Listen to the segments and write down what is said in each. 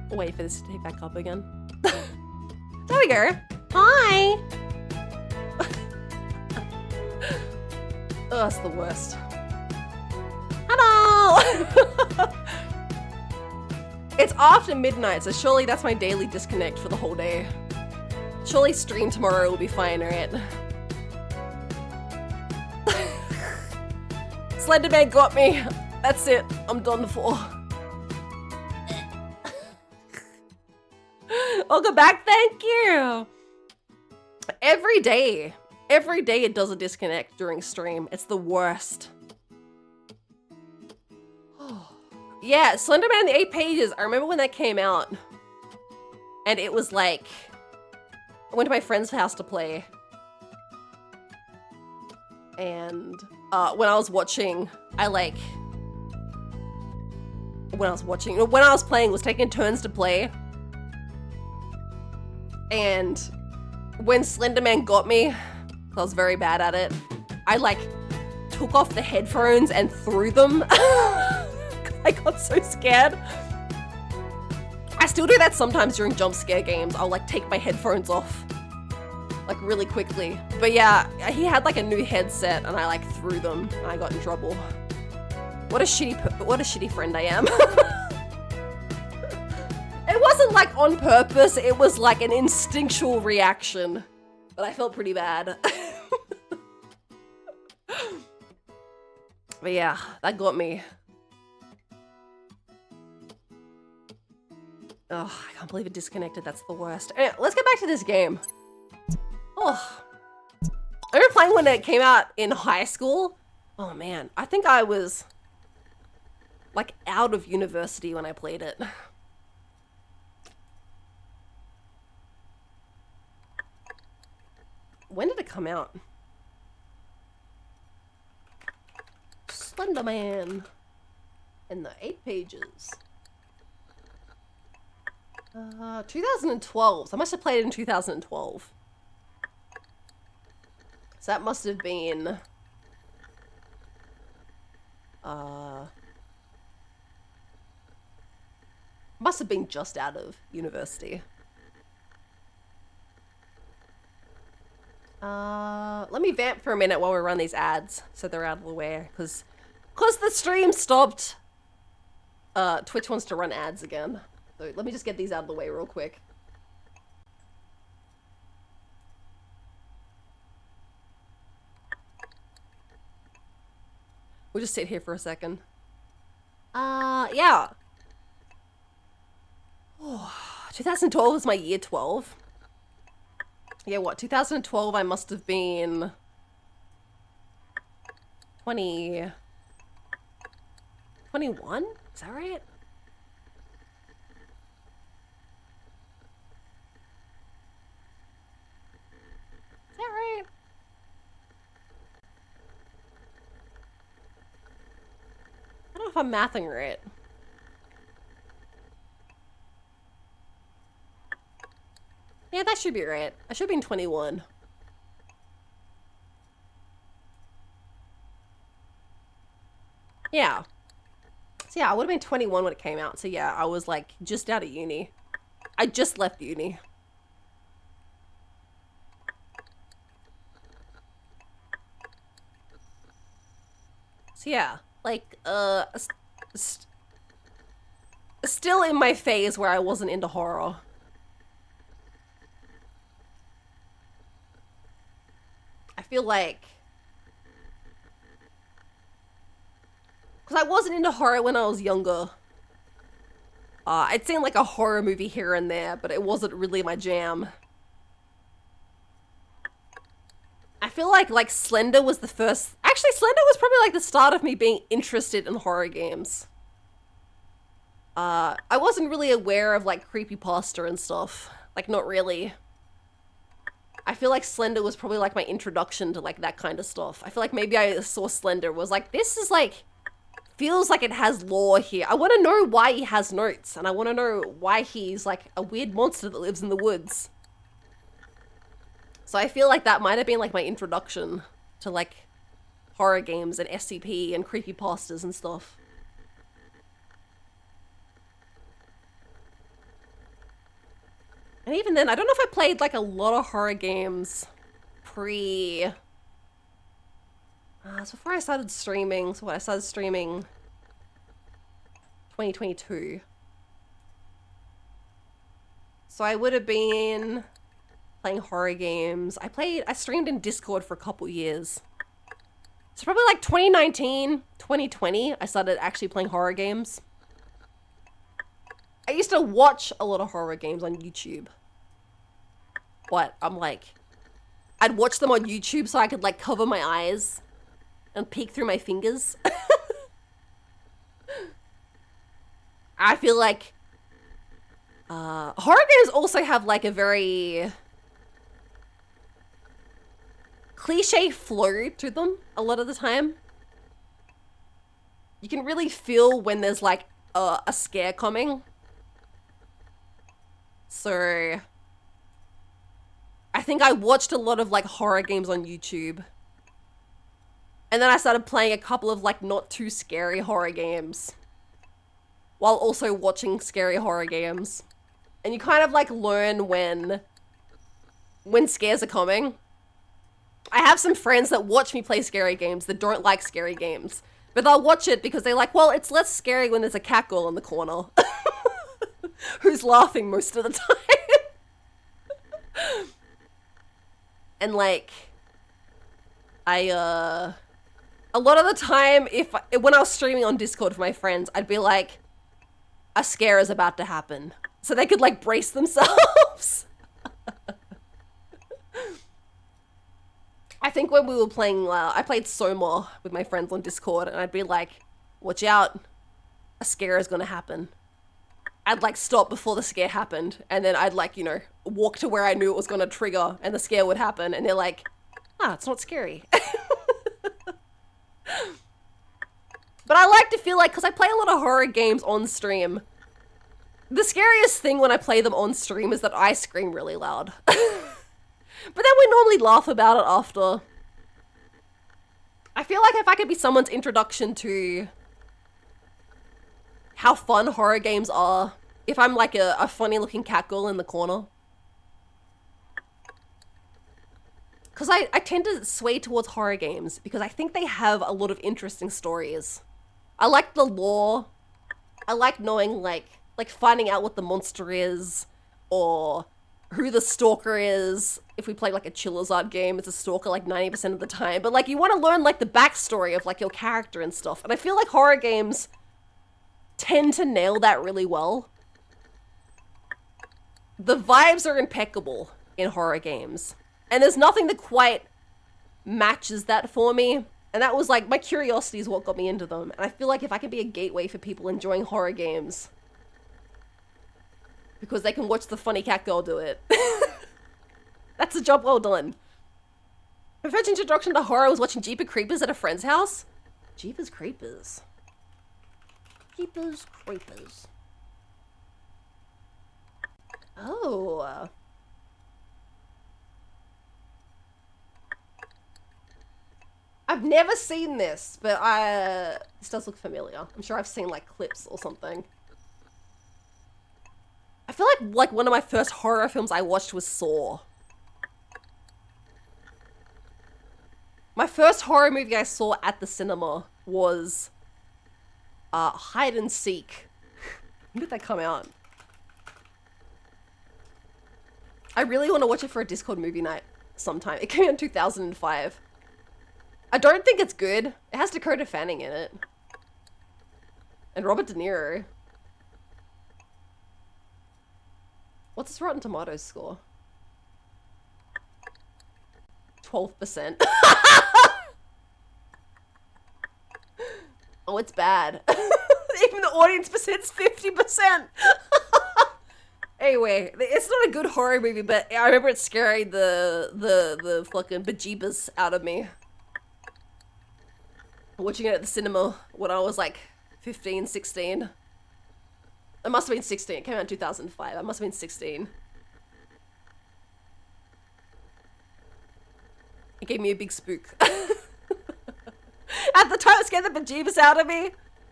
Wait for this to take back up again. There we go. Hi. Oh, that's the worst. Hello. It's after midnight, so surely that's my daily disconnect for the whole day. Surely stream tomorrow will be fine, right? Slenderman got me. That's it. I'm done for. Welcome back. Thank you. Every day it does a disconnect during stream. It's the worst. Yeah, Slenderman the 8 Pages. I remember when that came out. And it was like, I went to my friend's house to play. And when I was watching, when I was playing, was taking turns to play. And when Slenderman got me, I was very bad at it, I took off the headphones and threw them. I got so scared. I still do that sometimes during jump scare games. I'll take my headphones off really quickly. But yeah, he had a new headset and I threw them and I got in trouble. What a shitty friend I am. It wasn't on purpose, it was an instinctual reaction. But I felt pretty bad. But yeah, that got me. Oh, I can't believe it disconnected, that's the worst. Anyway, let's get back to this game. Oh. I remember playing when it came out in high school. Oh man, I think I was out of university when I played it. When did it come out? Slenderman in the 8 Pages. 2012. So I must have played it in 2012. So that must have been must have been just out of university. Let me vamp for a minute while we run these ads so they're out of the way, because the stream stopped. Twitch wants to run ads again. So let me just get these out of the way real quick. We'll just sit here for a second. Yeah. Oh, 2012 was my year 12. Yeah, what? 2012, I must have been 21? Is that right? Is that right? I don't know if I'm mathing right. Yeah, that should be right. I should have been 21. Yeah. So yeah, I would have been 21 when it came out. So yeah, I was just out of uni. I just left uni. So yeah, still in my phase where I wasn't into horror. I feel because I wasn't into horror when I was younger. I'd seen a horror movie here and there, but it wasn't really my jam. I feel like Slender was the first. Actually, Slender was probably the start of me being interested in horror games. I wasn't really aware of creepypasta and stuff. Not really. I feel Slender was probably my introduction to that kind of stuff. I feel maybe I saw Slender, was this is feels it has lore here. I want to know why he has notes, and I want to know why he's a weird monster that lives in the woods. So I feel that might have been my introduction to horror games and SCP and creepypastas and stuff. And even then, I don't know if I played like a lot of horror games pre... so before I started streaming, so what, I started streaming 2022. So I would have been playing horror games. I streamed in Discord for a couple years. So probably like 2019, 2020, I started actually playing horror games. I used to watch a lot of horror games on YouTube. But I'm like, I'd watch them on YouTube so I could like cover my eyes and peek through my fingers. I feel like horror games also have like a very cliche flow to them a lot of the time. You can really feel when there's like a scare coming. So I think I watched a lot of like horror games on YouTube. And then I started playing a couple of like not too scary horror games while also watching scary horror games. And you kind of like learn when scares are coming. I have some friends that watch me play scary games that don't like scary games. But they'll watch it because they're like, well, it's less scary when there's a cat girl in the corner. Who's laughing most of the time. And like, a lot of the time, when I was streaming on Discord for my friends, I'd be like, a scare is about to happen. So they could like brace themselves. I think when we were playing, I played Soma with my friends on Discord, and I'd be like, watch out, a scare is gonna happen. I'd like stop before the scare happened, and then I'd like, you know, walk to where I knew it was gonna trigger, and the scare would happen, and they're like, it's not scary. But I like to feel like, because I play a lot of horror games on stream, the scariest thing when I play them on stream is that I scream really loud. But then we normally laugh about it after. I feel like if I could be someone's introduction to how fun horror games are, if I'm like a funny looking cat girl in the corner. Because I tend to sway towards horror games because I think they have a lot of interesting stories. I like the lore. I like knowing like finding out what the monster is or who the stalker is. If we play like a Chillazard game, it's a stalker like 90% of the time. But like you want to learn like the backstory of like your character and stuff. And I feel like horror games tend to nail that really well. The vibes are impeccable in horror games. And there's nothing that quite matches that for me. And that was like, my curiosity is what got me into them. And I feel like if I could be a gateway for people enjoying horror games, because they can watch the funny cat girl do it. That's a job well done. My first introduction to horror was watching Jeepers Creepers at a friend's house. Jeepers Creepers. Jeepers Creepers. Oh. I've never seen this, but this does look familiar. I'm sure I've seen like clips or something. I feel like one of my first horror films I watched was Saw. My first horror movie I saw at the cinema was Hide and Seek. When did that come out? I really want to watch it for a Discord movie night sometime. It came out in 2005. I don't think it's good. It has Dakota Fanning in it. And Robert De Niro. What's his Rotten Tomatoes score? 12%. Oh, it's bad. Even the audience percent's 50%. Anyway, it's not a good horror movie, but I remember it scaring the fucking bejeebus out of me. Watching it at the cinema when I was like 15, 16. It must have been 16. It came out in 2005. I must have been 16. It gave me a big spook. At the time, it scared the bejeebus out of me.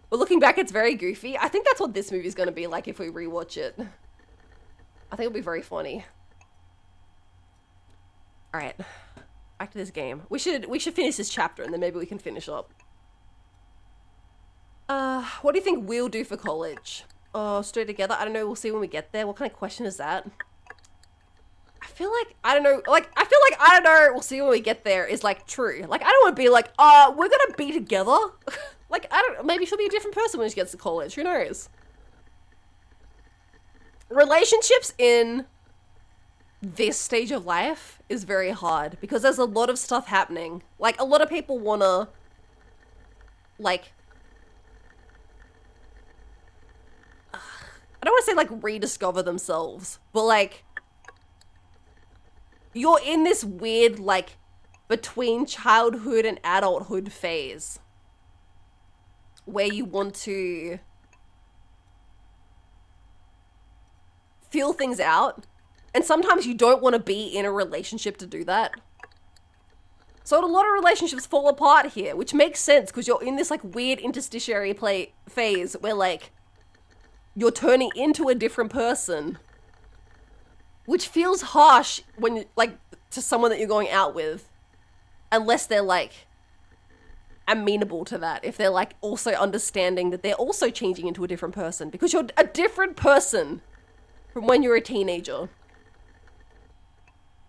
But looking back, it's very goofy. I think that's what this movie's going to be like if we rewatch it. I think it'll be very funny. All right, back to this game. We should finish this chapter and then maybe we can finish up. What do you think we'll do for college? Oh, straight together. I don't know. We'll see when we get there. What kind of question is that? I feel like I don't know. Like I feel like I don't know. We'll see when we get there. Is like true. Like I don't want to be like, we're gonna be together. Like I don't. Maybe she'll be a different person when she gets to college. Who knows? Relationships in this stage of life is very hard because there's a lot of stuff happening. Like a lot of people wanna like I don't want to say like rediscover themselves, but like you're in this weird like between childhood and adulthood phase where you want to feel things out. And sometimes you don't want to be in a relationship to do that. So a lot of relationships fall apart here, which makes sense because you're in this like weird interstitiary phase where like you're turning into a different person, which feels harsh when like to someone that you're going out with, unless they're like amenable to that. If they're like also understanding that they're also changing into a different person because you're a different person from when you're a teenager.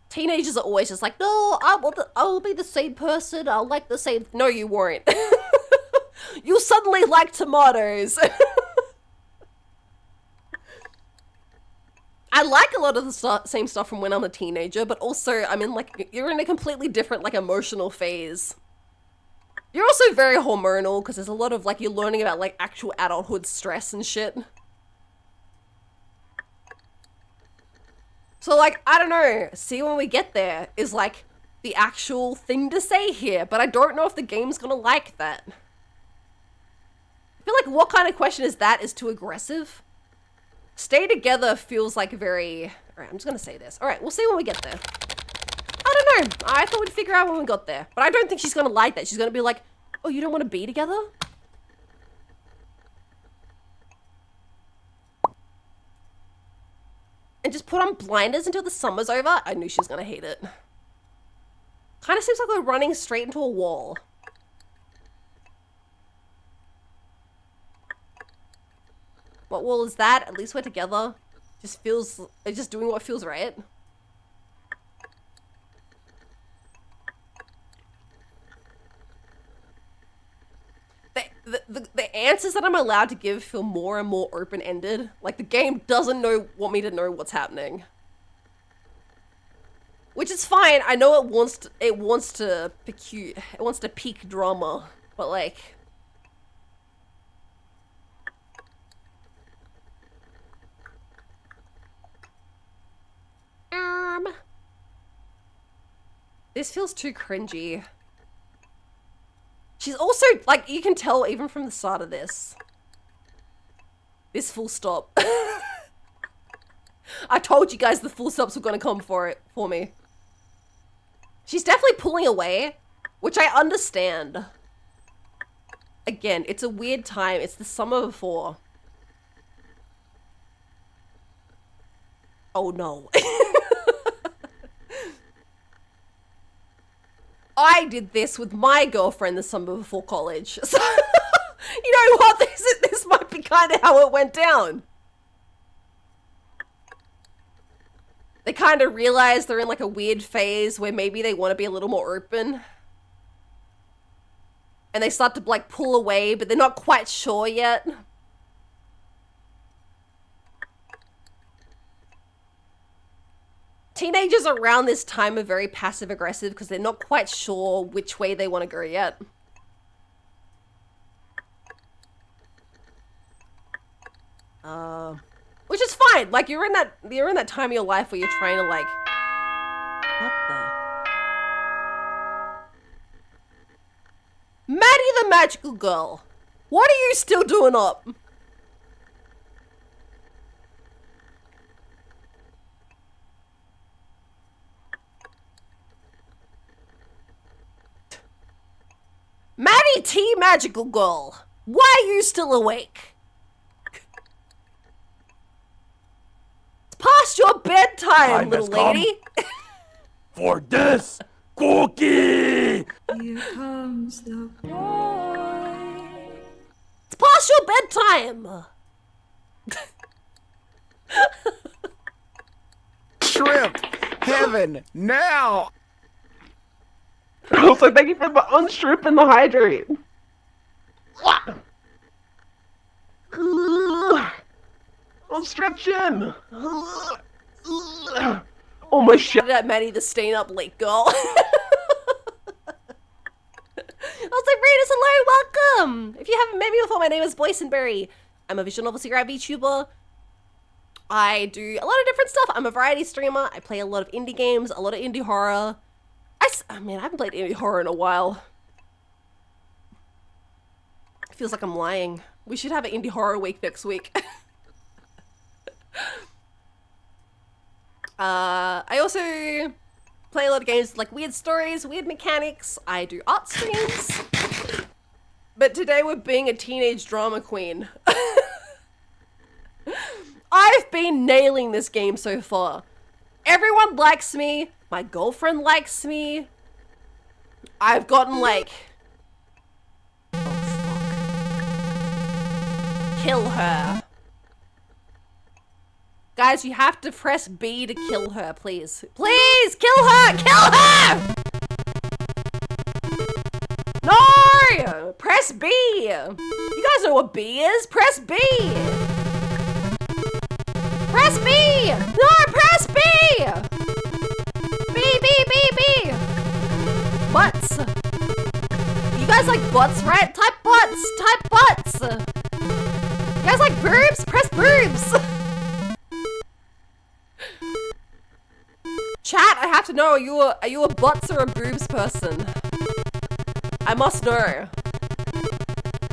Teenagers are always just like, no, I will be the same person. I'll like the same. No, you weren't. You suddenly like tomatoes. I like a lot of the same stuff from when I'm a teenager, but also I'm in like, you're in a completely different like emotional phase. You're also very hormonal because there's a lot of like, you're learning about like actual adulthood stress and shit. So like, I don't know, see when we get there is like the actual thing to say here, but I don't know if the game's gonna like that. I feel like what kind of question is that is too aggressive? Stay together feels like very... Alright, I'm just gonna say this. Alright, we'll see when we get there. I don't know. I thought we'd figure out when we got there. But I don't think she's gonna like that. She's gonna be like, oh, you don't want to be together? And just put on blinders until the summer's over? I knew she was gonna hate it. Kind of seems like we're running straight into a wall. What wall is that? At least we're together. Just feels... It's just doing what feels right. The answers that I'm allowed to give feel more and more open-ended. Like, the game doesn't want me to know what's happening. Which is fine. I know it wants to peak drama, but like... This feels too cringy. She's also, like, you can tell even from the start of this. This full stop. I told you guys the full stops were gonna come for me. She's definitely pulling away, which I understand. Again, it's a weird time. It's the summer before. Oh no. I did this with my girlfriend the summer before college. So, you know what? This might be kind of how it went down. They kind of realize they're in like a weird phase where maybe they want to be a little more open. And they start to like pull away, but they're not quite sure yet. Teenagers around this time are very passive-aggressive because they're not quite sure which way they want to go yet. Which is fine. Like, you're in that time of your life where you're trying to, like... What the... Maddie the Magical Girl! What are you still doing up? Maddie T Magical Girl! Why are you still awake? It's past your bedtime, little lady! for this cookie. Here comes the boy. It's past your bedtime. Shrimp heaven now. Also, thank you for the unstrip and the hydrate. I'm stretching. Oh my shit. Shout out Maddie the Stain Up Late Girl. I was like, Raiders, hello, welcome! If you haven't met me before, my name is Boysenberry. I'm a visual novel seeker VTuber. I do a lot of different stuff. I'm a variety streamer. I play a lot of indie games, a lot of indie horror. Man, I haven't played indie horror in a while. It feels like I'm lying. We should have an indie horror week next week. I also play a lot of games with, like, weird stories, weird mechanics. I do art streams. But today we're being a teenage drama queen. I've been nailing this game so far. Everyone likes me. My girlfriend likes me. I've gotten, like... Oh, fuck. Kill her. Guys, you have to press B to kill her, please. Please, kill her! Kill her! No! Press B! You guys know what B is? Press B! Press B! No, press B! B, B, B, B! Butts. You guys like butts, right? Type butts! Type butts! You guys like boobs? Press boobs! Chat, I have to know, are you a butts or a boobs person? I must know.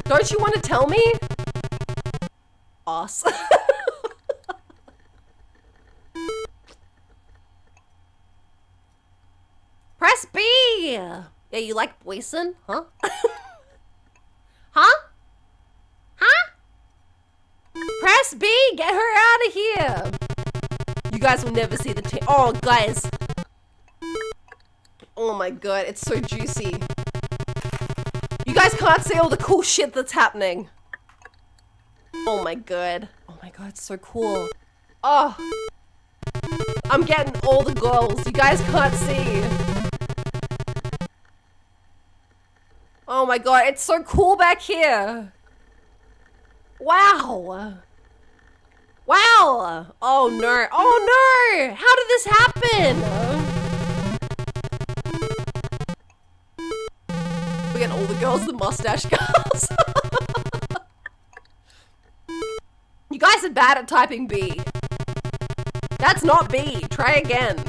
Don't you want to tell me? Ass. Press B! Yeah, you like Boysen? Huh? Huh? Huh? Press B! Get her out of here! You guys will never see the oh, guys. Oh my god, it's so juicy. You guys can't see all the cool shit that's happening. Oh my god. Oh my god, it's so cool. Oh. I'm getting all the goals. You guys can't see. Oh my god, it's so cool back here. Wow. Wow! Oh no! Oh no! How did this happen? We get all the girls, the mustache girls. You guys are bad at typing B. That's not B. Try again.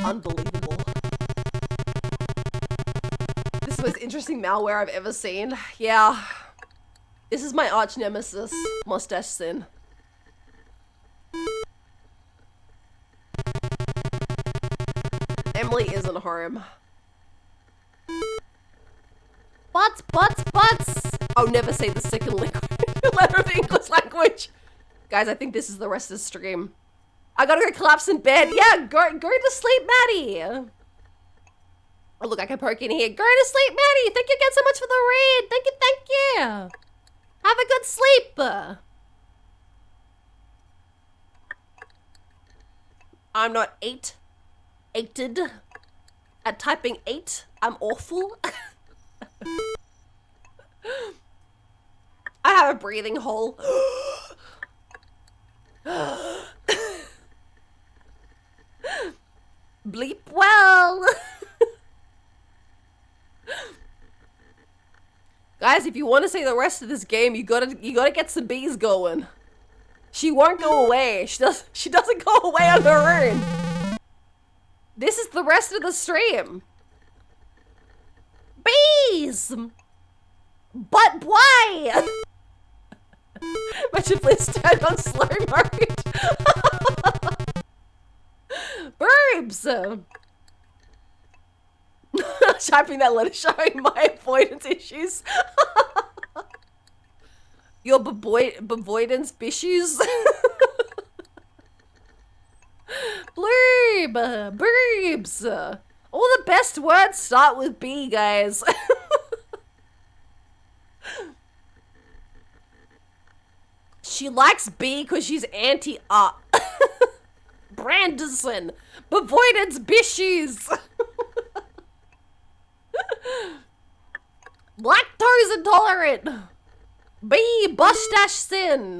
Unbelievable. This is the most interesting malware I've ever seen. Yeah. This is my arch nemesis, Mustache Sin. Emily isn't home. Butts, butts, butts! I'll never say the second letter of the English language. Guys, I think this is the rest of the stream. I gotta go collapse in bed. Yeah, go to sleep, Maddie. Oh, look, I can poke in here. Go to sleep, Maddie. Thank you again so much for the raid. Thank you, thank you. Have a good sleep. I'm not eighted at typing 8. I'm awful. I have a breathing hole. Bleep well. Guys, if you want to see the rest of this game, you gotta get some bees going. She won't go away. She doesn't go away on her own. This is the rest of the stream. Bees! But why? Imagine Bliss turned on slow mode. Boobs! Typing that letter showing my avoidance issues. Your avoidance issues. Boobs. All the best words start with B, guys. She likes B because she's anti-art. Branderson. Avoidance bishies. Lactose intolerant. B. Mustache sin.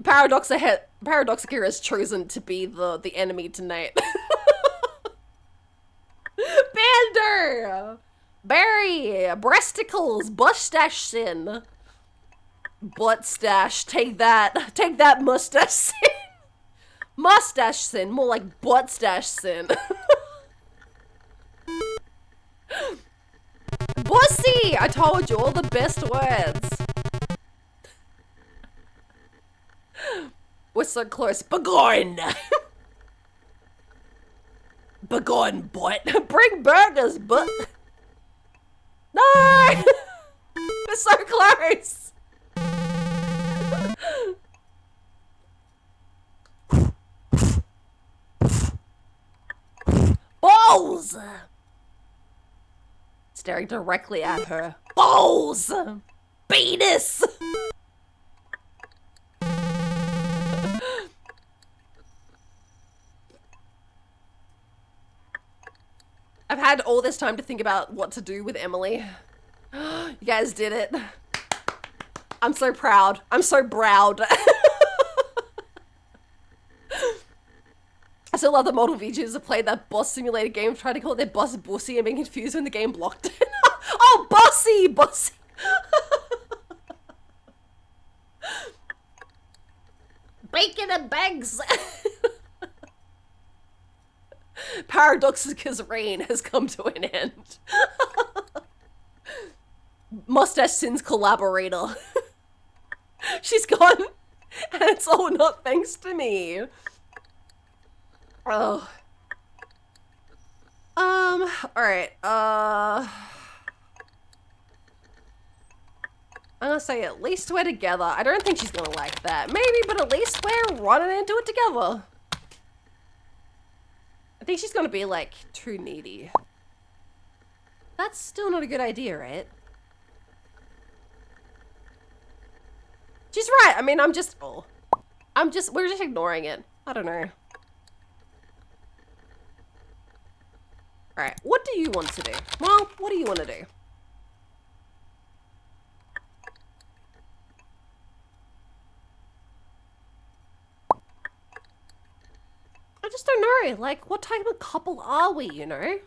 Paradoxica has chosen to be the enemy tonight. Bander. Barry. Breasticles. Mustache sin. Butt stash. Take that. Take that, mustache sin. Mustache sin. More like butt stash sin. Bussy! I told you all the best words. We're so close. Begone! Begone, butt. Bring burgers, butt. No! We're so close. Balls! Staring directly at her. Balls! Penis! I've had all this time to think about what to do with Emily. You guys did it. I'm so proud. I'm so proud. I still love the model VJs that played that boss simulator game, trying to call it their boss Bussy and being confused when the game blocked it. Oh, Bussy! Bussy! Bacon and bags! Paradoxica's reign has come to an end. Mustache Sin's collaborator. She's gone, and it's all not thanks to me. Oh. Alright, I'm gonna say at least we're together. I don't think she's gonna like that. Maybe, but at least we're running into it together. I think she's gonna be, like, too needy. That's still not a good idea, right? She's right. I mean, we're just ignoring it. I don't know. Alright, what do you want to do? Well, what do you want to do? I just don't know. Like, what type of couple are we, you know?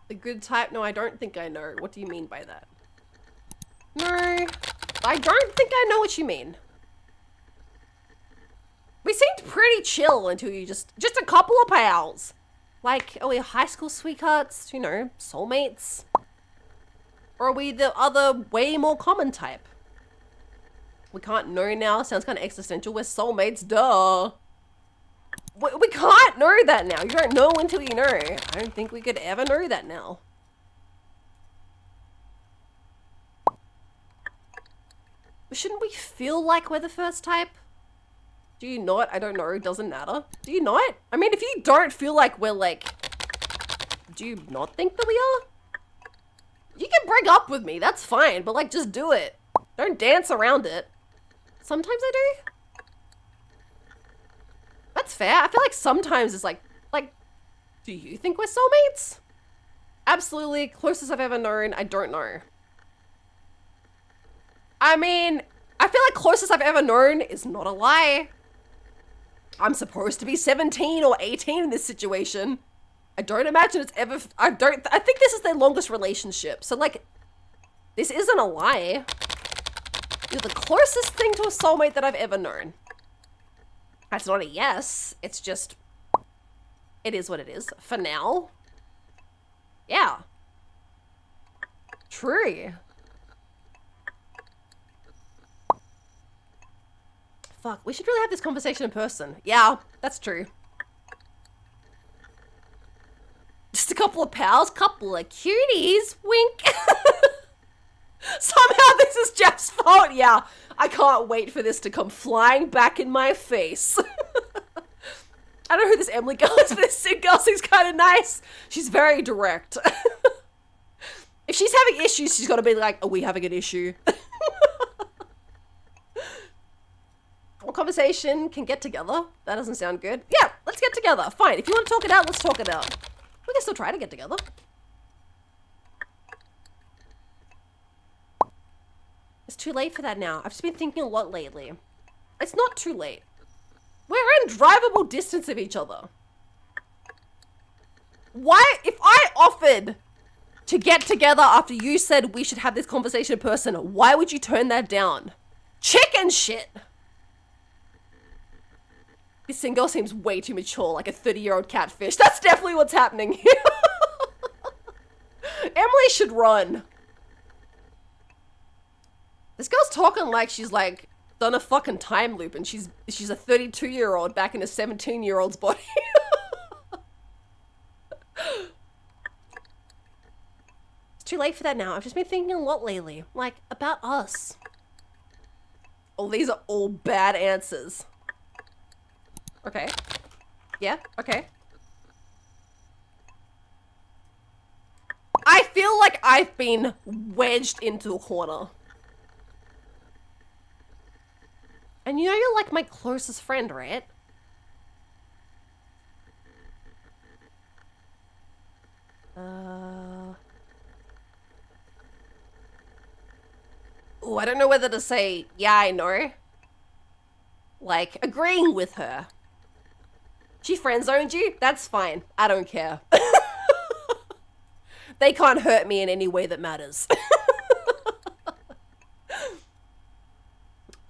The good type? No, I don't think I know. What do you mean by that? No, I don't think I know what you mean. We seemed pretty chill until you just a couple of pals. Like, are we high school sweethearts? You know, soulmates? Or are we the other way more common type? We can't know now. Sounds kind of existential. We're soulmates, duh. We can't know that now. You don't know until you know. I don't think we could ever know that now. Shouldn't we feel like we're the first type? Do you not? I don't know. It doesn't matter. Do you not? I mean, if you don't feel like we're like... Do you not think that we are? You can break up with me. That's fine. But, like, just do it. Don't dance around it. Sometimes I do. That's fair. I feel like sometimes it's like, do you think we're soulmates? Absolutely. Closest I've ever known. I don't know. I mean, I feel like closest I've ever known is not a lie. I'm supposed to be 17 or 18 in this situation. I don't imagine it's ever, I think this is their longest relationship. So like, this isn't a lie. You're the closest thing to a soulmate that I've ever known. That's not a yes. It's just, it is what it is. For now. Yeah. True. Fuck, we should really have this conversation in person. Yeah, that's true. Just a couple of pals, couple of cuties, wink. Somehow this is Jeff's fault, yeah. I can't wait for this to come flying back in my face. I don't know who this Emily girl is, but this Sid girl seems kind of nice. She's very direct. If she's having issues, she's got to be like, are we having an issue? Or conversation can get together. That doesn't sound good. Yeah, let's get together. Fine. If you want to talk it out, let's talk it out. We can still try to get together. It's too late for that now. I've just been thinking a lot lately. It's not too late. We're in drivable distance of each other. Why, if I offered to get together after you said we should have this conversation in person, why would you turn that down? Chicken shit! This single seems way too mature, like a 30-year-old catfish. That's definitely what's happening here. Emily should run. This girl's talking like she's like done a fucking time loop and she's a 32-year-old back in a 17-year-old's body. It's too late for that now. I've just been thinking a lot lately. Like, about us. Oh, these are all bad answers. Okay. Yeah, okay. I feel like I've been wedged into a corner. And you know you're like my closest friend, right? Oh, I don't know whether to say, yeah, I know. Like, agreeing with her. She friend-zoned you? That's fine. I don't care. They can't hurt me in any way that matters.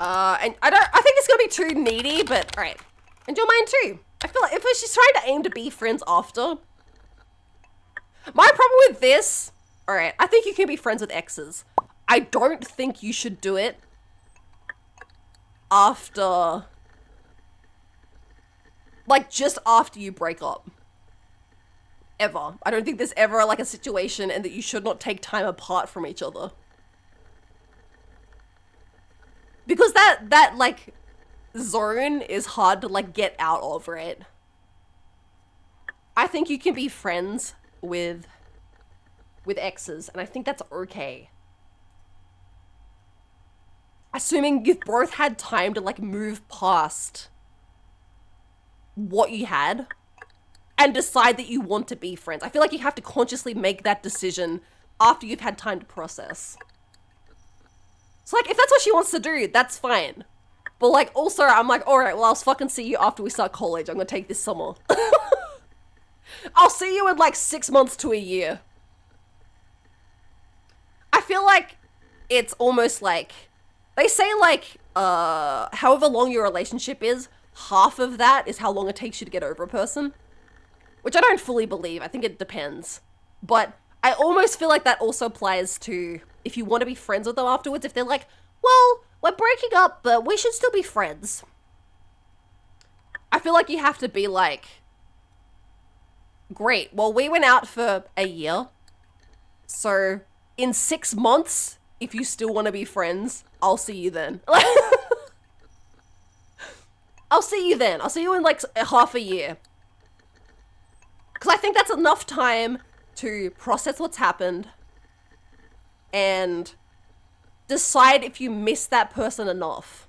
And I think it's gonna be too needy, but alright. And you're mine too. I feel like if she's trying to aim to be friends after. My problem with this, alright, I think you can be friends with exes. I don't think you should do it after, like, just after you break up. Ever. I don't think there's ever, like, a situation and that you should not take time apart from each other. Because that, like, zone is hard to, like, get out of, right? I think you can be friends with exes, and I think that's okay. Assuming you've both had time to, like, move past what you had and decide that you want to be friends. I feel like you have to consciously make that decision after you've had time to process. So, like, if that's what she wants to do, that's fine. But, like, also, I'm like, alright, well, I'll fucking see you after we start college. I'm gonna take this summer. I'll see you in, like, 6 months to a year. I feel like it's almost like, they say, like, however long your relationship is, half of that is how long it takes you to get over a person. Which I don't fully believe. I think it depends. But I almost feel like that also applies to if you want to be friends with them afterwards. If they're like, well, we're breaking up, but we should still be friends. I feel like you have to be like, great, well, we went out for a year. So in 6 months, if you still want to be friends, I'll see you then. I'll see you then. I'll see you in like half a year. Because I think that's enough time to process what's happened and decide if you miss that person enough.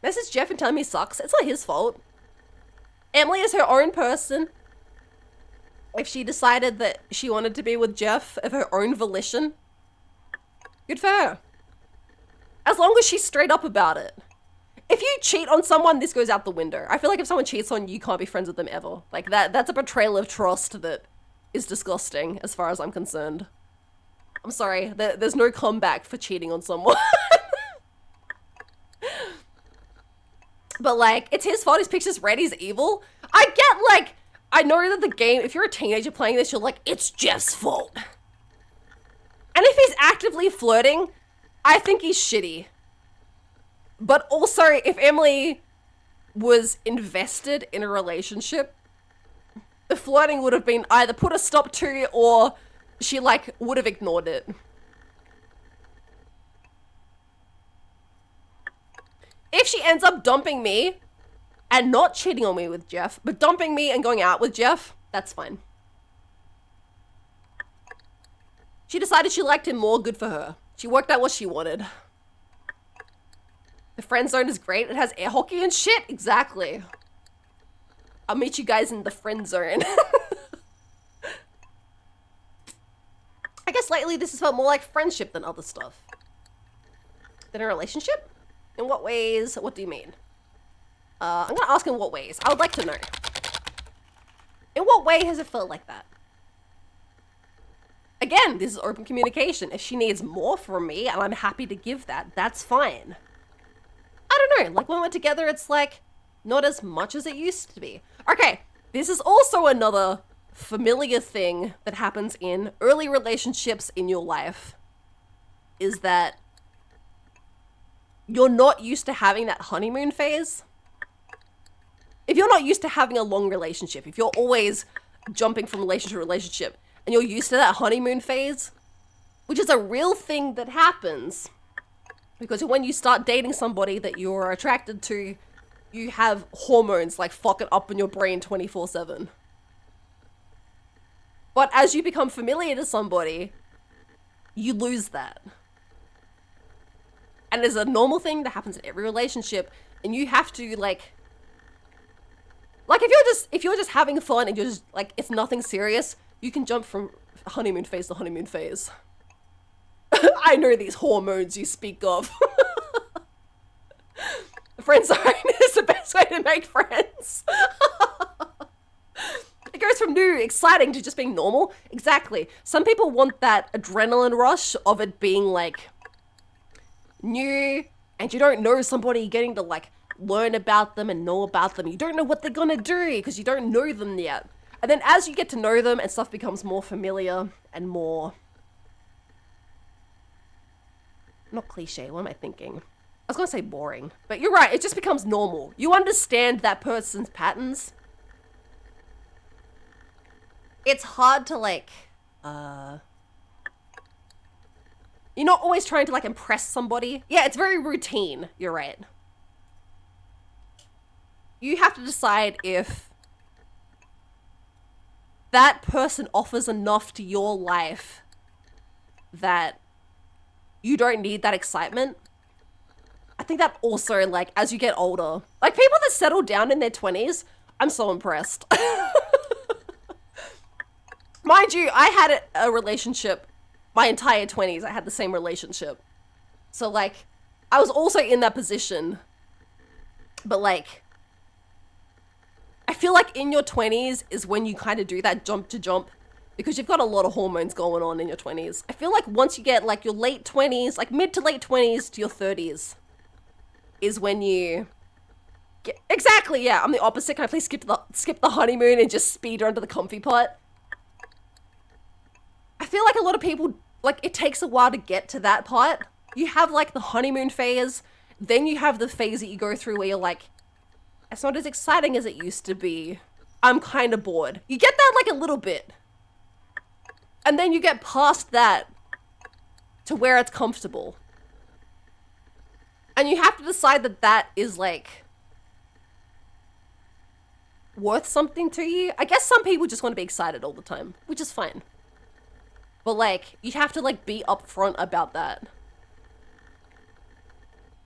Message Jeff and tell him he sucks. It's not his fault. Emily is her own person. If she decided that she wanted to be with Jeff of her own volition, good for her. As long as she's straight up about it. If you cheat on someone, this goes out the window. I feel like if someone cheats on you, you can't be friends with them ever. Like, that's a betrayal of trust that is disgusting, as far as I'm concerned. I'm sorry, there's no comeback for cheating on someone. But, like, it's his fault, his picture's red, he's evil. I get, like, I know that the game, if you're a teenager playing this, you're like, it's Jeff's fault. And if he's actively flirting, I think he's shitty. But also, if Emily was invested in a relationship, the flirting would have been either put a stop to or she, like, would have ignored it. if she ends up dumping me and not cheating on me with Jeff, but dumping me and going out with Jeff, that's fine. She decided she liked him more, good for her. She worked out what she wanted. The friend zone is great. It has air hockey and shit. Exactly. I'll meet you guys in the friend zone. I guess lately this has felt more like friendship than other stuff. Than a relationship? In what ways? What do you mean? I'm gonna ask in what ways. I would like to know. In what way has it felt like that? Again, this is open communication. If she needs more from me and I'm happy to give that, that's fine. I don't know, like when we're together, it's like not as much as it used to be. Okay, this is also another familiar thing that happens in early relationships in your life, is that you're not used to having that honeymoon phase. If you're not used to having a long relationship, if you're always jumping from relationship to relationship, and you're used to that honeymoon phase, which is a real thing that happens, because when you start dating somebody that you're attracted to, you have hormones like fucking up in your brain 24/7. But as you become familiar to somebody, you lose that. And it's a normal thing that happens in every relationship, and you have to like if you're just having fun and you're just like, it's nothing serious, you can jump from honeymoon phase to honeymoon phase. I know these hormones you speak of. Friend zone is the best way to make friends. It goes from new, exciting to just being normal. Exactly. Some people want that adrenaline rush of it being like new, and you don't know somebody, getting to like learn about them and know about them. You don't know what they're gonna do because you don't know them yet. And then as you get to know them and stuff becomes more familiar and more, not cliche, what am I thinking? I was gonna say boring, but you're right, it just becomes normal. You understand that person's patterns. It's hard to like, you're not always trying to like impress somebody. Yeah, it's very routine, you're right. You have to decide if that person offers enough to your life that you don't need that excitement. I think that also, like, as you get older, like people that settle down in their 20s, I'm so impressed. Mind you, I had a relationship my entire 20s. I had the same relationship. So, like, I was also in that position. But, like, I feel like in your 20s is when you kind of do that jump to jump, because you've got a lot of hormones going on in your 20s. I feel like once you get, like, your late 20s, like, mid to late 20s to your 30s, is when you get... Exactly, yeah, I'm the opposite. Can I please skip the honeymoon and just speed her into the comfy pot? I feel like a lot of people, like, it takes a while to get to that part. You have, like, the honeymoon phase, then you have the phase that you go through where you're like, it's not as exciting as it used to be. I'm kind of bored. You get that, like, a little bit. And then you get past that to where it's comfortable. And you have to decide that that is, like, worth something to you. I guess some people just want to be excited all the time, which is fine. But, like, you have to, like, be upfront about that.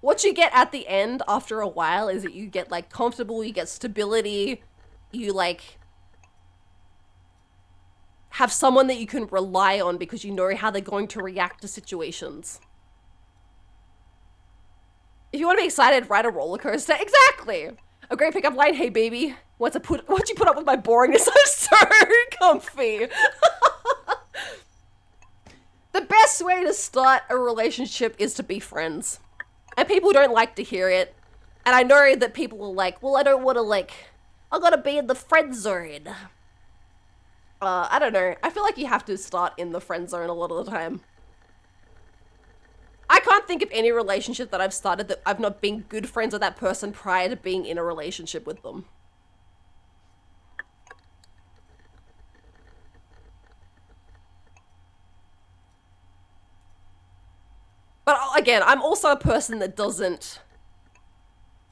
What you get at the end after a while is that you get, like, comfortable, you get stability, you, like, have someone that you can rely on because you know how they're going to react to situations. If you want to be excited, ride a roller coaster. Exactly! A great pickup line, hey baby, once you put up with my boringness, I'm so comfy. The best way to start a relationship is to be friends. And people don't like to hear it. And I know that people are like, well, I don't want to, like, I gotta be in the friend zone. I don't know. I feel like you have to start in the friend zone a lot of the time. I can't think of any relationship that I've started that I've not been good friends with that person prior to being in a relationship with them. But again, I'm also a person that doesn't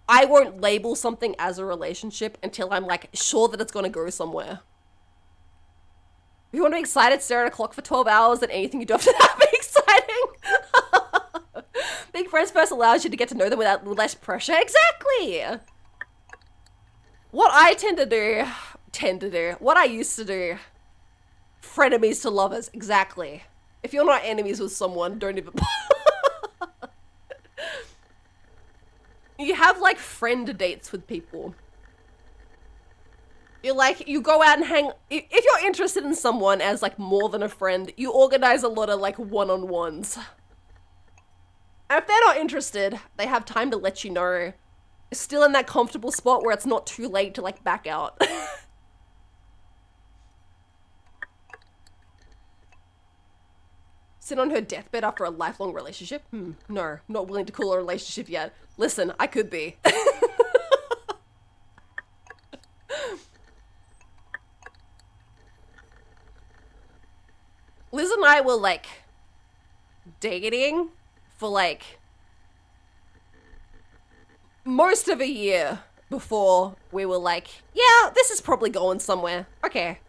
I won't label something as a relationship until I'm like sure that it's gonna go somewhere. If you want to be excited, stare at a clock for 12 hours, then anything you do after that be exciting. Being friends first allows you to get to know them without less pressure. Exactly. What I tend to do, what I used to do, frenemies to lovers. Exactly. If you're not enemies with someone, don't even. You have like friend dates with people. You're like, you go out and hang, if you're interested in someone as like more than a friend, you organize a lot of like one-on-ones. And if they're not interested, they have time to let you know. Still in that comfortable spot where it's not too late to like back out. Sit on her deathbed after a lifelong relationship? No, not willing to call a relationship yet. Listen, I could be. Liz and I were like dating for like most of a year before we were like, yeah, this is probably going somewhere. Okay.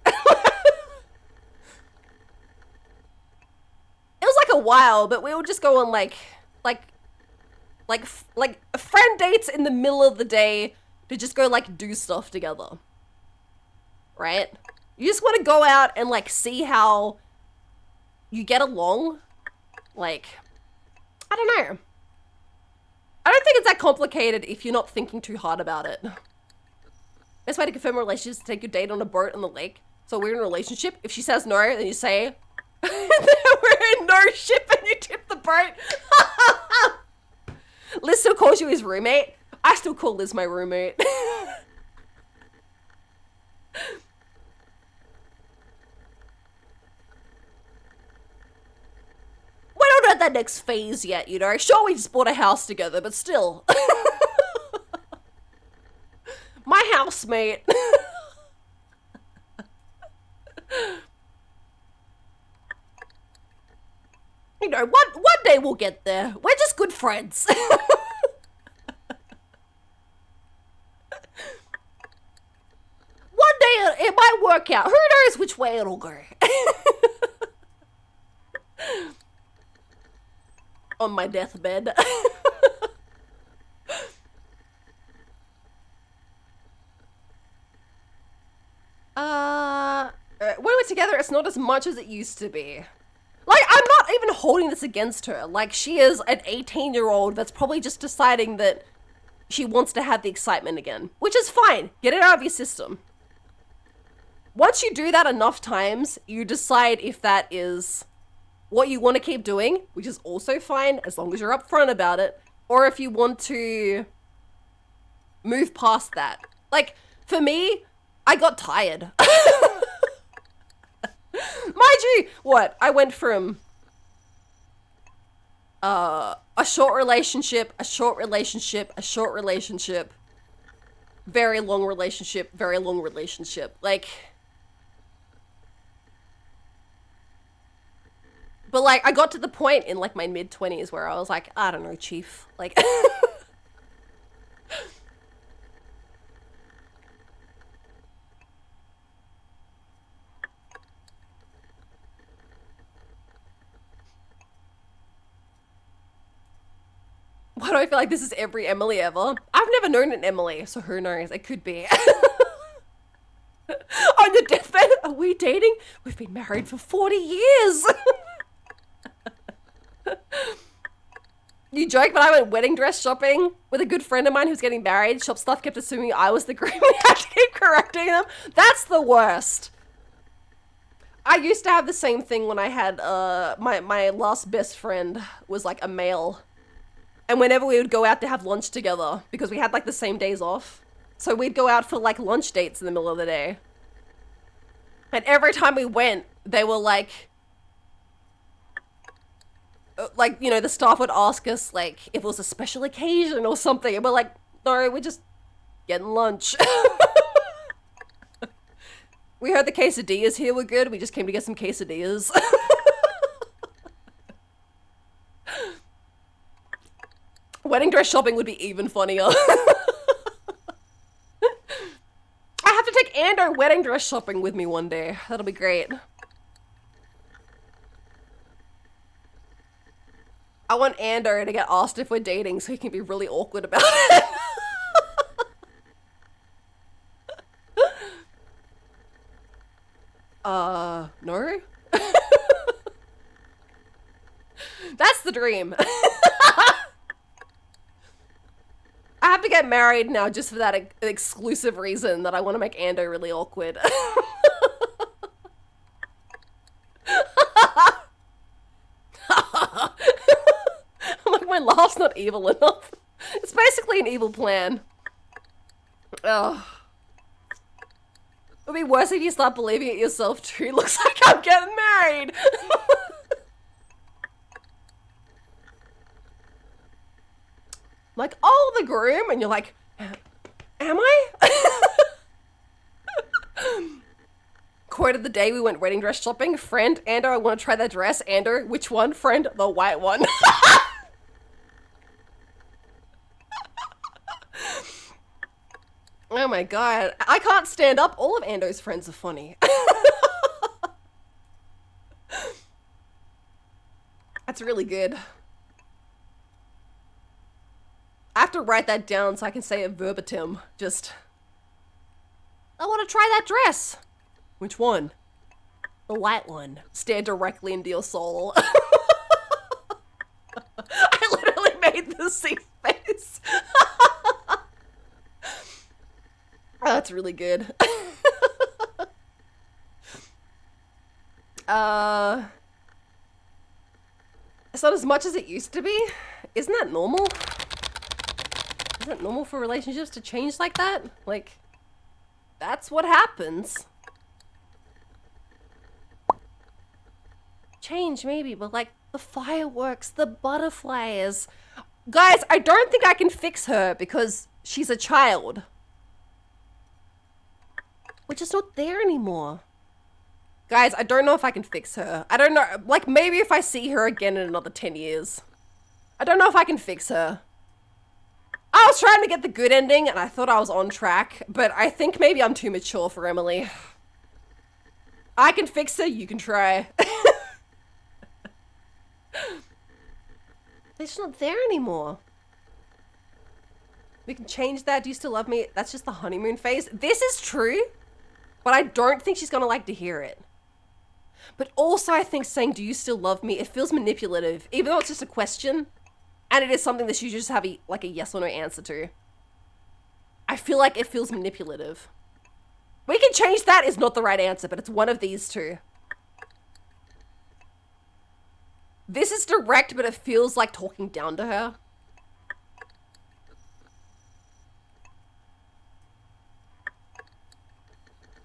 It was like a while, but we would just go on like friend dates in the middle of the day to just go like do stuff together. Right? You just want to go out and like see how you get along. Like, I don't know. I don't think it's that complicated if you're not thinking too hard about it. Best way to confirm a relationship is to take your date on a boat on the lake. So we're in a relationship. If she says no, then you say, we're in no ship, and you tip the boat. Liz still calls you his roommate. I still call Liz my roommate. We're not at that next phase yet, you know. Sure, we just bought a house together, but still. My housemate. You know, one day we'll get there. We're just good friends. One day it might work out. Who knows which way it'll go. On my deathbed. When we're together, it's not as much as it used to be. Like, I'm not even holding this against her. Like, she is an 18-year-old that's probably just deciding that she wants to have the excitement again. Which is fine. Get it out of your system. Once you do that enough times, you decide if that is what you want to keep doing, which is also fine as long as you're upfront about it, or if you want to move past that. Like, for me, I got tired. Mind you, what? I went from a short relationship, a short relationship, a short relationship, very long relationship, very long relationship. Like, but like, I got to the point in like my mid-20s where I was like, I don't know, chief. Like, why do I feel like this is every Emily ever? I've never known an Emily, so who knows? It could be. On your deathbed, are we dating? We've been married for 40 years. You joke, but I went wedding dress shopping with a good friend of mine who's getting married. Shop stuff kept assuming I was the groom. We had to keep correcting them. That's the worst. I used to have the same thing when I had, my last best friend was like a male. And whenever we would go out to have lunch together, because we had like the same days off. So we'd go out for like lunch dates in the middle of the day. And every time we went, they were like, you know, the staff would ask us like if it was a special occasion or something. And we're like, no, we're just getting lunch. We heard the quesadillas here were good. We just came to get some quesadillas. Wedding dress shopping would be even funnier. go wedding dress shopping with me one day. That'll be great. I want Ando to get asked if we're dating so he can be really awkward about it. No? That's the dream. I have to get married now just for that exclusive reason that I want to make Ando really awkward. I'm like, my laugh's not evil enough. It's basically an evil plan. Ugh. It'll be worse if you start believing it yourself too. Looks like I'm getting married. Like, oh, the groom, and you're like, am I? Quote of the day, we went wedding dress shopping. Friend, Ando, I want to try that dress. Ando, which one? Friend, the white one. Oh my god. I can't stand up. All of Ando's friends are funny. That's really good. I have to write that down so I can say it verbatim. Just, I want to try that dress. Which one? The white one. Stare directly into your soul. I literally made the same face. Oh, that's really good. It's not as much as it used to be. Isn't that normal? Is it normal for relationships to change like that? Like, that's what happens. Change, maybe, but like, the fireworks, the butterflies. Guys, I don't think I can fix her because she's a child. We're just not there anymore. Guys, I don't know if I can fix her. I don't know, like, maybe if I see her again in another 10 years. I don't know if I can fix her. I was trying to get the good ending, and I thought I was on track, but I think maybe I'm too mature for Emily. I can fix her, you can try. They're just not there anymore. We can change that. Do you still love me? That's just the honeymoon phase. This is true, but I don't think she's gonna like to hear it. But also I think saying, do you still love me? It feels manipulative, even though it's just a question. And it is something that you just have like a yes or no answer to. I feel like it feels manipulative. We can change that is not the right answer, but it's one of these two. This is direct, but it feels like talking down to her.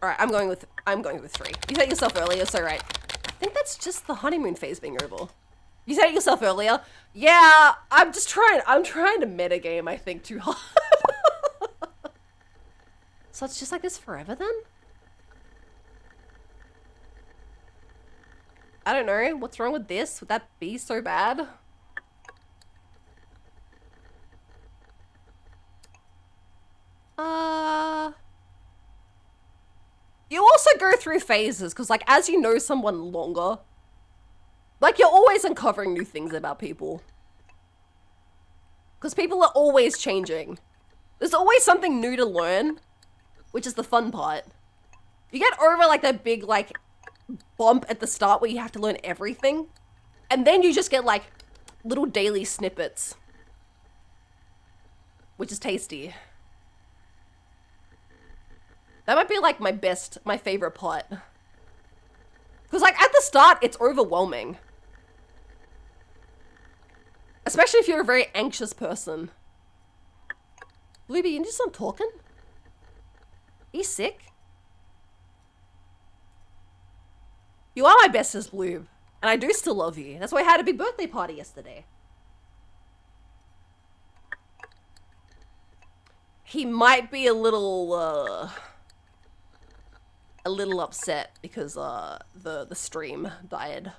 Alright, I'm going with 3. You said it yourself earlier, so right. I think that's just the honeymoon phase being over. You said it yourself earlier. Yeah, I'm trying to metagame, I think, too hard. So it's just like this forever then? I don't know. What's wrong with this? Would that be so bad? You also go through phases, because, like, as you know someone longer, like, you're always uncovering new things about people. Because people are always changing. There's always something new to learn, which is the fun part. You get over, like, that big, like, bump at the start where you have to learn everything. And then you just get, like, little daily snippets. Which is tasty. That might be, like, my favorite part. Because, like, at the start, it's overwhelming. Especially if you're a very anxious person. Blueby, you need to stop talking? Are you sick? You are my bestest, Bloob. And I do still love you. That's why I had a big birthday party yesterday. He might be a little upset because the stream died.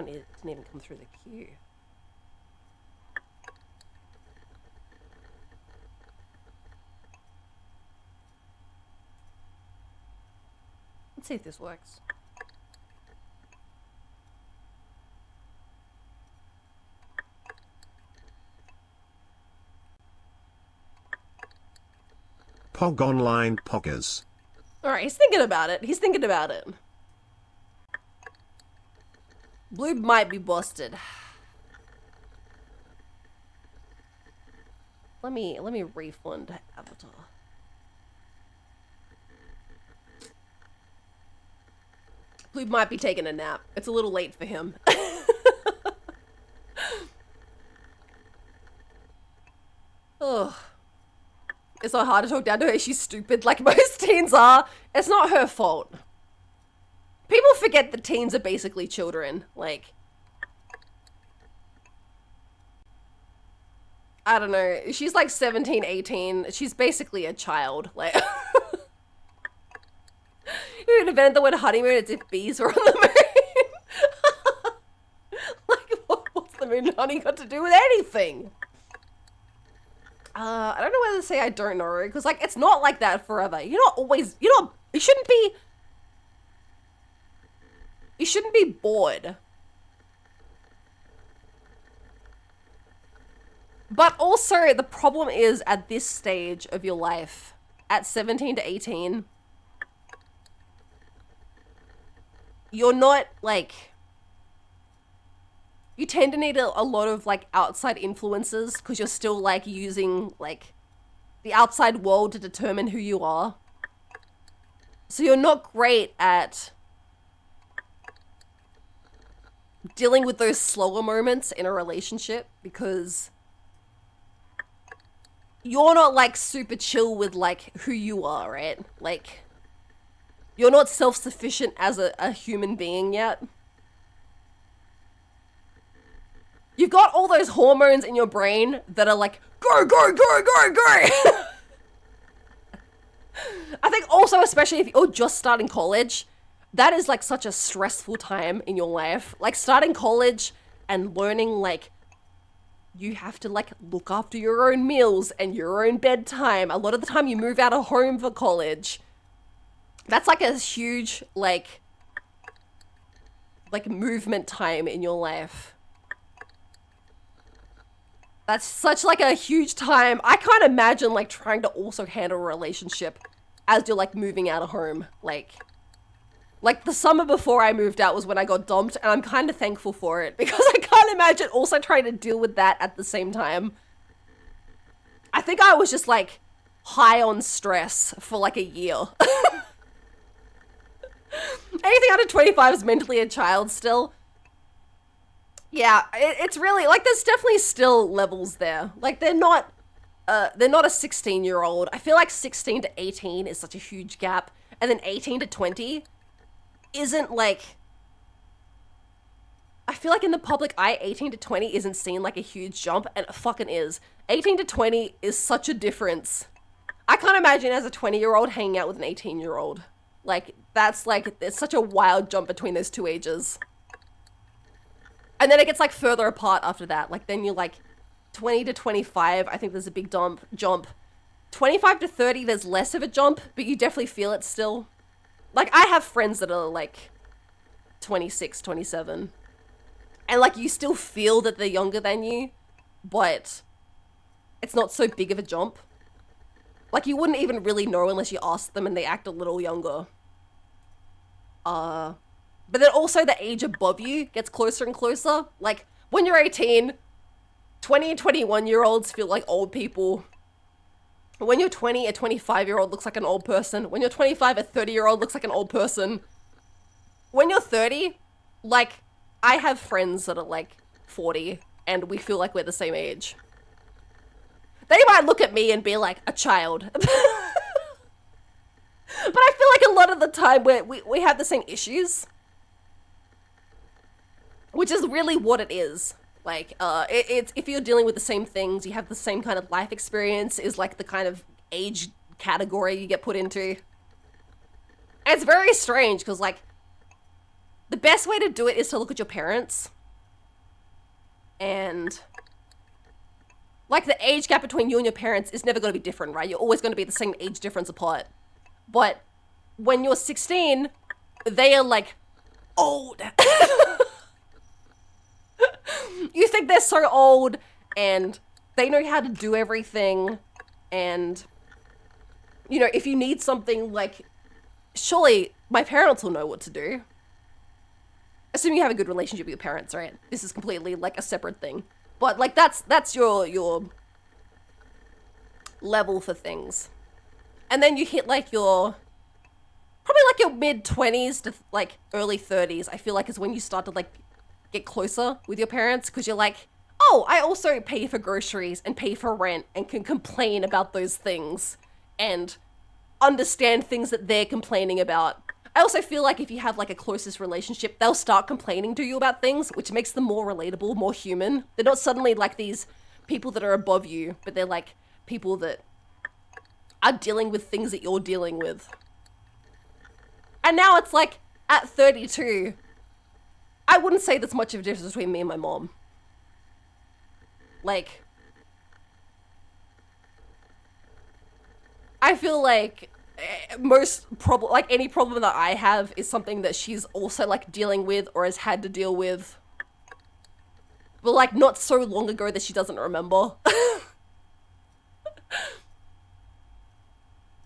one didn't even come through the queue. Let's see if this works. Pog Online Poggers. Alright, he's thinking about it. He's thinking about it. Blue might be busted. Let me refund Avatar. Blue might be taking a nap. It's a little late for him. Ugh. It's so hard to talk down to her. She's stupid like most teens are. It's not her fault. People forget that teens are basically children. Like, I don't know. She's like 17, 18. She's basically a child. Like, you invented the word honeymoon as if bees were on the moon. Like, what's the moon and honey got to do with anything? I don't know whether to say I don't know, because, like, it's not like that forever. You shouldn't be bored. But also, the problem is, at this stage of your life, at 17 to 18, you're not, like... You tend to need a lot of, like, outside influences because you're still, like, using, like, the outside world to determine who you are. So you're not great at dealing with those slower moments in a relationship because you're not, like, super chill with, like, who you are, right? Like, you're not self-sufficient as a human being yet. You've got all those hormones in your brain that are like, go, go, go, go, go. I think also, especially if you're just starting college, that is like such a stressful time in your life. Like starting college and learning like you have to like look after your own meals and your own bedtime. A lot of the time you move out of home for college. That's like a huge like movement time in your life. That's such like a huge time. I can't imagine like trying to also handle a relationship as you're like moving out of home. Like the summer before I moved out was when I got dumped, and I'm kind of thankful for it because I can't imagine also trying to deal with that at the same time. I think I was just like high on stress for like a year. Anything under 25 is mentally a child still. Yeah, it's really, like, there's definitely still levels there. Like, they're not a 16-year-old. I feel like 16 to 18 is such a huge gap. And then 18 to 20 isn't, like... I feel like in the public eye, 18 to 20 isn't seen like a huge jump, and it fucking is. 18 to 20 is such a difference. I can't imagine as a 20-year-old hanging out with an 18-year-old. Like, that's, like, there's such a wild jump between those two ages. And then it gets, like, further apart after that. Like, then you're, like, 20 to 25, I think there's a big jump. 25 to 30, there's less of a jump, but you definitely feel it still. Like, I have friends that are, like, 26, 27. And, like, you still feel that they're younger than you, but it's not so big of a jump. Like, you wouldn't even really know unless you asked them and they act a little younger. But then also the age above you gets closer and closer. Like, when you're 18, 20 and 21-year-olds feel like old people. When you're 20, a 25-year-old looks like an old person. When you're 25, a 30-year-old looks like an old person. When you're 30, like, I have friends that are, like, 40, and we feel like we're the same age. They might look at me and be like, a child. But I feel like a lot of the time we have the same issues. Which is really what it is. Like, it's if you're dealing with the same things, you have the same kind of life experience, is like the kind of age category you get put into. And it's very strange, because, like, the best way to do it is to look at your parents. and like the age gap between you and your parents is never going to be different, right? You're always going to be the same age difference apart. But when you're 16, they are like old. You think they're so old and they know how to do everything, and you know, if you need something, like, surely my parents will know what to do. Assuming you have a good relationship with your parents, right? This is completely like a separate thing. But like that's your level for things. And then you hit like your probably like your mid-20s to like early 30s, I feel like is when you start to like get closer with your parents, because you're like, oh, I also pay for groceries and pay for rent and can complain about those things and understand things that they're complaining about. I also feel like if you have like a closest relationship, they'll start complaining to you about things, which makes them more relatable, more human. They're not suddenly like these people that are above you, but they're like people that are dealing with things that you're dealing with. And now it's like, at 32, I wouldn't say there's much of a difference between me and my mom. Like, I feel like any problem that I have is something that she's also like dealing with or has had to deal with, but like not so long ago that she doesn't remember.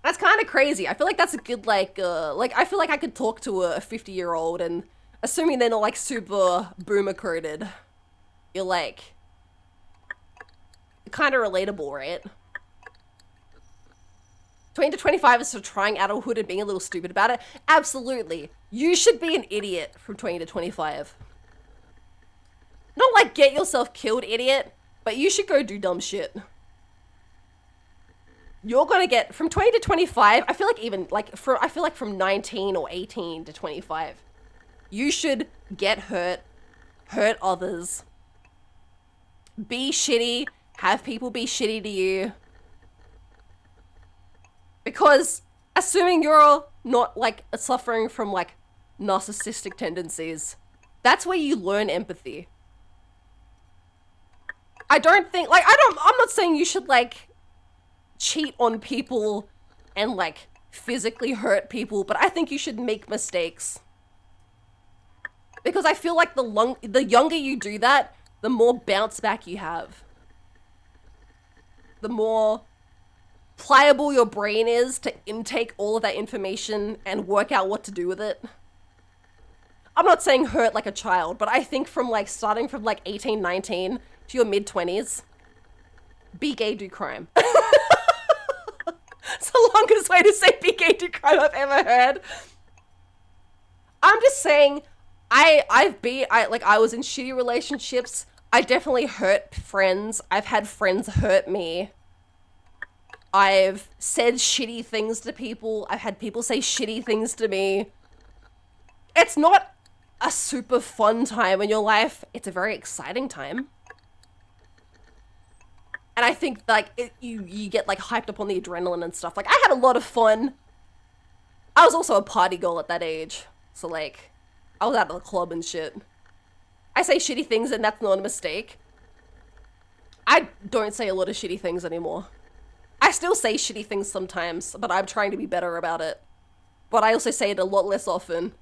That's kind of crazy. I feel like that's a good like I feel like I could talk to a 50-year-old, and assuming they're not like super boomer coded, you're like kind of relatable, right? 20 to 25 is for trying adulthood and being a little stupid about it. Absolutely. You should be an idiot from 20 to 25. Not like get yourself killed idiot, but you should go do dumb shit. You're gonna get, from 20 to 25, I feel like even, like, I feel like from 19 or 18 to 25, you should get hurt others, be shitty, have people be shitty to you. Because assuming you're not like suffering from like narcissistic tendencies, that's where you learn empathy. I don't think, like, I'm not saying you should like cheat on people and like physically hurt people, but I think you should make mistakes. Because I feel like the younger you do that, the more bounce back you have. The more pliable your brain is to intake all of that information and work out what to do with it. I'm not saying hurt like a child, but I think from like starting from like 18, 19 to your mid-20s, be gay, do crime. It's the longest way to say be gay, do crime I've ever heard. I'm just saying, I was in shitty relationships. I definitely hurt friends. I've had friends hurt me. I've said shitty things to people. I've had people say shitty things to me. It's not a super fun time in your life. It's a very exciting time. And I think like you get like hyped up on the adrenaline and stuff. Like I had a lot of fun. I was also a party girl at that age. So like I was out of the club and shit. I say shitty things and that's not a mistake. I don't say a lot of shitty things anymore. I still say shitty things sometimes, but I'm trying to be better about it. But I also say it a lot less often.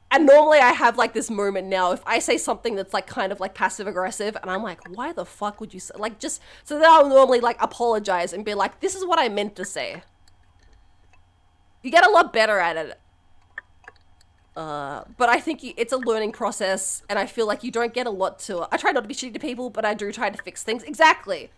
And normally I have like this moment now, if I say something that's like kind of like passive aggressive and I'm like, why the fuck would you say, like just, so then I'll normally like apologize and be like, this is what I meant to say. You get a lot better at it. But I think it's a learning process, and I feel like you don't get a lot to... I try not to be shitty to people, but I do try to fix things. Exactly.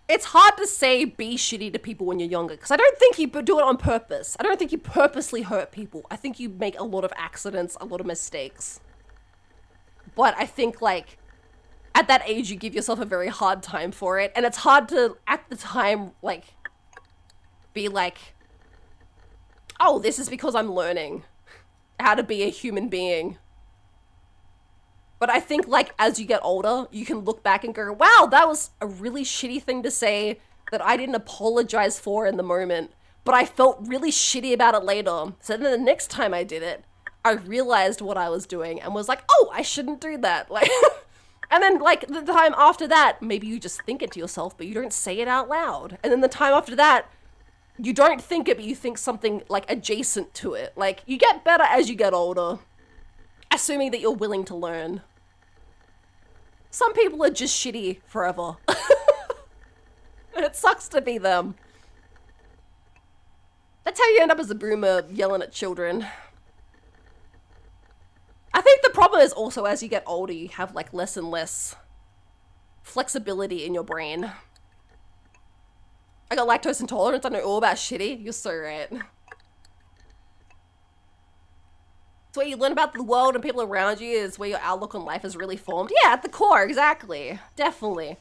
It's hard to say be shitty to people when you're younger, because I don't think you do it on purpose. I don't think you purposely hurt people. I think you make a lot of accidents, a lot of mistakes. But I think, like, at that age, you give yourself a very hard time for it, and it's hard to, at the time, like... be like, oh, this is because I'm learning how to be a human being. But I think, like, as you get older, you can look back and go, wow, that was a really shitty thing to say that I didn't apologize for in the moment. but I felt really shitty about it later. So then the next time I did it, I realized what I was doing and was like, oh, I shouldn't do that. Like, and then like the time after that, maybe you just think it to yourself, but you don't say it out loud. And then the time after that, you don't think it, but you think something like adjacent to it. Like, you get better as you get older, assuming that you're willing to learn. Some people are just shitty forever. It sucks to be them. That's how you end up as a boomer yelling at children. I think the problem is also as you get older, you have like less and less flexibility in your brain. I got lactose intolerance, I know all about shitty. You're so right. It's where you learn about the world and people around you, is where your outlook on life is really formed. Yeah, at the core, exactly. Definitely.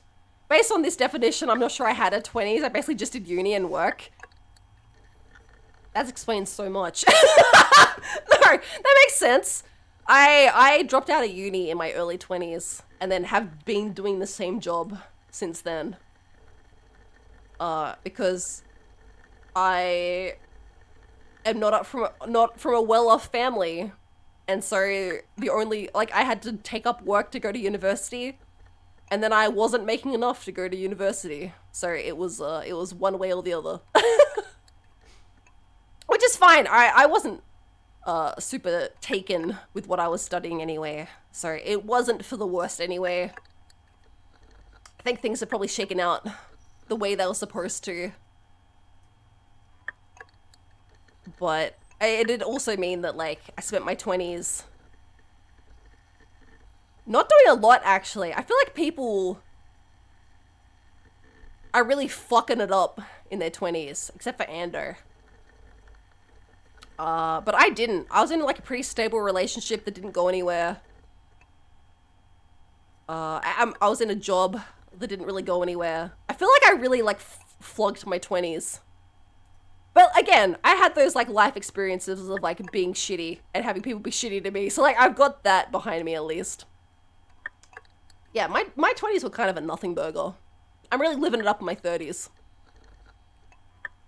Based on this definition, I'm not sure I had a 20s. I basically just did uni and work. That explains so much. No, that makes sense. I dropped out of uni in my early 20s and then have been doing the same job since then. Because I am not from a well-off family, and so the only, like, I had to take up work to go to university, and then I wasn't making enough to go to university, so it was one way or the other. Which is fine. I wasn't super taken with what I was studying anyway, so it wasn't for the worst anyway. I think things are probably shaken out the way they were supposed to. But it did also mean that, like, I spent my 20s not doing a lot, actually. I feel like people are really fucking it up in their 20s, except for Ando. But I didn't. I was in, like, a pretty stable relationship that didn't go anywhere. I was in a job that didn't really go anywhere. I feel like I really, like, flunked my 20s. But again, I had those, like, life experiences of, like, being shitty and having people be shitty to me. So, like, I've got that behind me, at least. Yeah, my 20s were kind of a nothing burger. I'm really living it up in my 30s.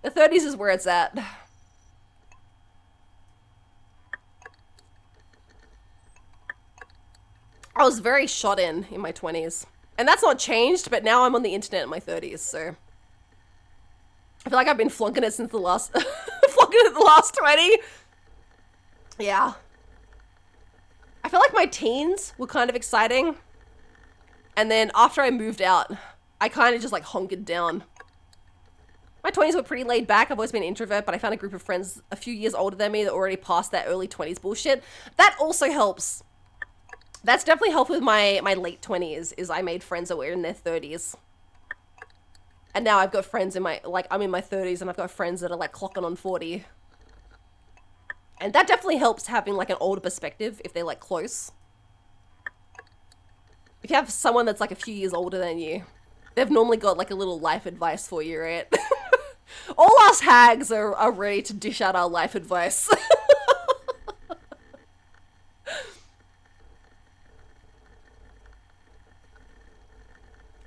The 30s is where it's at. I was very shot in my 20s. And that's not changed, but now I'm on the internet in my 30s, so I feel like I've been flunking it since the last flunking it the last 20. Yeah. I feel like my teens were kind of exciting. And then after I moved out, I kind of just like hunkered down. My 20s were pretty laid back. I've always been an introvert, but I found a group of friends a few years older than me that already passed that early 20s bullshit. That also helps. That's definitely helped with my late 20s, is I made friends that were in their 30s. And now I've got friends in my, like, I'm in my 30s and I've got friends that are, like, clocking on 40. And that definitely helps having, like, an older perspective if they're, like, close. If you have someone that's, like, a few years older than you, they've normally got, like, a little life advice for you, right? All us hags are ready to dish out our life advice.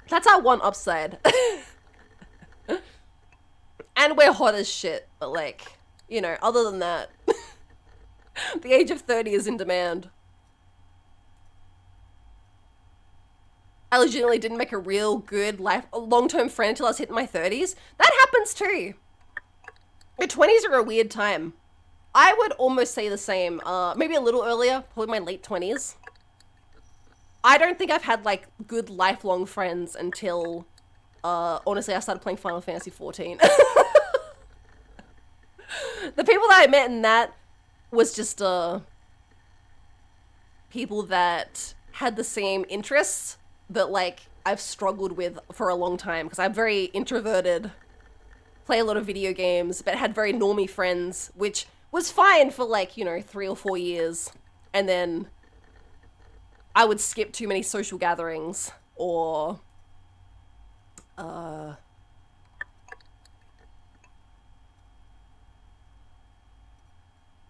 That's our one upside. And we're hot as shit, but, like, you know, other than that, the age of 30 is in demand. I legitimately didn't make a real good long-term friend until I was hitting my 30s. That happens too. Your 20s are a weird time. I would almost say the same, maybe a little earlier, probably my late 20s. I don't think I've had, like, good lifelong friends until, honestly, I started playing Final Fantasy XIV. The people that I met in that was just, people that had the same interests that, like, I've struggled with for a long time, because I'm very introverted, play a lot of video games, but had very normie friends, which was fine for, like, you know, 3 or 4 years, and then I would skip too many social gatherings, or,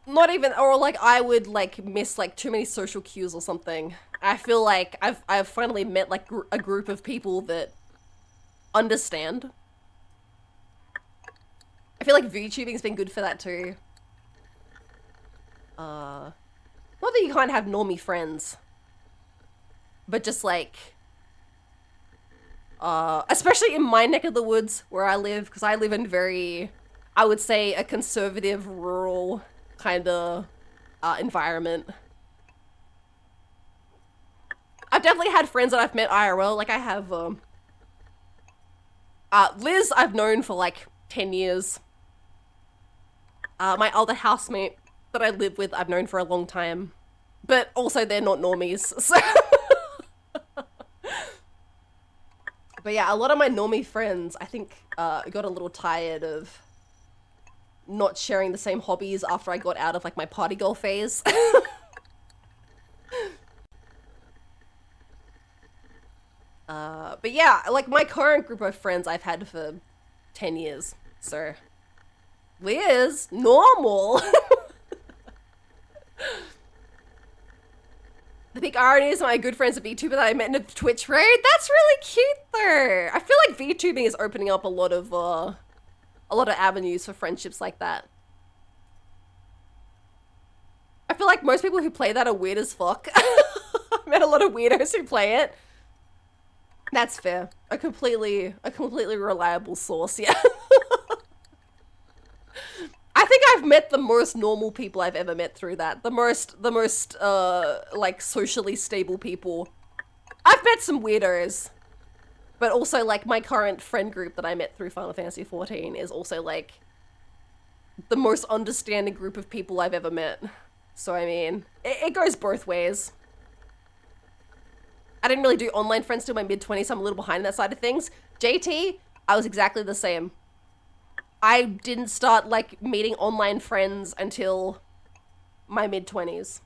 not even, or, like, I would, like, miss, like, too many social cues or something. I feel like I've finally met, like, a group of people that understand. I feel like VTubing's been good for that too. Not that you can't have normie friends, but just like, especially in my neck of the woods where I live, because I live in very, I would say, a conservative, rural kind of environment. I've definitely had friends that I've met IRL. Like I have Liz I've known for like 10 years. My other housemate that I live with I've known for a long time. But also they're not normies, so... But yeah, a lot of my normie friends, I think, got a little tired of not sharing the same hobbies after I got out of like my party girl phase. But yeah, like my current group of friends I've had for 10 years, so... Liz, normal! The big irony is my good friends at VTuber that I met in a Twitch raid. That's really cute though. I feel like VTubing is opening up a lot of avenues for friendships like that. I feel like most people who play that are weird as fuck. I've met a lot of weirdos who play it. That's fair. A completely reliable source, yeah. I think I've met the most normal people I've ever met through that. The most, like, socially stable people. I've met some weirdos. But also, like, my current friend group that I met through Final Fantasy XIV is also, like, the most understanding group of people I've ever met. So, I mean, it goes both ways. I didn't really do online friends till my mid-20s, so I'm a little behind that side of things. JT, I was exactly the same. I didn't start, like, meeting online friends until my mid-20s.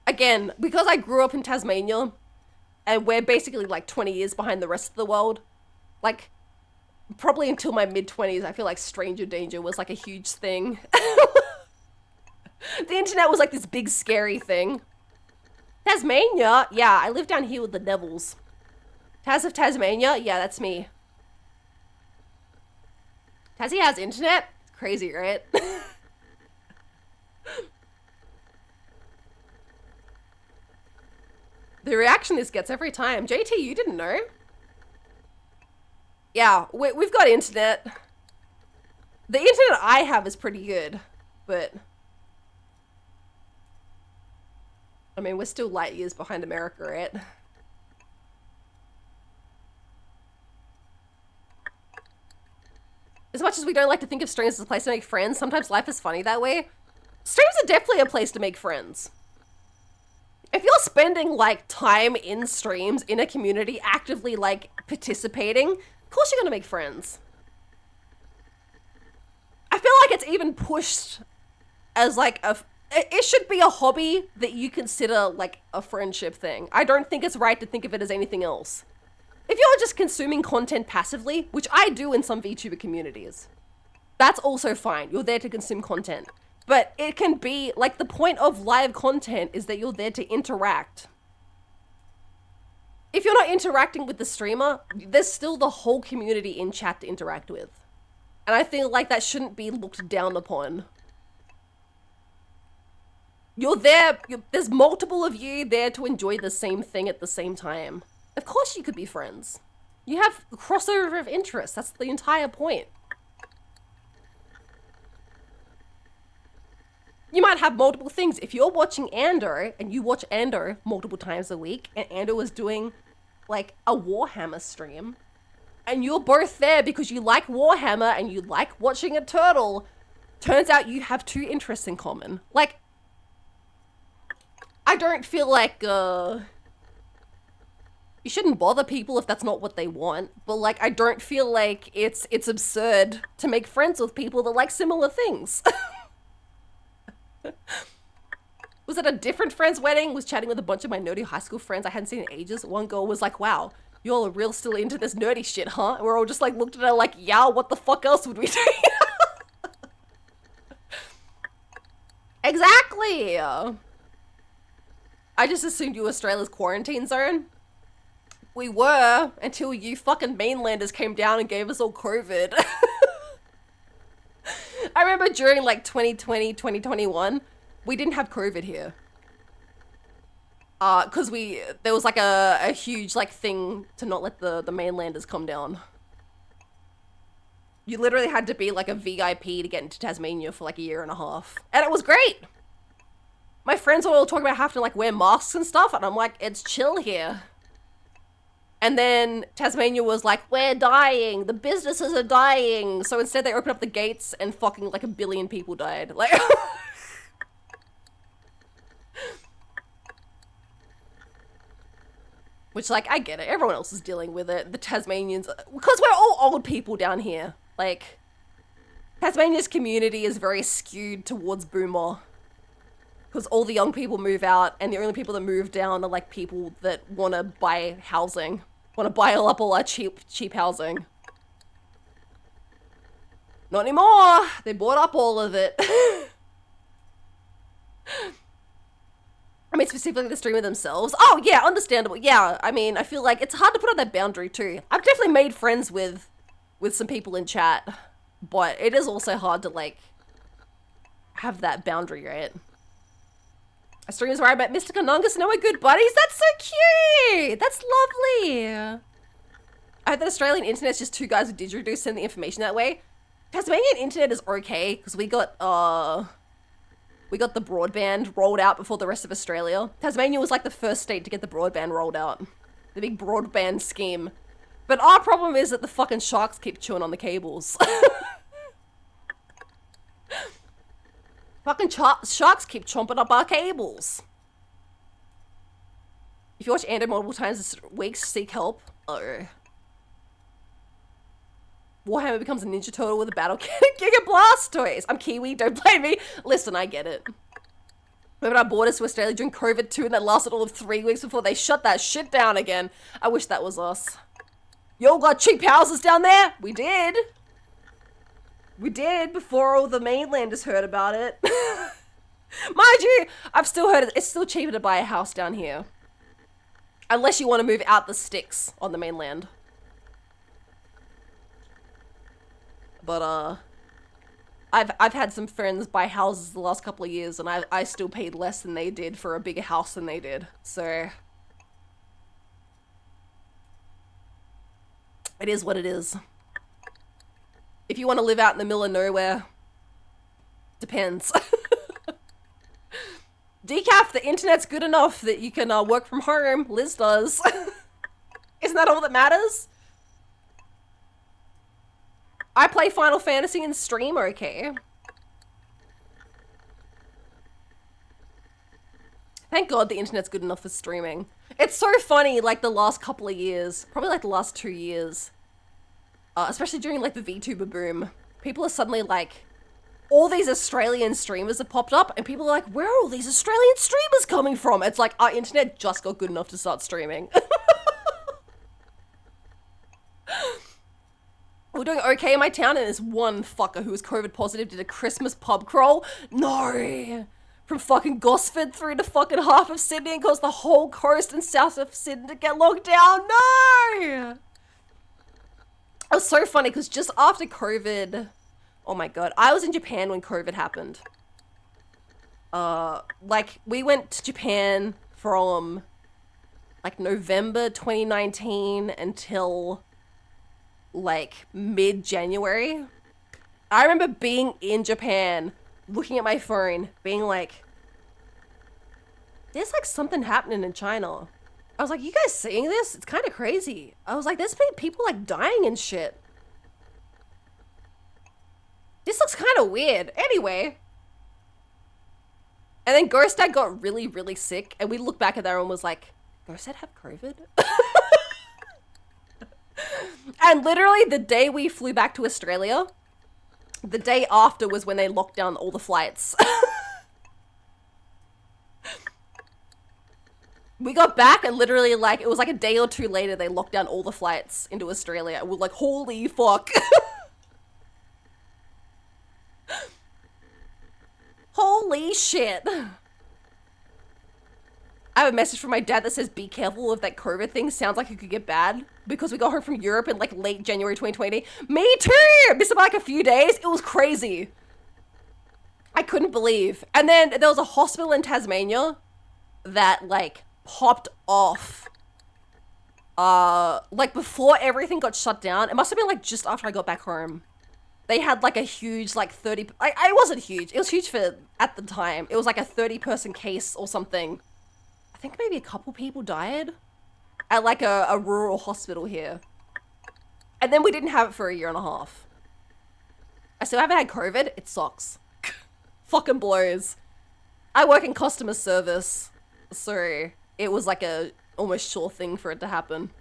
Again, because I grew up in Tasmania, and we're basically, like, 20 years behind the rest of the world, like, probably until my mid-20s, I feel like stranger danger was, like, a huge thing. The internet was, like, this big, scary thing. Tasmania? Yeah, I live down here with the Devils. Taz of Tasmania? Yeah, that's me. Tassie has internet? It's crazy, right? The reaction this gets every time. JT, you didn't know? Yeah, we've got internet. The internet I have is pretty good, but... I mean, we're still light years behind America, right? As much as we don't like to think of streams as a place to make friends, sometimes life is funny that way. Streams are definitely a place to make friends. If you're spending, like, time in streams, in a community, actively, like, participating, of course you're gonna make friends. I feel like it's even pushed as, like, it should be a hobby that you consider, like, a friendship thing. I don't think it's right to think of it as anything else. If you're just consuming content passively, which I do in some VTuber communities, that's also fine. You're there to consume content. But it can be, like, the point of live content is that you're there to interact. If you're not interacting with the streamer, there's still the whole community in chat to interact with. And I feel like that shouldn't be looked down upon. You're there, there's multiple of you there to enjoy the same thing at the same time. Of course you could be friends. You have crossover of interests, that's the entire point. You might have multiple things. If you're watching Ando, and you watch Ando multiple times a week, and Ando is doing, like, a Warhammer stream, and you're both there because you like Warhammer and you like watching a turtle, turns out you have two interests in common. Like, I don't feel like, you shouldn't bother people if that's not what they want, but, like, I don't feel like it's absurd to make friends with people that like similar things. Was at a different friend's wedding, was chatting with a bunch of my nerdy high school friends I hadn't seen in ages. One girl was like, wow, you all are real still into this nerdy shit, huh? And we're all just, like, looked at her like, yeah, what the fuck else would we do? Exactly! I just assumed you were Australia's quarantine zone. We were, until you fucking mainlanders came down and gave us all COVID. I remember during like 2020, 2021, we didn't have COVID here. Cause there was like a huge like thing to not let the mainlanders come down. You literally had to be like a VIP to get into Tasmania for like a year and a half. And it was great. My friends were all talking about having to like wear masks and stuff, and I'm like, it's chill here. And then Tasmania was like, we're dying, the businesses are dying. So instead they opened up the gates and fucking like 1 billion people died. Like, which like, I get it, everyone else is dealing with it. The Tasmanians, because we're all old people down here. Like, Tasmania's community is very skewed towards boomer. Because all the young people move out, and the only people that move down are like people that want to buy housing. Want to buy up all our cheap housing. Not anymore. They bought up all of it. I mean, specifically the streamer themselves. Oh, yeah, understandable. Yeah, I mean, I feel like it's hard to put on that boundary too. I've definitely made friends with some people in chat, but it is also hard to, like, have that boundary, right? A streamer's where I met Mr. Kanungus and we're good buddies. That's so cute. That's lovely. I heard that Australian internet's just two guys with didgeridoo send the information that way. Tasmanian internet is okay because we got the broadband rolled out before the rest of Australia. Tasmania was like the first state to get the broadband rolled out. The big broadband scheme. But our problem is that the fucking sharks keep chewing on the cables. Fucking sharks keep chomping up our cables. If you watch Ando multiple times this week, seek help. Oh. Warhammer becomes a Ninja Turtle with a battle kit and Giga Blastoise. I'm Kiwi, don't blame me. Listen, I get it. Remember our borders to Australia during COVID too, and that lasted all of 3 weeks before they shut that shit down again. I wish that was us. Y'all got cheap houses down there? We did. We did, before all the mainlanders heard about it. Mind you, I've still heard it's still cheaper to buy a house down here. Unless you want to move out the sticks on the mainland. But, I've had some friends buy houses the last couple of years, and I still paid less than they did for a bigger house than they did. So, it is what it is. If you want to live out in the middle of nowhere, depends. Decaf, the internet's good enough that you can work from home. Liz does. Isn't that all that matters? I play Final Fantasy and stream okay. Thank God the internet's good enough for streaming. It's so funny, like the last couple of years, probably like the last 2 years, especially during like the VTuber boom, people are suddenly like, all these Australian streamers have popped up and people are like, where are all these Australian streamers coming from? It's like, our internet just got good enough to start streaming. We're doing okay in my town, and there's one fucker who was COVID positive did a Christmas pub crawl. No! From fucking Gosford through to fucking half of Sydney and caused the whole coast and south of Sydney to get locked down. No! It was so funny because just after COVID, oh my God, I was in Japan when COVID happened. Like we went to Japan from like November 2019 until like mid-January. I remember being in Japan, looking at my phone, being like, there's like something happening in China. I was like, you guys seeing this? It's kind of crazy. I was like, there's people like dying and shit. This looks kind of weird. Anyway. And then Ghost Dad got really, really sick. And we looked back at that and was like, Ghost Dad have COVID? And literally the day we flew back to Australia, the day after was when they locked down all the flights. We got back and literally like, it was like a day or two later, they locked down all the flights into Australia. And we're like, holy fuck. Holy shit. I have a message from my dad that says, be careful of that COVID thing. Sounds like it could get bad. Because we got home from Europe in like late January 2020. Me too! Missed it by like a few days. It was crazy. I couldn't believe. And then there was a hospital in Tasmania that like popped off. Like before everything got shut down. It must have been like just after I got back home. They had like a huge like 30... I wasn't huge. It was huge for at the time. It was like a 30-person case or something. I think maybe a couple people died at like a rural hospital here. And then we didn't have it for a year and a half. I still haven't had COVID. It sucks. Fucking blows. I work in customer service, so it was like a almost sure thing for it to happen.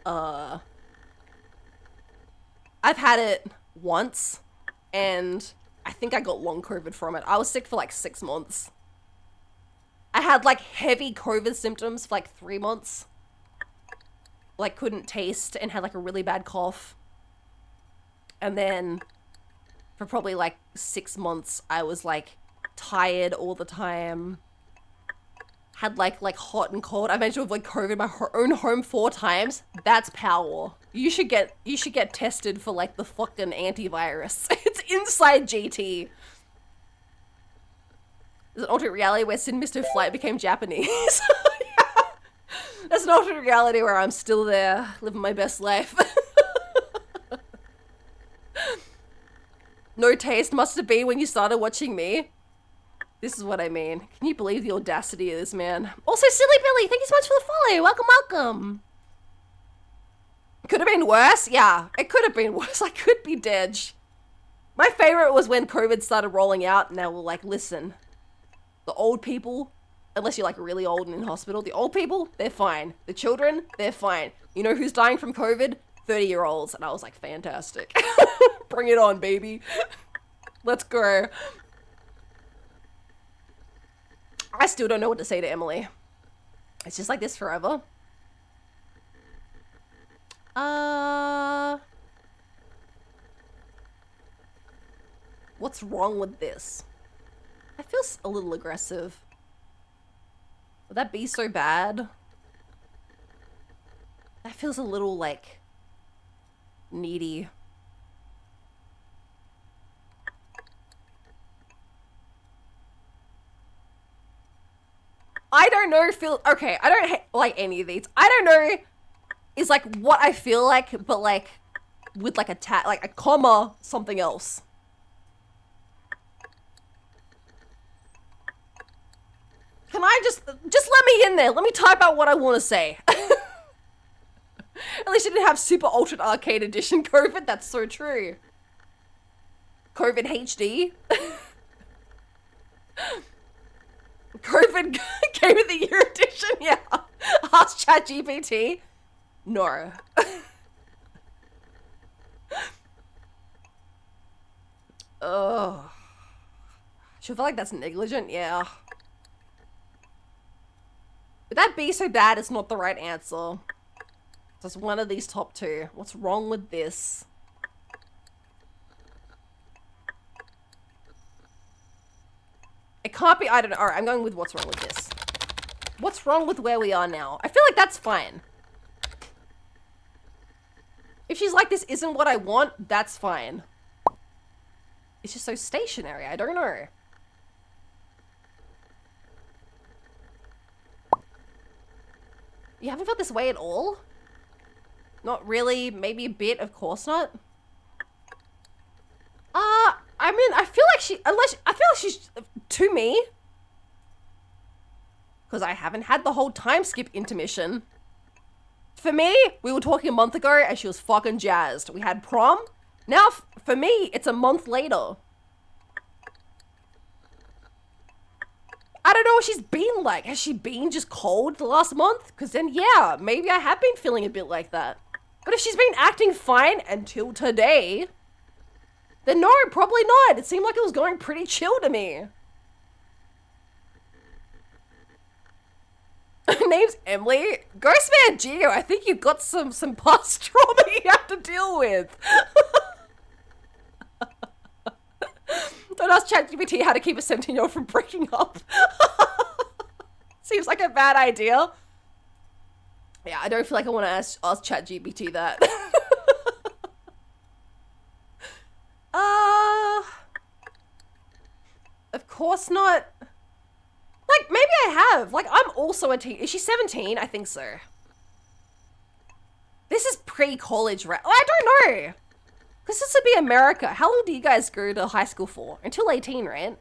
I've had it once, and I think I got long COVID from it. I was sick for like 6 months. I had like heavy COVID symptoms for like 3 months. Like couldn't taste and had like a really bad cough. And then for probably like 6 months, I was like tired all the time. Had like hot and cold. I managed to avoid COVID in my own home 4 times. That's power. You should get tested for like the fucking antivirus. It's inside GT. There's an alternate reality where Sin missed her flight, became Japanese. Yeah. That's an alternate reality where I'm still there, living my best life. No taste must have been when you started watching me. This is what I mean. Can you believe the audacity of this man? Also, Silly Billy, thank you so much for the follow. Welcome, welcome. Could have been worse? Yeah, it could have been worse. I could be dead. My favorite was when COVID started rolling out and they were like, listen, the old people, unless you're like really old and in hospital, the old people, they're fine. The children, they're fine. You know who's dying from COVID? 30-year-olds. And I was like, fantastic. Bring it on, baby. Let's go. I still don't know what to say to Emily. It's just like this forever. What's wrong with this? I feel a little aggressive. Would that be so bad? That feels a little, like, needy. I don't know, okay, I don't like any of these. I don't know is like what I feel like, but like with like like a comma, something else. Can I just let me in there? Let me type out what I want to say. At least you didn't have Super Ultra Arcade Edition COVID. That's so true. COVID HD. COVID Game of the Year edition, yeah. Ask ChatGPT. No. Ugh. Should I feel like that's negligent? Yeah. Would that be so bad it's not the right answer? Just one of these top 2. What's wrong with this? It can't be, I don't know. Alright, I'm going with what's wrong with this. What's wrong with where we are now? I feel like that's fine. If she's like, this isn't what I want, that's fine. It's just so stationary. I don't know. You haven't felt this way at all? Not really. Maybe a bit. Of course not. I mean, I feel like I feel like she's to me. Because I haven't had the whole time skip intermission. For me, we were talking a month ago and she was fucking jazzed. We had prom. Now, for me, it's a month later. I don't know what she's been like. Has she been just cold the last month? Because then, yeah, maybe I have been feeling a bit like that. But if she's been acting fine until today, then no, probably not. It seemed like it was going pretty chill to me. Name's Emily. Ghostman Geo, I think you've got some past trauma you have to deal with. Don't ask ChatGPT how to keep a 17-year-old from breaking up. Seems like a bad idea. Yeah, I don't feel like I want to ask ChatGPT that. Of course not. Like, maybe I have. Like, I'm also a teen. Is she 17? I think so. This is pre-college, right? I don't know. This is to be America. How long do you guys go to high school for? Until 18, right?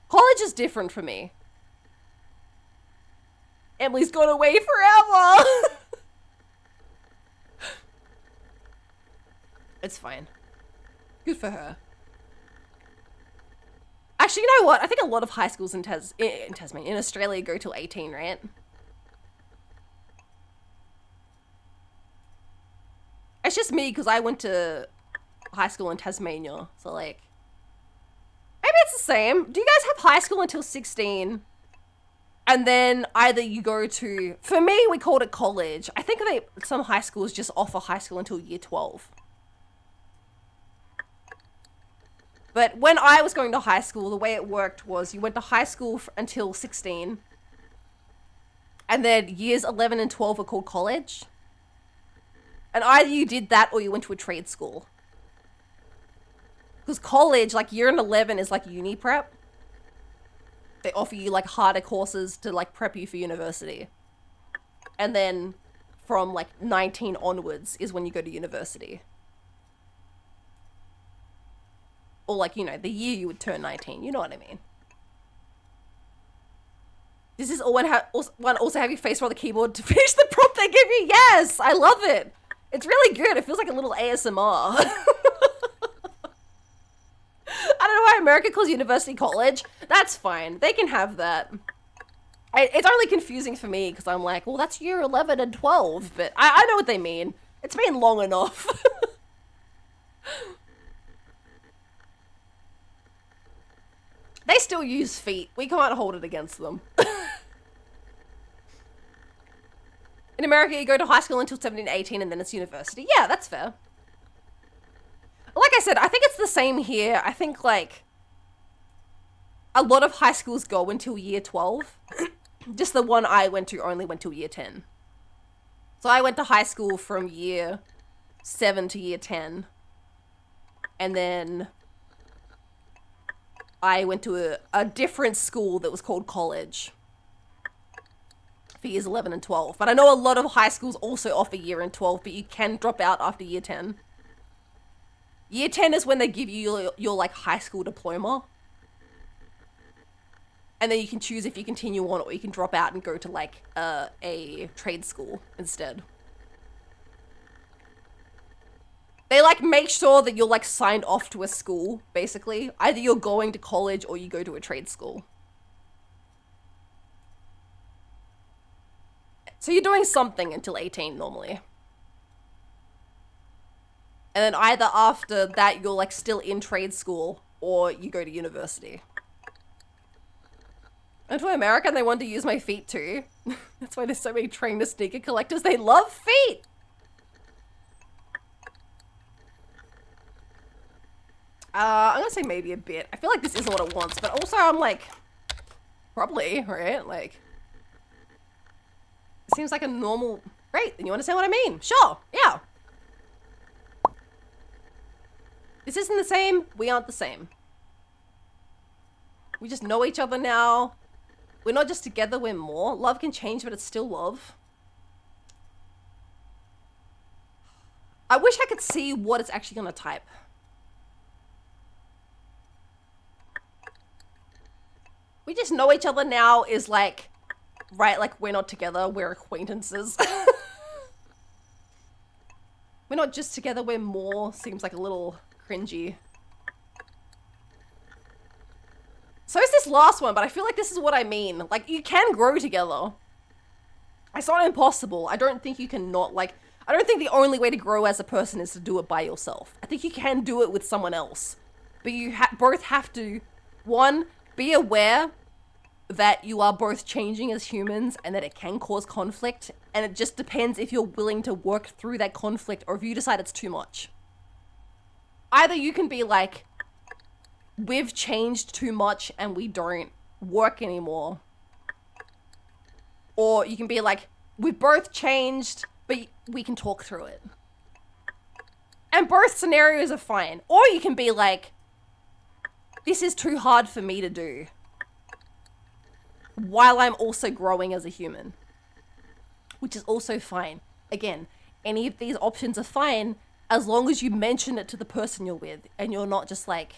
College is different for me. Emily's gone away forever. It's fine. Good for her. Actually, you know what? I think a lot of high schools in Tasmania, in Australia, go till 18, right? It's just me because I went to high school in Tasmania, so like, maybe it's the same. Do you guys have high school until 16? And then either you go to, for me, we called it college. I think some high schools just offer high school until year 12. But when I was going to high school, the way it worked was you went to high school until 16. And then years 11 and 12 are called college. And either you did that or you went to a trade school. Because college, like year 11 is like uni prep. They offer you like harder courses to like prep you for university. And then from like 19 onwards is when you go to university. Or like, you know, the year you would turn 19. You know what I mean? Does this one also have you face on the keyboard to finish the prompt they give you? Yes! I love it! It's really good. It feels like a little ASMR. I don't know why America calls university college. That's fine. They can have that. It's only confusing for me because I'm like, well, that's year 11 and 12. But I know what they mean. It's been long enough. They still use feet. We can't hold it against them. In America, you go to high school until 17, 18, and then it's university. Yeah, that's fair. Like I said, I think it's the same here. I think, like, a lot of high schools go until year 12. Just the one I went to only went till year 10. So I went to high school from year 7 to year 10. And then I went to a different school that was called college for years 11 and 12. But I know a lot of high schools also offer year and 12, but you can drop out after year 10. Year 10 is when they give you your like high school diploma. And then you can choose if you continue on or you can drop out and go to like a trade school instead. They like make sure that you're like signed off to a school, basically. Either you're going to college or you go to a trade school. So you're doing something until 18 normally. And then either after that you're like still in trade school or you go to university. I went to America and they wanted to use my feet too. That's why there's so many trainer sneaker collectors. They love feet! I'm gonna say maybe a bit. I feel like this isn't what it wants, but also I'm like, probably, right? Like, it seems like a normal, great, then you understand what I mean. Sure, yeah. This isn't the same, we aren't the same. We just know each other now. We're not just together, we're more. Love can change, but it's still love. I wish I could see what it's actually gonna type. We just know each other now is like, right, like we're not together, we're acquaintances. We're not just together, we're more, seems like a little cringy. So is this last one, but I feel like this is what I mean. Like, you can grow together. It's not impossible. I don't think you can not, like, I don't think the only way to grow as a person is to do it by yourself. I think you can do it with someone else. But you both have to, one, be aware that you are both changing as humans and that it can cause conflict. And it just depends if you're willing to work through that conflict or if you decide it's too much. Either you can be like, we've changed too much and we don't work anymore. Or you can be like, we've both changed, but we can talk through it. And both scenarios are fine. Or you can be like, this is too hard for me to do, while I'm also growing as a human. Which is also fine. Again, any of these options are fine as long as you mention it to the person you're with and you're not just like,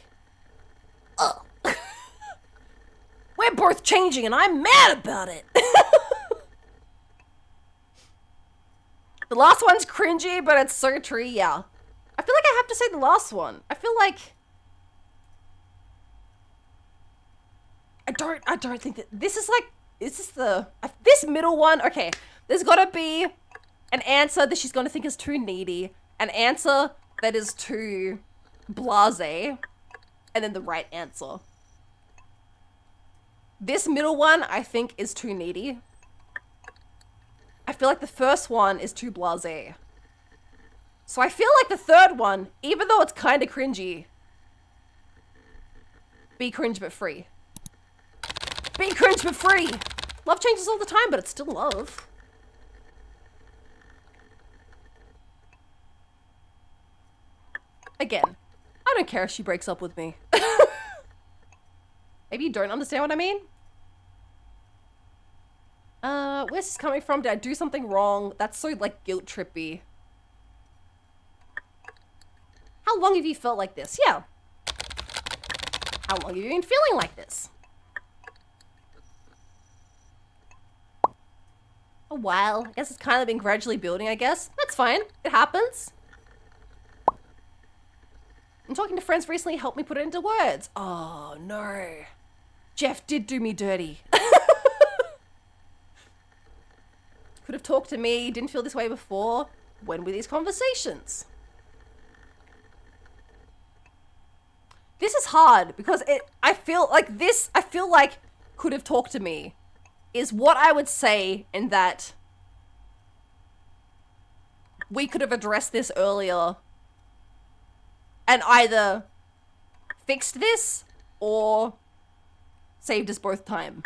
oh, we're both changing and I'm mad about it. The last one's cringy, but it's so true, yeah. I feel like I have to say the last one. I feel like I don't think that this is like, this middle one, okay, there's gotta be an answer that she's gonna think is too needy, an answer that is too blasé, and then the right answer. This middle one, I think, is too needy. I feel like the first one is too blasé. So I feel like the third one, even though it's kind of cringy, be cringe but free. Be cringe but free. Love changes all the time, but it's still love. Again, I don't care if she breaks up with me. Maybe you don't understand what I mean? Where's this coming from? Did I do something wrong? That's so, like, guilt trippy. How long have you felt like this? Yeah. How long have you been feeling like this? A while. I guess it's kind of been gradually building, I guess. That's fine. It happens. And talking to friends recently helped me put it into words. Oh, no. Jeff did do me dirty. Could have talked to me, didn't feel this way before. When were these conversations? This is hard because I feel like could have talked to me is what I would say in that we could have addressed this earlier and either fixed this or saved us both time.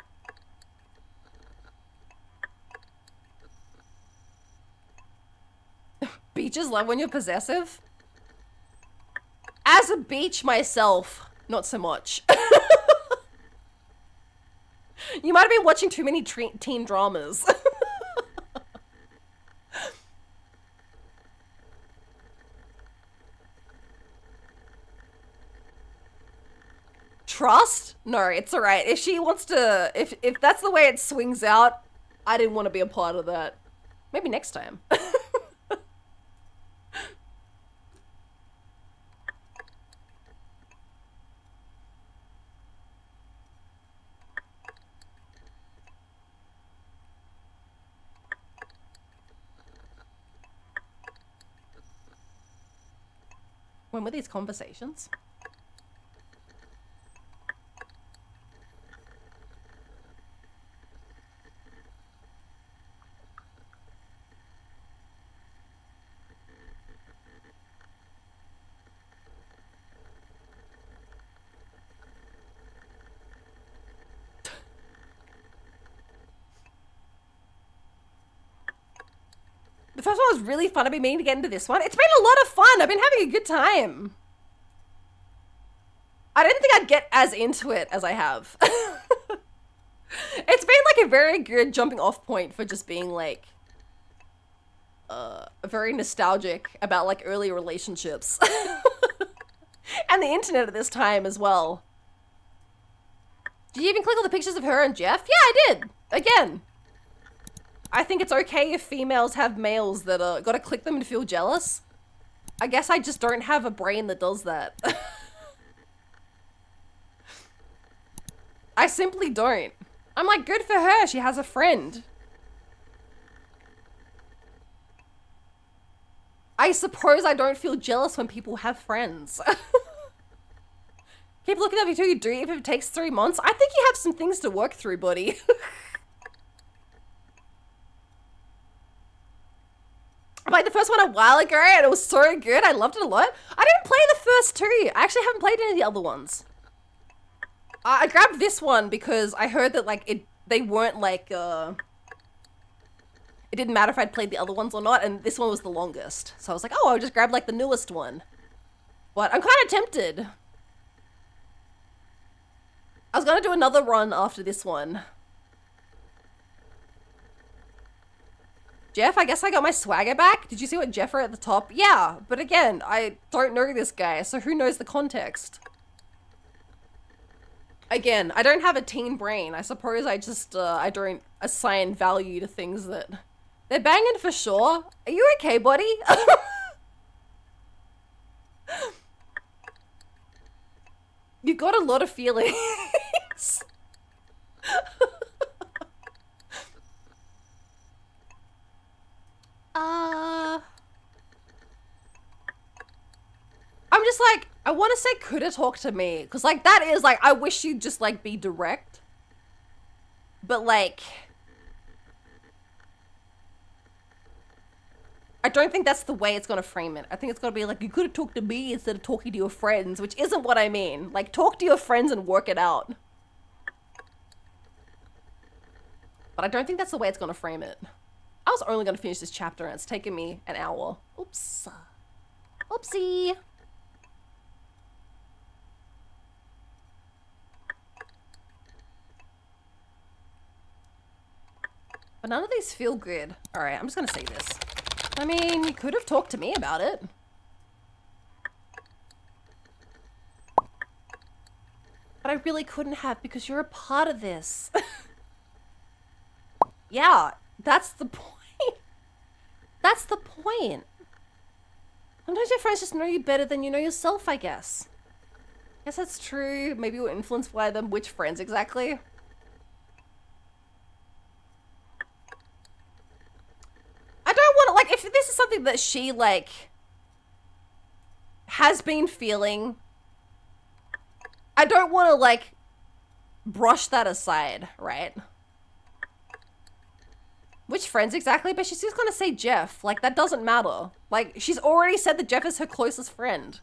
Beaches love when you're possessive? As a beach myself, not so much. You might have been watching too many teen dramas. Trust? No, it's alright. If she wants to, if that's the way it swings out, I didn't want to be a part of that. Maybe next time. When were these conversations? The first one was really fun. I've been meaning to get into this one. It's been a lot of fun. I've been having a good time. I didn't think I'd get as into it as I have. It's been like a very good jumping off point for just being like very nostalgic about like early relationships. And the internet at this time as well. Did you even click on the pictures of her and Jeff? Yeah, I did. Again. I think it's okay if females have males that gotta click them and feel jealous. I guess I just don't have a brain that does that. I simply don't. I'm like, good for her, she has a friend. I suppose I don't feel jealous when people have friends. Keep looking at me till you do, if it takes 3 months. I think you have some things to work through, buddy. I played the first one a while ago and it was so good. I loved it a lot. I didn't play the first two. I actually haven't played any of the other ones. I grabbed this one because I heard that like they weren't like it didn't matter if I'd played the other ones or not, and this one was the longest. So I was like, oh, I'll just grab like the newest one. But I'm kind of tempted. I was gonna do another run after this one. Jeff, I guess I got my swagger back. Did you see what Jeff wrote at the top? Yeah, but again, I don't know this guy, so who knows the context? Again, I don't have a teen brain. I suppose I just, I don't assign value to things that... They're banging for sure. Are you okay, buddy? You've got a lot of feelings. I'm just like, I want to say coulda talked to me. Because, like, that is, like, I wish you'd just, like, be direct. But, like... I don't think that's the way it's gonna frame it. I think it's gonna be like, you could have talked to me instead of talking to your friends, which isn't what I mean. Like, talk to your friends and work it out. But I don't think that's the way it's gonna frame it. I was only gonna finish this chapter and it's taken me an hour. Oops. Oopsie. But none of these feel good. Alright, I'm just gonna say this. I mean, you could have talked to me about it. But I really couldn't have because you're a part of this. Yeah, that's the point. That's the point. Sometimes your friends just know you better than you know yourself, I guess. I guess that's true. Maybe you're influenced by them. Which friends exactly? I don't want to, like, if this is something that she, like, has been feeling, I don't want to, like, brush that aside, right? Which friends exactly? But she's just gonna say Jeff. Like, that doesn't matter. Like, she's already said that Jeff is her closest friend.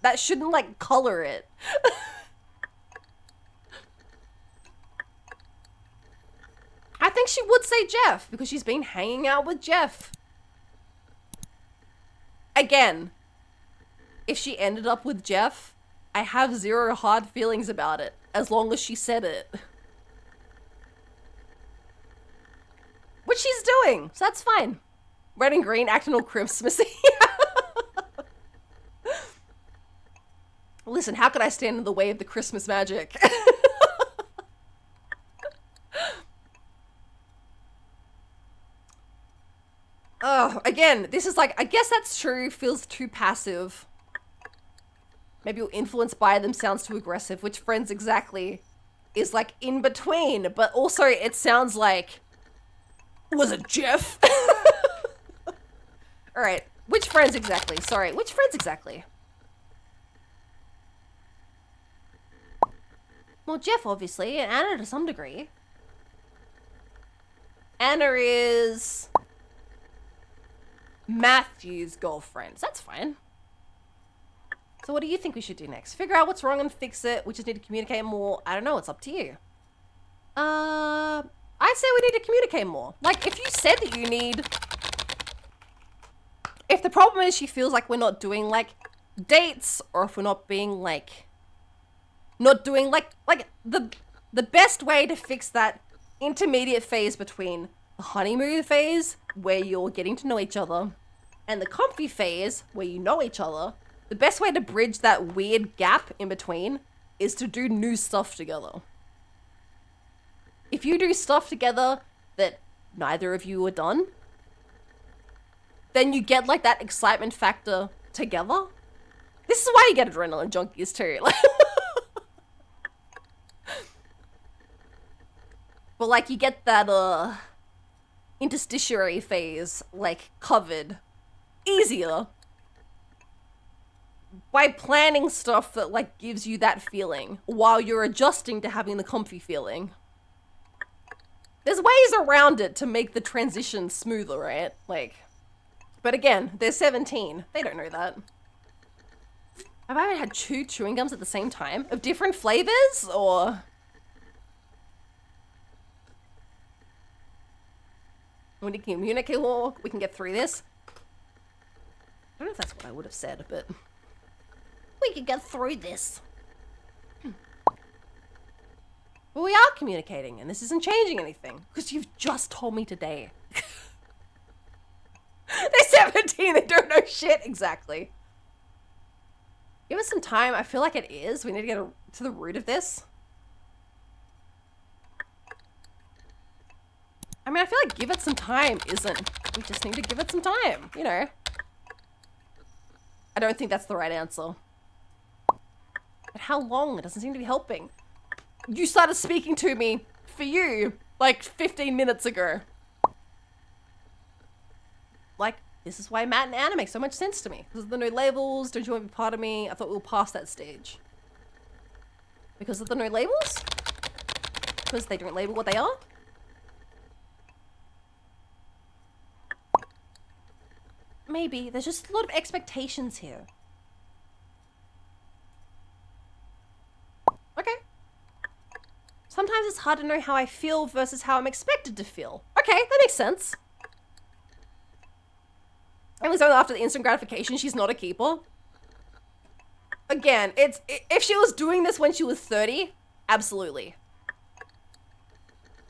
That shouldn't, like, color it. I think she would say Jeff, because she's been hanging out with Jeff. Again, if she ended up with Jeff, I have zero hard feelings about it, as long as she said it. Which she's doing, so that's fine. Red and green acting all Christmassy. Listen, how could I stand in the way of the Christmas magic? Oh, again, this is like, I guess that's true, feels too passive. Maybe you're influenced by them sounds too aggressive, which friends exactly is like in between, but also it sounds like, was it Jeff? Alright, which friends exactly? Sorry, which friends exactly? Well, Jeff, obviously, and Anna to some degree. Anna is Matthew's girlfriend. That's fine. So what do you think we should do next? Figure out what's wrong and fix it. We just need to communicate more. I don't know. It's up to you. I'd say we need to communicate more. Like, if you said that you need... If the problem is she feels like we're not doing, like, dates, or if we're not being, like... Not doing, like the best way to fix that intermediate phase between the honeymoon phase, where you're getting to know each other, and the comfy phase, where you know each other, the best way to bridge that weird gap in between is to do new stuff together. If you do stuff together that neither of you are done, then you get, like, that excitement factor together. This is why you get adrenaline junkies too. But, like, you get that, interstitiary phase, like, covered easier by planning stuff that, like, gives you that feeling while you're adjusting to having the comfy feeling. There's ways around it to make the transition smoother, right? Like, but again, they're 17. They don't know that. Have I had 2 chewing gums at the same time? Of different flavors, or? When you communicate more, we can get through this. I don't know if that's what I would have said, but we can get through this. But we are communicating, and this isn't changing anything, because you've just told me today. They're 17, they don't know shit. Exactly. Give us some time. I feel like it is. We need to get to the root of this. I mean, I feel like give it some time isn't. We just need to give it some time, you know. I don't think that's the right answer. But how long? It doesn't seem to be helping. You started speaking to me, for you, like 15 minutes ago. Like, this is why Matt and Anna make so much sense to me. Because of the no labels, don't you want to be part of me? I thought we were past that stage. Because of the no labels? Because they don't label what they are? Maybe. There's just a lot of expectations here. Okay. Sometimes it's hard to know how I feel versus how I'm expected to feel. Okay, that makes sense. At least after the instant gratification, she's not a keeper. Again, if she was doing this when she was 30, absolutely.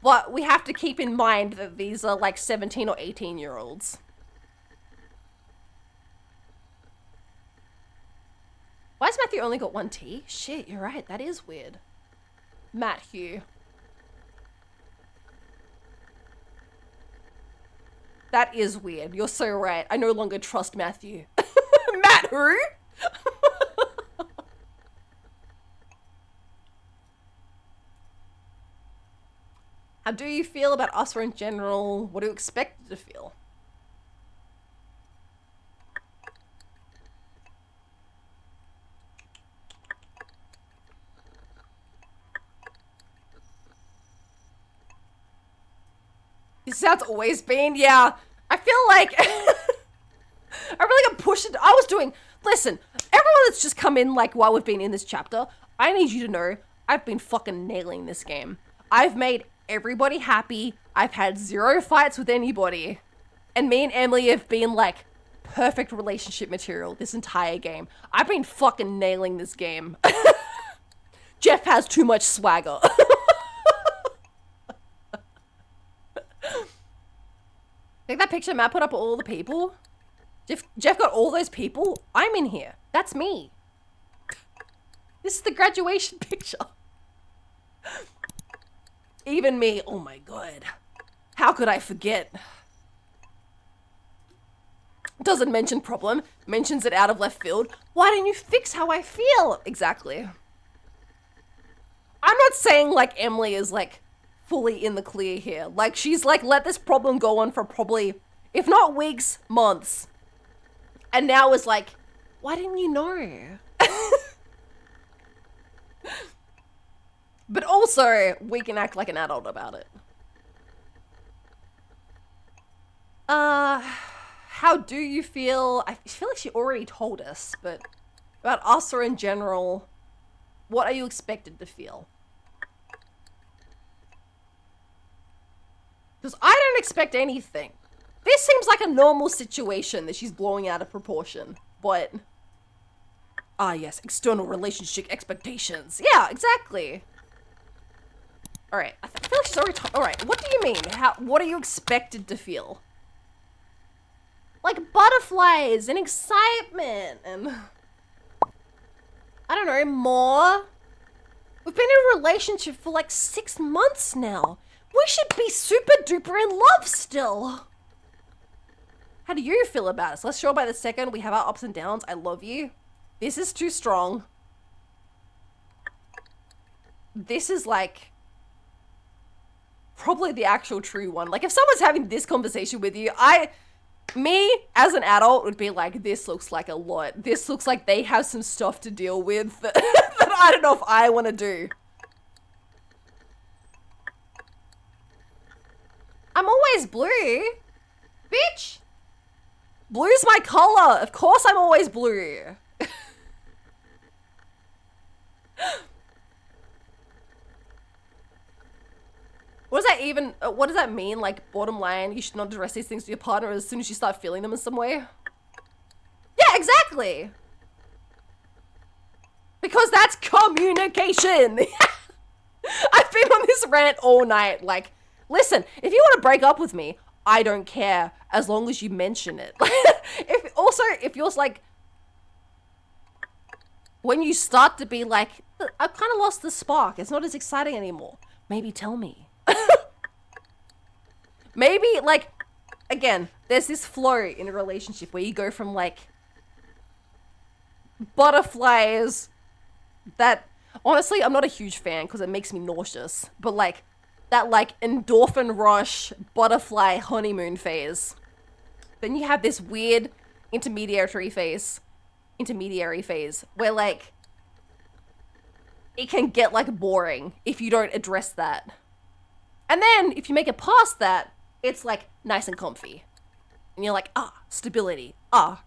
But we have to keep in mind that these are like 17 or 18-year-olds. Why has Matthew only got 1 T? Shit, you're right. That is weird. Matthew. That is weird. You're so right. I no longer trust Matthew. Matt who? How do you feel about us in general? What do you expect to feel? This sounds always been, yeah. I feel like I really got pushed into, listen, everyone that's just come in like while we've been in this chapter, I need you to know I've been fucking nailing this game. I've made everybody happy. I've had 0 fights with anybody. And me and Emily have been like perfect relationship material this entire game. I've been fucking nailing this game. Jeff has too much swagger. Take that picture Matt put up of all the people. Jeff got all those people. I'm in here. That's me. This is the graduation picture. Even me. Oh my god. How could I forget? Doesn't mention problem. Mentions it out of left field. Why didn't you fix how I feel? Exactly. I'm not saying like Emily is like fully in the clear here. Like she's like let this problem go on for probably, if not weeks, months. And now is like, why didn't you know? But also, we can act like an adult about it. How do you feel? I feel like she already told us, but about us or in general, what are you expected to feel? Because I don't expect anything. This seems like a normal situation that she's blowing out of proportion, but... Ah, yes, external relationship expectations. Yeah, exactly. Alright, I feel like she's already alright, what do you mean? What are you expected to feel? Like butterflies and excitement and... I don't know, more? We've been in a relationship for like 6 months now. We should be super duper in love still. How do you feel about us? Let's show by the second. We have our ups and downs. I love you. This is too strong. This is like probably the actual true one. Like if someone's having this conversation with you, me as an adult would be like, this looks like a lot. This looks like they have some stuff to deal with that I don't know if I want to do. I'm always blue. Bitch. Blue's my color. Of course I'm always blue. What does that even, what does that mean? Like, bottom line, you should not address these things to your partner as soon as you start feeling them in some way? Yeah, exactly! Because that's communication! I've been on this rant all night, like, listen, if you want to break up with me, I don't care, as long as you mention it. if you're like, when you start to be like, I've kind of lost the spark, it's not as exciting anymore, maybe tell me. Maybe, like, again, there's this flow in a relationship where you go from, like, butterflies that, honestly, I'm not a huge fan because it makes me nauseous, but, like, that, like, endorphin rush, butterfly honeymoon phase. Then you have this weird intermediary phase, where, like, it can get, like, boring if you don't address that. And then, if you make it past that, it's, like, nice and comfy. And you're like, stability,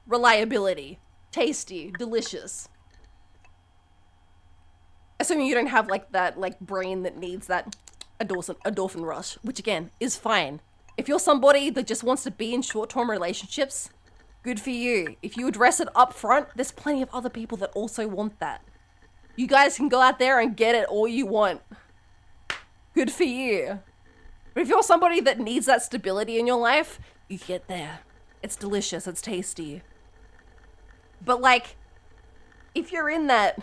reliability, tasty, delicious. Assuming you don't have, like, that, like, brain that needs that endorphin rush, which, again, is fine. If you're somebody that just wants to be in short-term relationships, good for you. If you address it up front, there's plenty of other people that also want that. You guys can go out there and get it all you want. Good for you. But if you're somebody that needs that stability in your life, you get there. It's delicious, it's tasty. But, like, if you're in that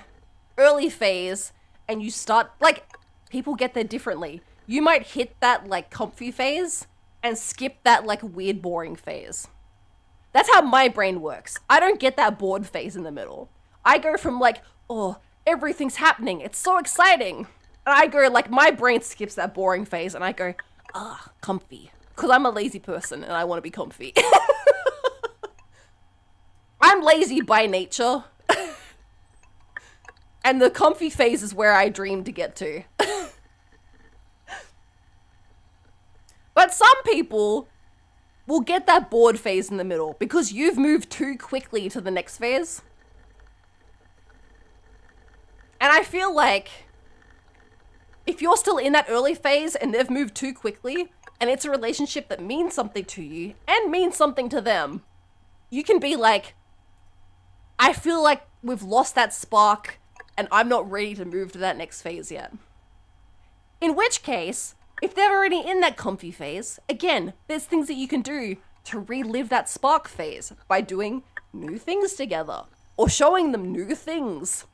early phase and you start, like, people get there differently. You might hit that, like, comfy phase and skip that, like, weird boring phase. That's how my brain works. I don't get that bored phase in the middle. I go from, like, oh, everything's happening, it's so exciting. And I go, like, my brain skips that boring phase and I go, comfy. Because I'm a lazy person and I want to be comfy. I'm lazy by nature. And the comfy phase is where I dream to get to. But some people will get that bored phase in the middle because you've moved too quickly to the next phase. And I feel like if you're still in that early phase and they've moved too quickly and it's a relationship that means something to you and means something to them, you can be like, I feel like we've lost that spark and I'm not ready to move to that next phase yet. In which case, if they're already in that comfy phase, again, there's things that you can do to relive that spark phase by doing new things together or showing them new things.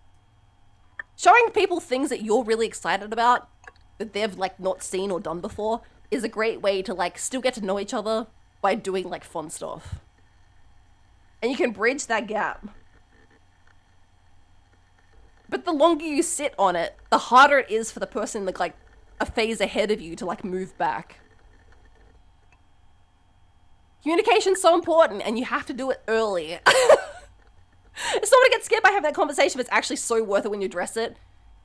Showing people things that you're really excited about that they've, like, not seen or done before is a great way to, like, still get to know each other by doing, like, fun stuff. And you can bridge that gap. But the longer you sit on it, the harder it is for the person, like a phase ahead of you to, like, move back. Communication's so important and you have to do it early. If someone gets scared by having that conversation, but it's actually so worth it when you address it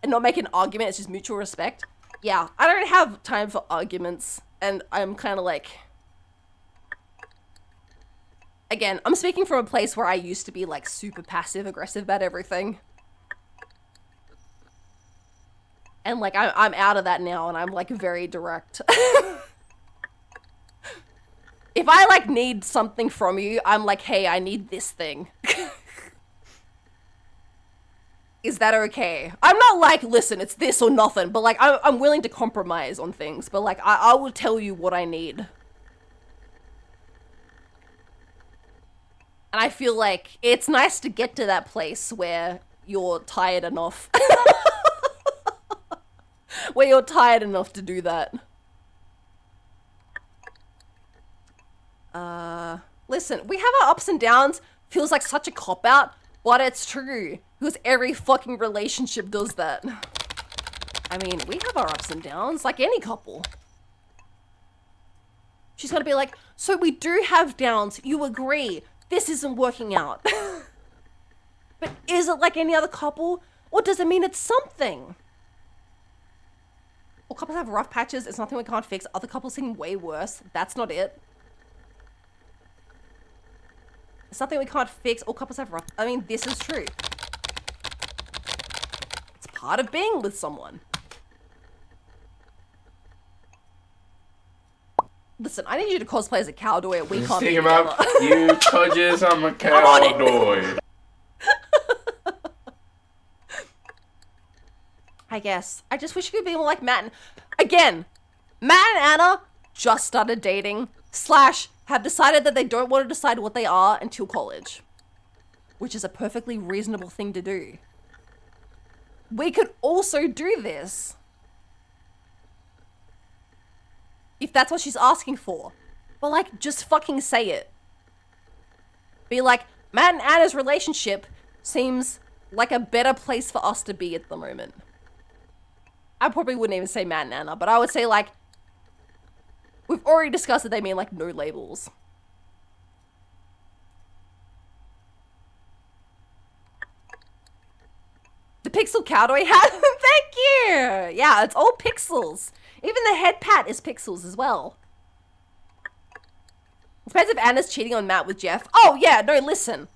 and not make an argument, it's just mutual respect. Yeah, I don't have time for arguments, and I'm kind of like... Again, I'm speaking from a place where I used to be, like, super passive-aggressive about everything. And, like, I'm out of that now, and I'm, like, very direct. If I, like, need something from you, I'm like, hey, I need this thing. Is that okay? I'm not like, listen, it's this or nothing, but, like, I'm willing to compromise on things, but, like, I will tell you what I need. And I feel like it's nice to get to that place where you're tired enough. Where you're tired enough to do that. Listen, we have our ups and downs. Feels like such a cop-out, but it's true. Because every fucking relationship does that. I mean, we have our ups and downs, like any couple. She's gonna be like, so we do have downs, you agree. This isn't working out. But is it like any other couple? Or does it mean it's something? All couples have rough patches, it's nothing we can't fix. Other couples seem way worse. That's not it. It's nothing we can't fix. All couples have rough... I mean, this is true. It's part of being with someone. Listen, I need you to cosplay as a cowboy. We can't be Stick him together. up. You codgers, I'm a cowboy. I guess. I just wish you could be more like Matt and... Again, Matt and Anna just started dating, / have decided that they don't want to decide what they are until college. Which is a perfectly reasonable thing to do. We could also do this. If that's what she's asking for. But like, just fucking say it. Be like, Matt and Anna's relationship seems like a better place for us to be at the moment. I probably wouldn't even say Matt and Anna, but I would say like, we've already discussed that they mean like no labels. The pixel cowboy hat? Thank you! Yeah, it's all pixels. Even the head pat is pixels as well. Depends if Anna's cheating on Matt with Jeff. Oh yeah, no, listen.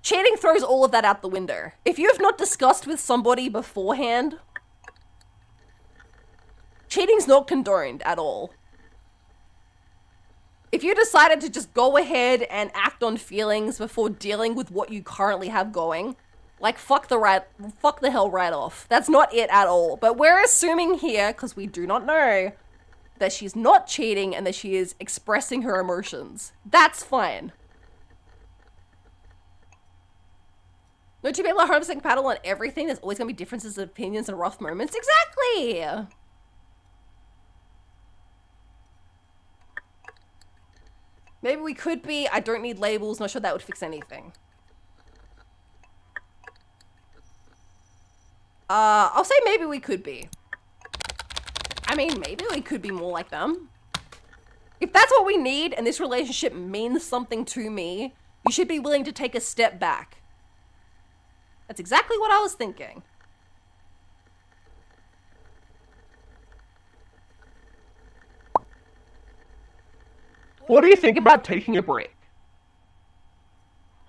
Cheating throws all of that out the window. If you have not discussed with somebody beforehand, cheating's not condoned at all. If you decided to just go ahead and act on feelings before dealing with what you currently have going, like fuck the hell right off. That's not it at all. But we're assuming here, because we do not know, that she's not cheating and that she is expressing her emotions. That's fine. No two people are 100% compatible on everything. There's always going to be differences of opinions and rough moments. Exactly! Maybe we could be. I don't need labels. Not sure that would fix anything. I'll say maybe we could be. I mean, maybe we could be more like them. If that's what we need and this relationship means something to me, you should be willing to take a step back. That's exactly what I was thinking. What do you think about taking a break?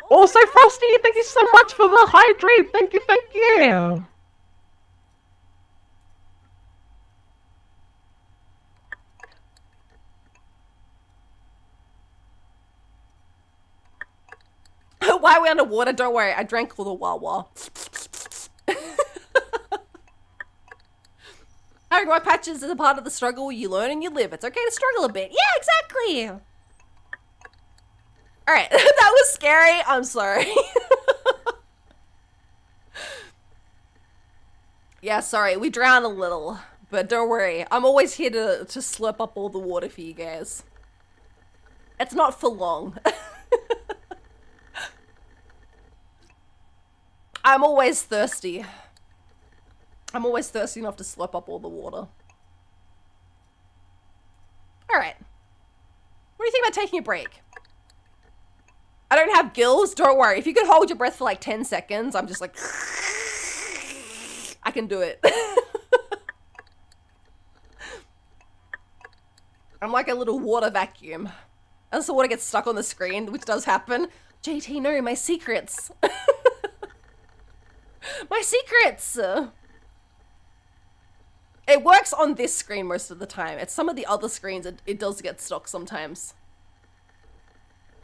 Also, Frosty, thank you so much for the hydrate. Thank you, thank you. Why are we underwater? Don't worry, I drank all the Wawa. Having rough patches is a part of the struggle. You learn and you live. It's okay to struggle a bit. Yeah, exactly. Alright, that was scary. I'm sorry. Yeah, sorry. We drowned a little. But don't worry. I'm always here to slurp up all the water for you guys. It's not for long. I'm always thirsty. I'm always thirsty enough to slurp up all the water. Alright. What do you think about taking a break? I don't have gills. Don't worry. If you could hold your breath for like 10 seconds, I'm just like... I can do it. I'm like a little water vacuum. Unless the water gets stuck on the screen, which does happen. JT, no, my secrets. My secrets! It works on this screen most of the time. At some of the other screens, it does get stuck sometimes.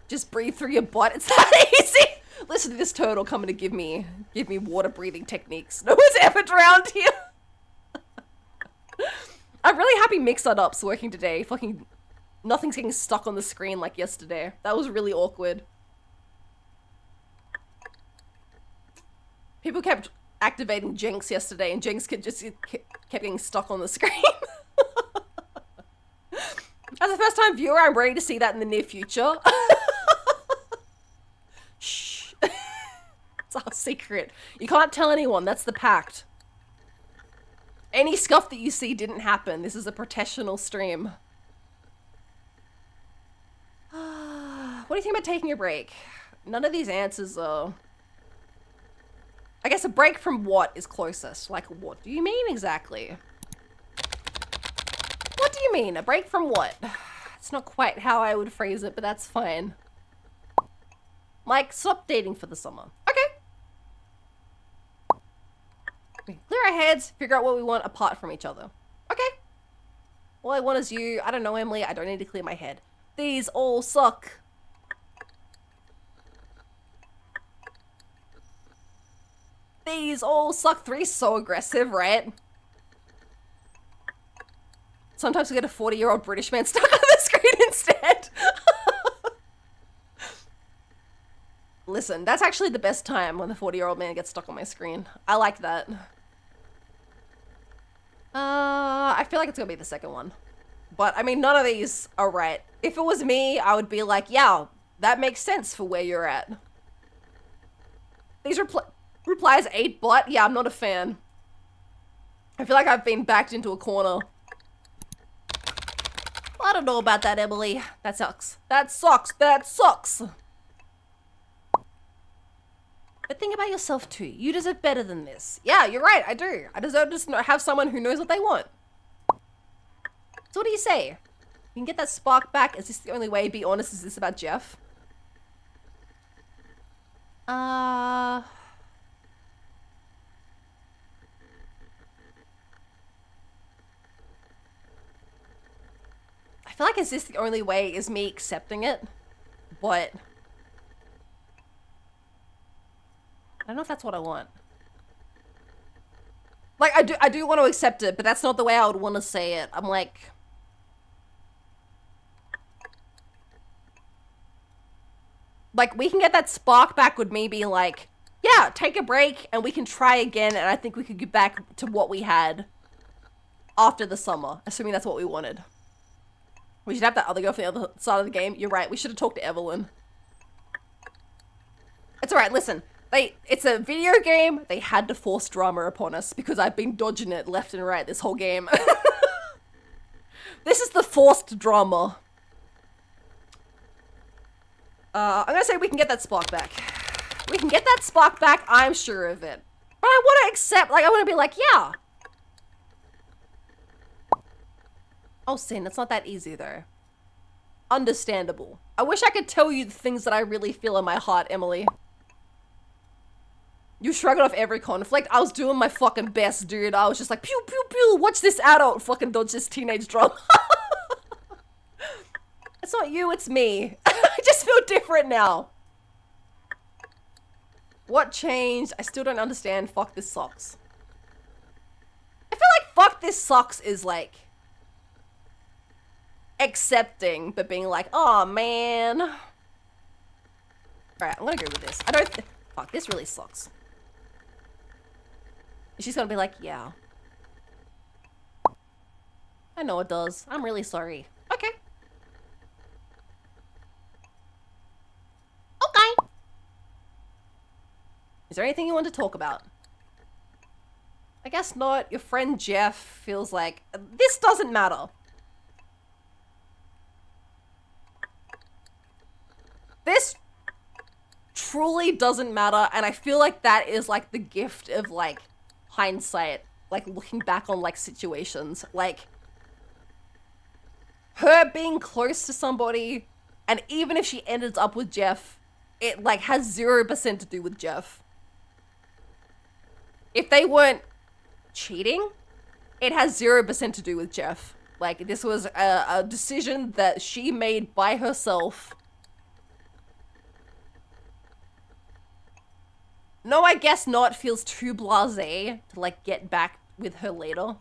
Just breathe through your butt. It's that easy! Listen to this turtle coming to give me water breathing techniques. No one's ever drowned here. I'm really happy Mix-Up's working today. Fucking nothing's getting stuck on the screen like yesterday. That was really awkward. People kept activating Jinx yesterday, and Jinx kept getting stuck on the screen. As a first-time viewer, I'm ready to see that in the near future. Shh. It's our secret. You can't tell anyone. That's the pact. Any scuff that you see didn't happen. This is a professional stream. What do you think about taking a break? None of these answers are... I guess a break from what is closest? Like, what do you mean exactly? What do you mean? A break from what? It's not quite how I would phrase it, but that's fine. Like, stop dating for the summer. Okay. We clear our heads, figure out what we want apart from each other. Okay. Well, All I want is you. I don't know, Emily. I don't need to clear my head. These all suck. These all suck. 3's so aggressive, right? Sometimes we get a 40-year-old British man stuck on the screen instead. Listen, that's actually the best time when the 40-year-old man gets stuck on my screen. I like that. I feel like it's gonna be the second one. But, I mean, none of these are right. If it was me, I would be like, yeah, that makes sense for where you're at. These replies 8 butt? Yeah, I'm not a fan. I feel like I've been backed into a corner. I don't know about that, Emily. That sucks. That sucks. That sucks. But think about yourself too. You deserve better than this. Yeah, you're right. I do. I deserve to have someone who knows what they want. So what do you say? You can get that spark back. Is this the only way? Be honest. Is this about Jeff? I feel like is this the only way is me accepting it, but I don't know if that's what I want. Like, I do want to accept it, but that's not the way I would want to say it. I'm like... Like, we can get that spark back with me being like, yeah, take a break and we can try again, and I think we could get back to what we had after the summer, assuming that's what we wanted. We should have that other girl from the other side of the game. You're right, we should have talked to Evelyn. It's alright, listen. It's a video game. They had to force drama upon us because I've been dodging it left and right this whole game. This is the forced drama. I'm gonna say we can get that spark back. We can get that spark back, I'm sure of it. But I want to accept, like, I want to be like, yeah. Oh, Sin, it's not that easy, though. Understandable. I wish I could tell you the things that I really feel in my heart, Emily. You shrugged off every conflict. I was doing my fucking best, dude. I was just like, pew, pew, pew. Watch this adult fucking dodge this teenage drama. It's not you, it's me. I just feel different now. What changed? I still don't understand. Fuck, this sucks. I feel like fuck, this sucks is like accepting, but being like, oh man. Alright, I'm gonna go with this. I don't fuck, this really sucks. She's gonna be like, yeah. I know it does. I'm really sorry. Okay. Okay. Is there anything you want to talk about? I guess not. Your friend Jeff feels like this doesn't matter. This truly doesn't matter, and I feel like that is like the gift of like hindsight, like looking back on like situations, like her being close to somebody, and even if she ended up with Jeff, it like has 0% to do with Jeff. If they weren't cheating, it has 0% to do with Jeff. Like, this was a decision that she made by herself. No, I guess not feels too blasé to like get back with her later.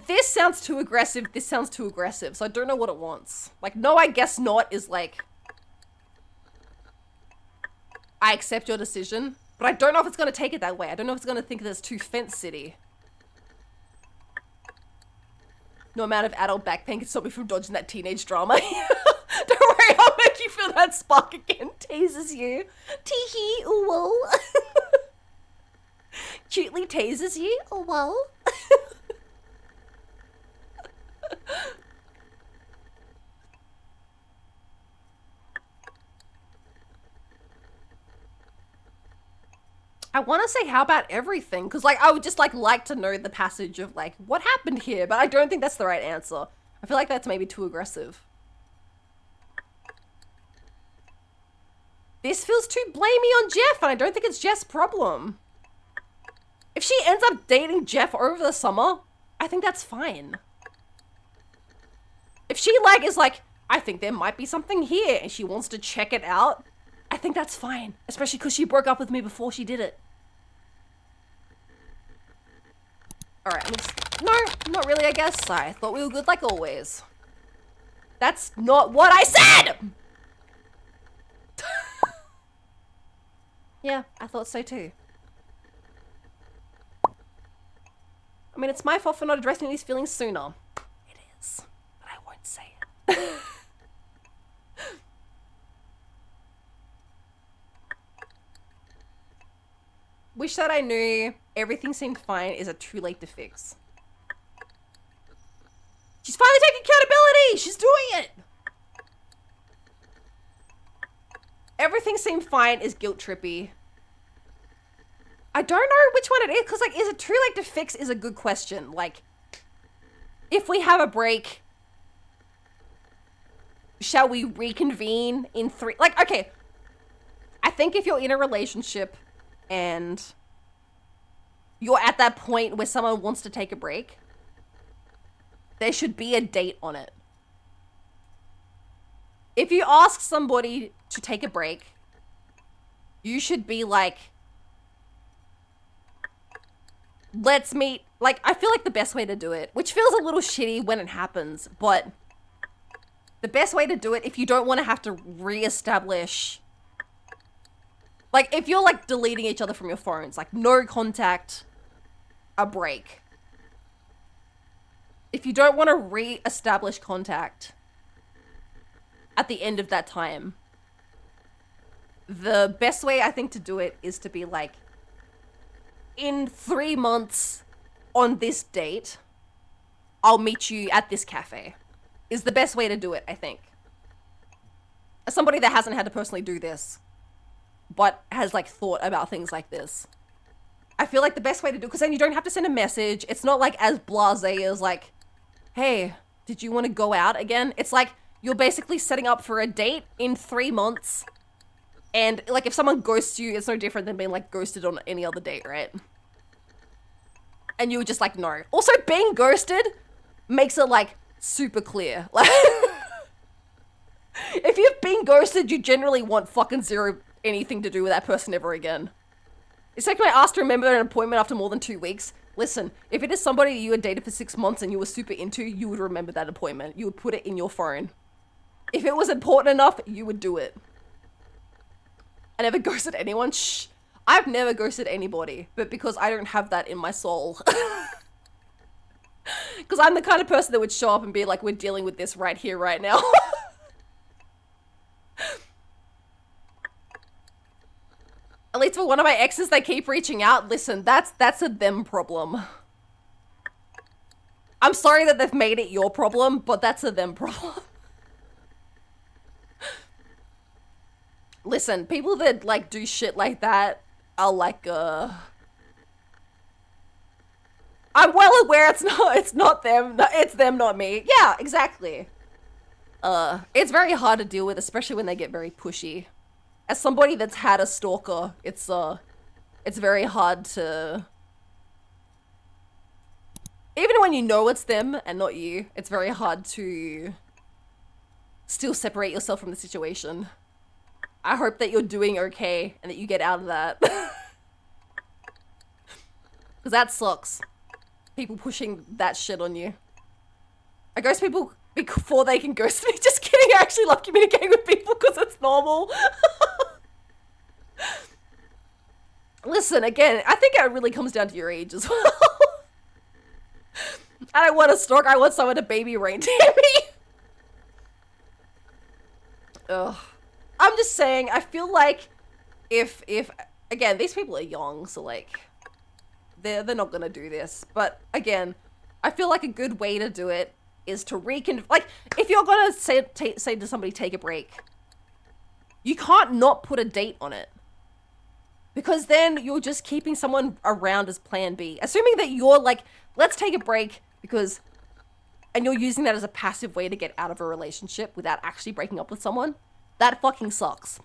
This sounds too aggressive, this sounds too aggressive, so I don't know what it wants. Like, no, I guess not is like, I accept your decision, but I don't know if it's gonna take it that way. I don't know if it's gonna think there's too fence city. No amount of adult back pain can stop me from dodging that teenage drama. Don't worry, I'll make you feel that spark again. Tases you. Tee-hee, ooh, well. Cutely tases you, oh well. I want to say how about everything, because like I would just like to know the passage of like what happened here, but I don't think that's the right answer. I feel like that's maybe too aggressive. This feels too blamey on Jeff, and I don't think it's Jeff's problem. If she ends up dating Jeff over the summer, I think that's fine. If she like is like, I think there might be something here and she wants to check it out, I think that's fine. Especially because she broke up with me before she did it. Alright, no, not really, I guess. I thought we were good like always. That's not what I said! Yeah, I thought so too. I mean, it's my fault for not addressing these feelings sooner. It is, but I won't say it. Wish that I knew everything seemed fine is a too late to fix. She's finally taking accountability! She's doing it! Everything seemed fine is guilt trippy. I don't know which one it is, because, like, is it too late to fix is a good question. Like, if we have a break, shall we reconvene in 3... Like, okay. I think if you're in a relationship and you're at that point where someone wants to take a break, there should be a date on it. If you ask somebody to take a break, you should be like, let's meet. Like, I feel like the best way to do it, which feels a little shitty when it happens, but the best way to do it, if you don't want to have to reestablish, like, if you're, like, deleting each other from your phones, like, no contact, a break. If you don't want to re-establish contact at the end of that time, the best way I think to do it is to be like, in 3 months on this date, I'll meet you at this cafe. Is the best way to do it, I think. As somebody that hasn't had to personally do this, but has like thought about things like this, I feel like the best way to do it, because then you don't have to send a message. It's not like as blasé as like, hey, did you want to go out again? It's like, you're basically setting up for a date in 3 months. And like, if someone ghosts you, it's no different than being like ghosted on any other date, right? And you were just like, no. Also, being ghosted makes it like super clear. Like, if you've been ghosted, you generally want fucking zero anything to do with that person ever again. It's like when I asked to remember an appointment after more than 2 weeks. Listen, if it is somebody you had dated for 6 months and you were super into, you would remember that appointment. You would put it in your phone. If it was important enough, you would do it. I never ghosted anyone. Shh. I've never ghosted anybody, but because I don't have that in my soul. Because I'm the kind of person that would show up and be like, we're dealing with this right here, right now. At least for one of my exes, they keep reaching out. Listen, that's a them problem. I'm sorry that they've made it your problem, but that's a them problem. Listen, people that like do shit like that are like, I'm well aware it's not them, it's them, not me. Yeah, exactly. It's very hard to deal with, especially when they get very pushy. As somebody that's had a stalker, it's very hard to... Even when you know it's them and not you, it's very hard to still separate yourself from the situation. I hope that you're doing okay and that you get out of that. Because that sucks. People pushing that shit on you. I ghost people before they can ghost me. Just kidding, I actually love communicating with people because it's normal. Listen, again, I think it really comes down to your age as well. I don't want a stalk, I want someone to baby reindeer me. Ugh. I'm just saying, I feel like if again, these people are young, so like, they're not gonna do this. But again, I feel like a good way to do it is to like, if you're gonna say to somebody, take a break, you can't not put a date on it. Because then you're just keeping someone around as plan B. Assuming that you're like, let's take a break because, and you're using that as a passive way to get out of a relationship without actually breaking up with someone, that fucking sucks.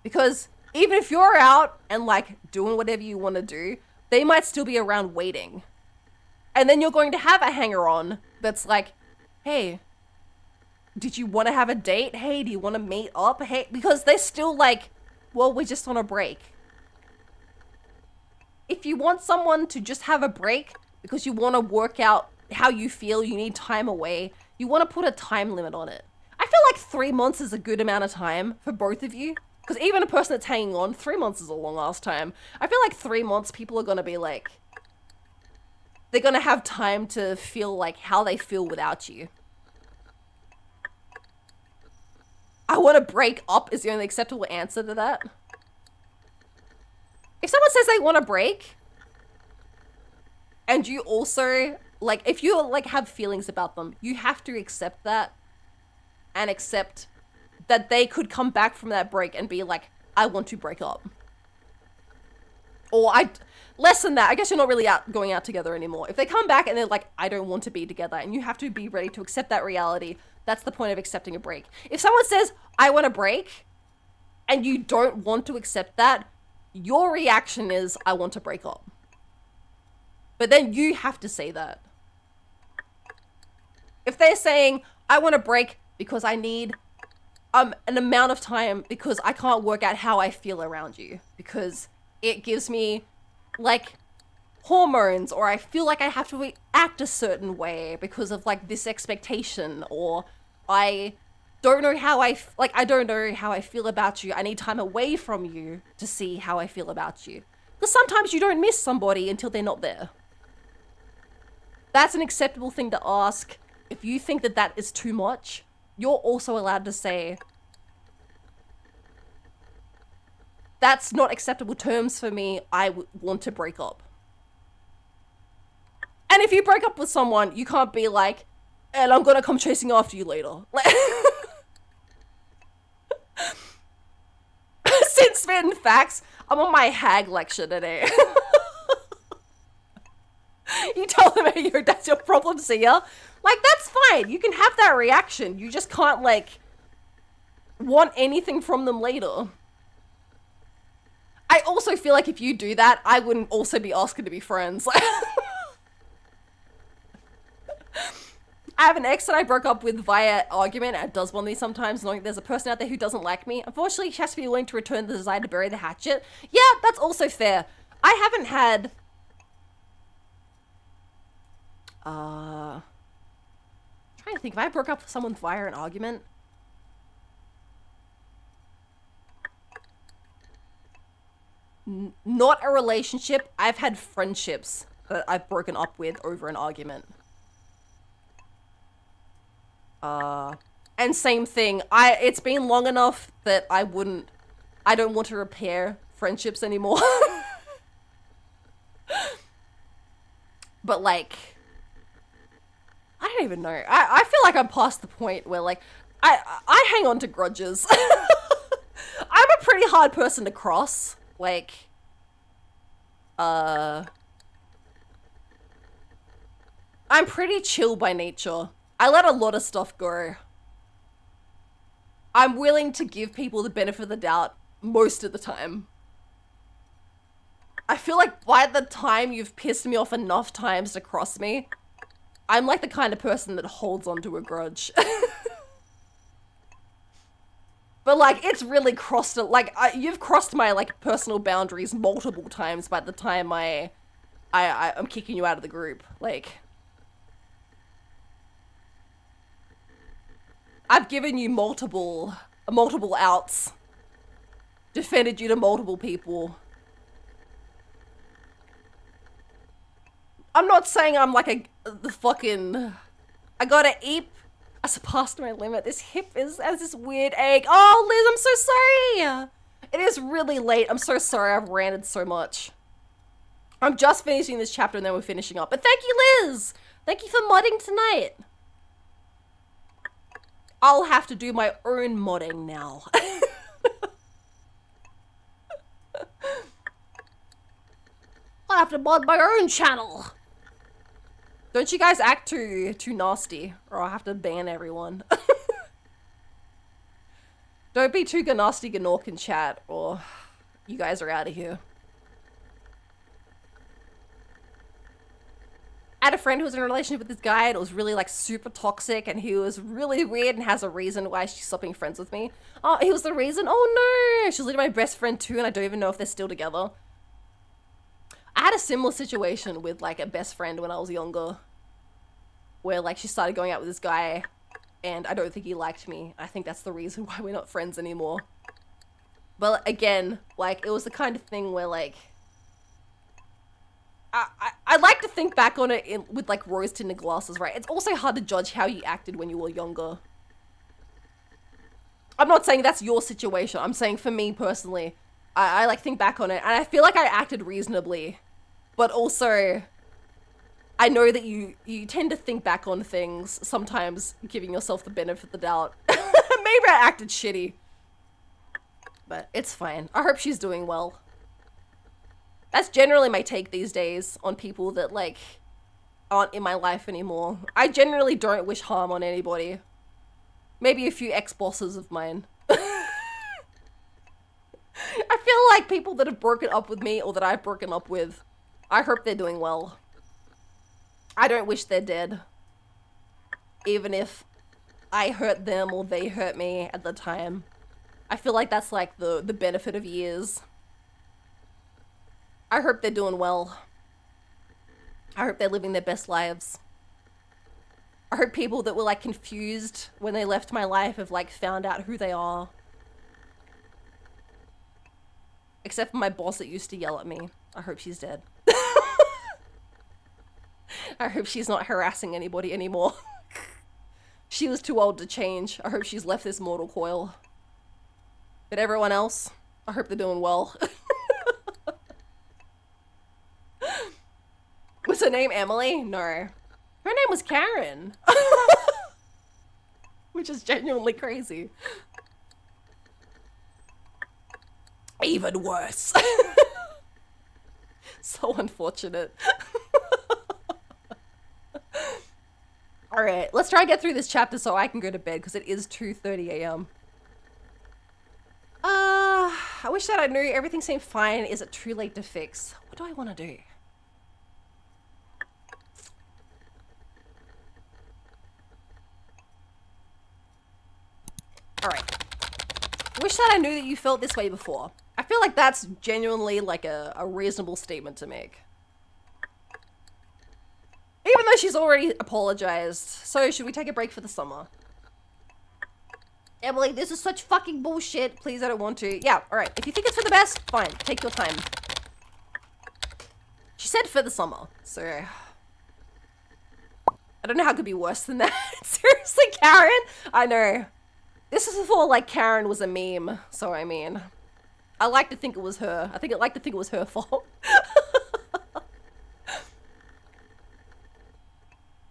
Because even if you're out and like doing whatever you want to do, they might still be around waiting. And then you're going to have a hanger on that's like, hey, did you want to have a date? Hey, do you want to meet up? Hey, because they're still like, well, we're just on a break. If you want someone to just have a break because you want to work out how you feel, you need time away, you want to put a time limit on it. I feel like 3 months is a good amount of time for both of you. Because even a person that's hanging on, 3 months is a long ass time. I feel like 3 months people are going to be like, they're going to have time to feel like how they feel without you. I want to break up is the only acceptable answer to that. If someone says they want to break, and you also, like, if you, like, have feelings about them, you have to accept that, and accept that they could come back from that break and be like, I want to break up. Or less than that, I guess you're not really going out together anymore. If they come back and they're like, I don't want to be together, and you have to be ready to accept that reality, that's the point of accepting a break. If someone says, I want a break, and you don't want to accept that, your reaction is, I want to break up. But then you have to say that. If they're saying, I want a break because I need an amount of time because I can't work out how I feel around you, because it gives me, like, hormones, or I feel like I have to act a certain way because of, like, this expectation, or I don't know how I don't know how I feel about you. I need time away from you to see how I feel about you. Because sometimes you don't miss somebody until they're not there. That's an acceptable thing to ask. If you think that that is too much, you're also allowed to say, that's not acceptable terms for me, I want to break up. And if you break up with someone, you can't be like, and I'm gonna come chasing after you later. Since spitting facts, I'm on my hag lecture today. You tell them, hey, that's your problem, see ya? Like, that's fine. You can have that reaction. You just can't, like, want anything from them later. I also feel like if you do that, I wouldn't also be asking to be friends. I have an ex that I broke up with via argument. It does bother me sometimes knowing there's a person out there who doesn't like me. Unfortunately, she has to be willing to return the desire to bury the hatchet. Yeah, that's also fair. I haven't had... I'm trying to think, if I broke up with someone via an argument... Not a relationship. I've had friendships that I've broken up with over an argument. And same thing. It's been long enough that I don't want to repair friendships anymore. But like, I don't even know. I feel like I'm past the point where like, I hang on to grudges. I'm a pretty hard person to cross. Like, I'm pretty chill by nature. I let a lot of stuff go. I'm willing to give people the benefit of the doubt most of the time. I feel like by the time you've pissed me off enough times to cross me, I'm like the kind of person that holds on to a grudge. But like, it's really crossed it. Like, you've crossed my like personal boundaries multiple times by the time I'm kicking you out of the group. Like, I've given you multiple outs. Defended you to multiple people. I'm not saying I'm like the fucking... I gotta eat. I surpassed my limit. This hip has this weird ache. Oh, Liz, I'm so sorry. It is really late. I'm so sorry. I've ranted so much. I'm just finishing this chapter and then we're finishing up. But thank you, Liz. Thank you for modding tonight. I'll have to do my own modding now. I'll have to mod my own channel. Don't you guys act too nasty, or I'll have to ban everyone. Don't be too nasty Gnork in chat, or You guys are out of here. I had a friend who was in a relationship with this guy and it was really like super toxic and he was really weird and has a reason why she's stopping friends with me. Oh, he was the reason? Oh no! She's literally my best friend too and I don't even know if they're still together. I had a similar situation with like a best friend when I was younger. Where like she started going out with this guy and I don't think he liked me. I think that's the reason why we're not friends anymore. But again, like it was the kind of thing where like I like to think back on it with like rose-tinted glasses, right? It's also hard to judge how you acted when you were younger. I'm not saying that's your situation. I'm saying for me personally, I like think back on it and I feel like I acted reasonably, but also I know that you tend to think back on things, sometimes giving yourself the benefit of the doubt. Maybe I acted shitty, but it's fine. I hope she's doing well. That's generally my take these days on people that, like, aren't in my life anymore. I generally don't wish harm on anybody. Maybe a few ex-bosses of mine. I feel like people that have broken up with me or that I've broken up with, I hope they're doing well. I don't wish they're dead. Even if I hurt them or they hurt me at the time. I feel like that's like the benefit of years. I hope they're doing well. I hope they're living their best lives. I hope people that were like confused when they left my life have like found out who they are. Except for my boss that used to yell at me. I hope she's dead. I hope she's not harassing anybody anymore. She was too old to change. I hope she's left this mortal coil. But everyone else, I hope they're doing well. Was her name Emily? No. Her name was Karen. Which is genuinely crazy. Even worse. So unfortunate. Alright, let's try and get through this chapter so I can go to bed because it is 2:30 a.m. I wish that I knew everything seemed fine. Is it too late to fix? What do I want to do? Alright. Wish that I knew that you felt this way before. I feel like that's genuinely like a reasonable statement to make. Even though she's already apologized. So should we take a break for the summer? Emily, this is such fucking bullshit. Please, I don't want to. Yeah, alright. If you think it's for the best, fine. Take your time. She said for the summer, so... I don't know how it could be worse than that. Seriously, Karen? I know. This is before, like, Karen was a meme. So, I mean... I like to think it was her. I like to think it was her fault.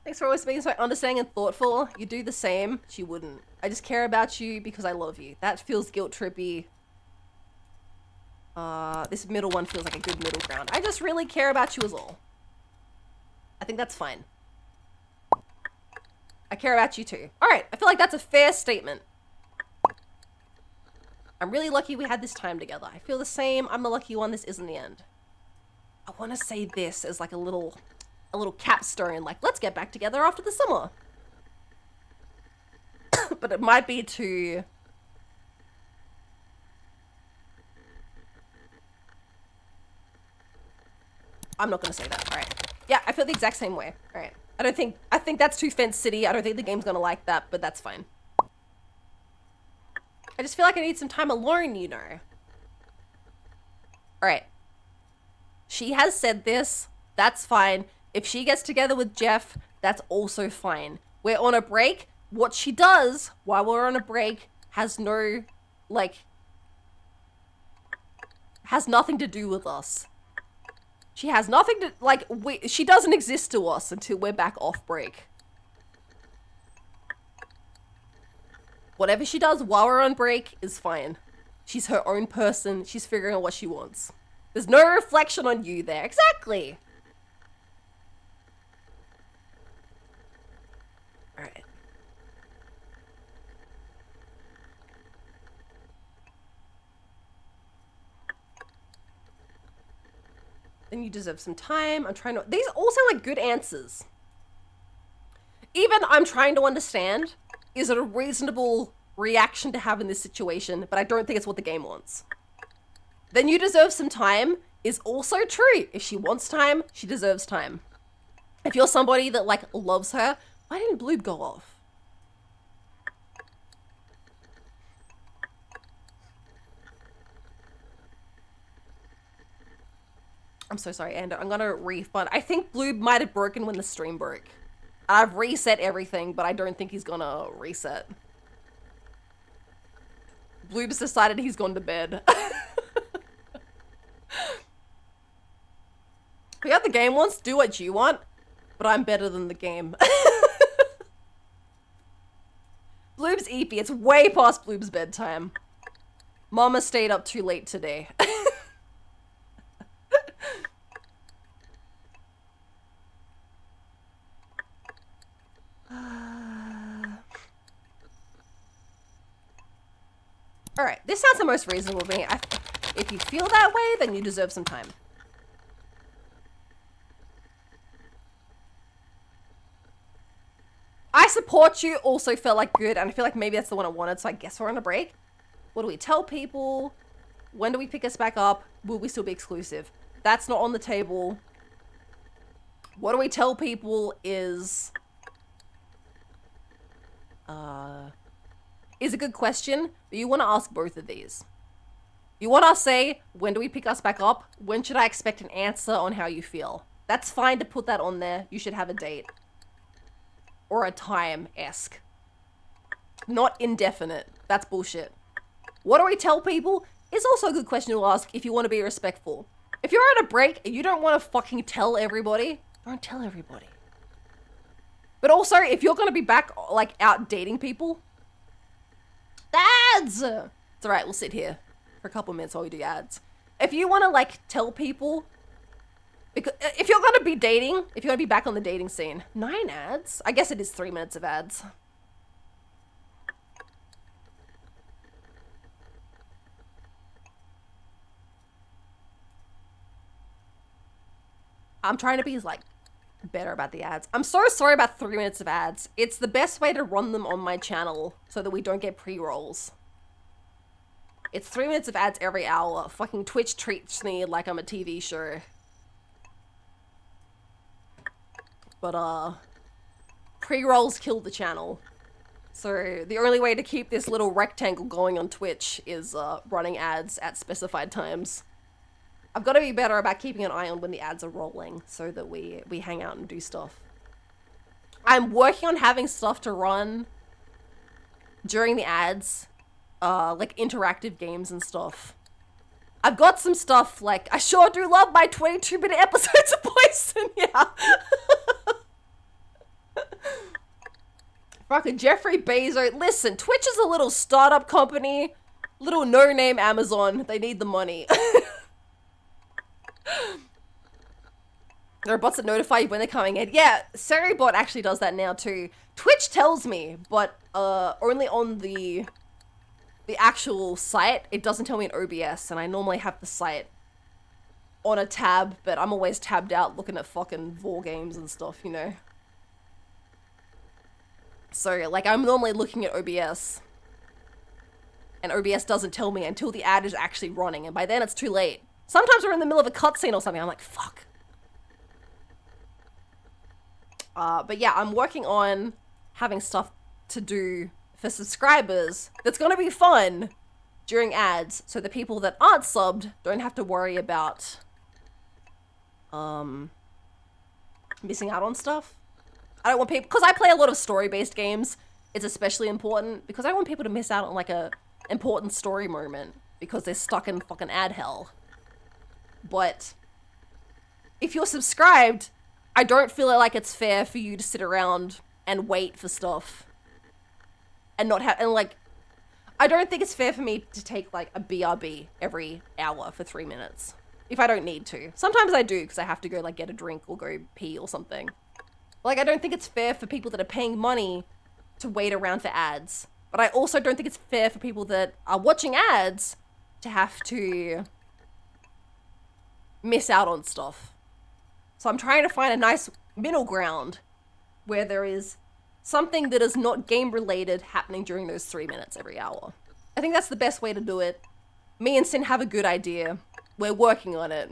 Thanks for always being so understanding and thoughtful. You do the same. She wouldn't. I just care about you because I love you. That feels guilt trippy. This middle one feels like a good middle ground. I just really care about you is all. I think that's fine. I care about you too. Alright, I feel like that's a fair statement. I'm really lucky we had this time together. I feel the same. I'm the lucky one. This isn't the end. I want to say this as like a little capstone, like, let's get back together after the summer. But it might be too... I'm not gonna say that. Alright. Yeah, I feel the exact same way. Alright. I think that's too Fence City. I don't think the game's gonna like that, but that's fine. I just feel like I need some time alone, you know. Alright. She has said this. That's fine. If she gets together with Jeff, that's also fine. We're on a break. What she does while we're on a break has no, like, has nothing to do with us. She has nothing to, like, she doesn't exist to us until we're back off break. Whatever she does while we're on break is fine. She's her own person. She's figuring out what she wants. There's no reflection on you there. Exactly. Alright. Then you deserve some time. I'm trying to... These all sound like good answers. Even I'm trying to understand, is it a reasonable reaction to have in this situation, but I don't think it's what the game wants. Then you deserve some time is also true. If she wants time, she deserves time. If you're somebody that, like, loves her, why didn't Bloob go off? I'm so sorry, Ando. I'm gonna refund. I think Bloob might have broken when the stream broke. I've reset everything, but I don't think he's gonna reset. Bloob's decided he's gone to bed. Yeah, the game wants, do what you want, but I'm better than the game. Bloob's eepy. It's way past Bloob's bedtime. Mama stayed up too late today. Alright, this sounds the most reasonable to me. If you feel that way, then you deserve some time. I support you also felt like good, and I feel like maybe that's the one I wanted, so I guess we're on a break. What do we tell people? When do we pick us back up? Will we still be exclusive? That's not on the table. What do we tell people is a good question, but you want to ask both of these. You want to say, when do we pick us back up? When should I expect an answer on how you feel? That's fine to put that on there. You should have a date. Or a time-esque. Not indefinite. That's bullshit. What do we tell people? Is also a good question to ask if you want to be respectful. If you're at a break and you don't want to fucking tell everybody, don't tell everybody. But also, if you're going to be back, like, out dating people, ads! It's alright, we'll sit here for a couple minutes while we do ads. If you want to, like, tell people, because if you're going to be dating, if you're going to be back on the dating scene, 9 ads? I guess it is 3 minutes of ads. I'm trying to be, like, better about the ads. I'm so sorry about 3 minutes of ads. It's the best way to run them on my channel so that we don't get pre-rolls. It's 3 minutes of ads every hour. Fucking Twitch treats me like I'm a TV show. But, pre-rolls kill the channel. So, the only way to keep this little rectangle going on Twitch is, running ads at specified times. I've got to be better about keeping an eye on when the ads are rolling so that we hang out and do stuff. I'm working on having stuff to run during the ads, like interactive games and stuff. I've got some stuff, like, I sure do love my 22-minute episodes of Poison, yeah. Fucking Jeffrey Bezos. Listen, Twitch is a little startup company, little no-name Amazon. They need the money. There are bots that notify you when they're coming in. Yeah, Seribot actually does that now too. Twitch tells me, but only on the actual site. It doesn't tell me in OBS, and I normally have the site on a tab, but I'm always tabbed out looking at fucking war games and stuff, you know? So, like, I'm normally looking at OBS, and OBS doesn't tell me until the ad is actually running, and by then it's too late. Sometimes we're in the middle of a cutscene or something, I'm like, fuck. But yeah, I'm working on having stuff to do for subscribers that's gonna be fun during ads, so the people that aren't subbed don't have to worry about missing out on stuff. I don't want people, because I play a lot of story-based games, it's especially important, because I don't want people to miss out on, like, a important story moment because they're stuck in fucking ad hell. But if you're subscribed, I don't feel like it's fair for you to sit around and wait for stuff and not have, and, like, I don't think it's fair for me to take, like, a BRB every hour for 3 minutes if I don't need to. Sometimes I do because I have to go, like, get a drink or go pee or something. Like, I don't think it's fair for people that are paying money to wait around for ads. But I also don't think it's fair for people that are watching ads to have to miss out on stuff. So I'm trying to find a nice middle ground where there is something that is not game related happening during those 3 minutes every hour. I think that's the best way to do it. Me and Sin have a good idea. We're working on it.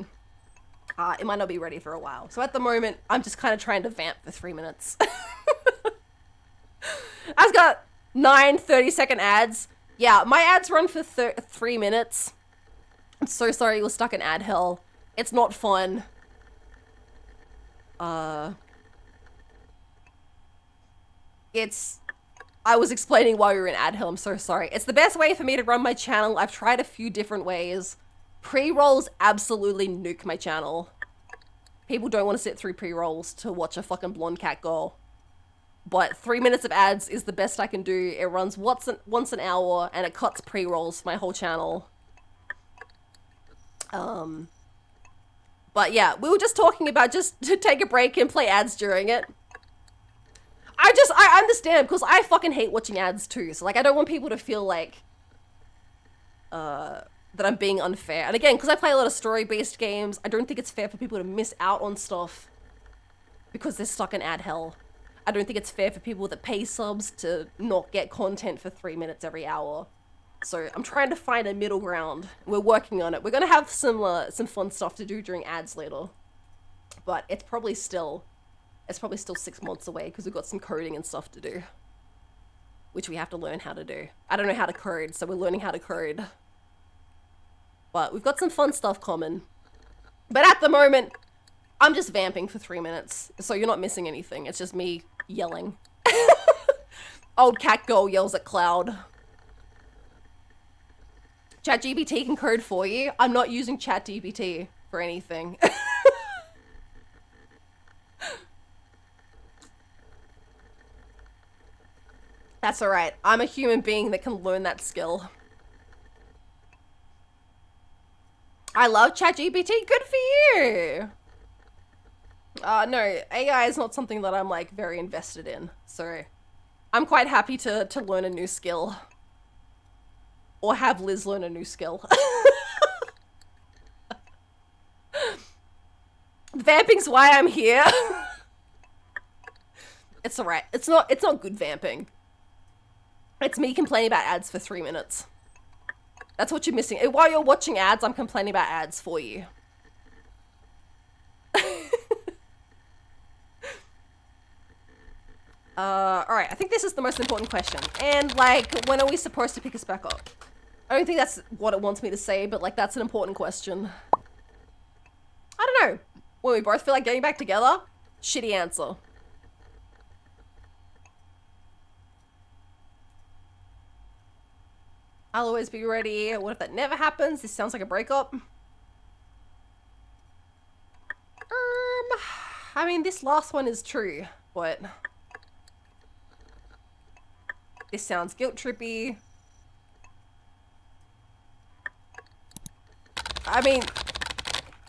It might not be ready for a while. So at the moment, I'm just kind of trying to vamp for 3 minutes. I've got 9 30-second ads. Yeah, my ads run for 3 minutes. I'm so sorry you were stuck in ad hell. It's not fun. I was explaining why we were in ad hell. I'm so sorry. It's the best way for me to run my channel. I've tried a few different ways. Pre-rolls absolutely nuke my channel. People don't want to sit through pre-rolls to watch a fucking blonde cat go. But 3 minutes of ads is the best I can do. It runs once an hour and it cuts pre-rolls for my whole channel. But yeah, we were just talking about just to take a break and play ads during it. I understand because I fucking hate watching ads too. So like, I don't want people to feel like, that I'm being unfair. And again, because I play a lot of story-based games, I don't think it's fair for people to miss out on stuff because they're stuck in ad hell. I don't think it's fair for people that pay subs to not get content for 3 minutes every hour. So I'm trying to find a middle ground. We're working on it. We're gonna have some fun stuff to do during ads later. But it's probably still 6 months away because we've got some coding and stuff to do. Which we have to learn how to do. I don't know how to code, so we're learning how to code. But we've got some fun stuff coming. But at the moment, I'm just vamping for 3 minutes. So you're not missing anything. It's just me yelling. Old cat girl yells at cloud. ChatGPT can code for you. I'm not using ChatGPT for anything. That's alright. I'm a human being that can learn that skill. I love ChatGPT. Good for you. No, AI is not something that I'm like very invested in. So I'm quite happy to learn a new skill. Or have Liz learn a new skill. Vamping's why I'm here. It's alright. It's not good vamping. It's me complaining about ads for 3 minutes. That's what you're missing. While you're watching ads, I'm complaining about ads for you. Alright, I think this is the most important question. And, like, when are we supposed to pick us back up? I don't think that's what it wants me to say, but, like, that's an important question. I don't know. When we both feel like getting back together? Shitty answer. I'll always be ready. What if that never happens? This sounds like a breakup. I mean, this last one is true, but this sounds guilt trippy. I mean,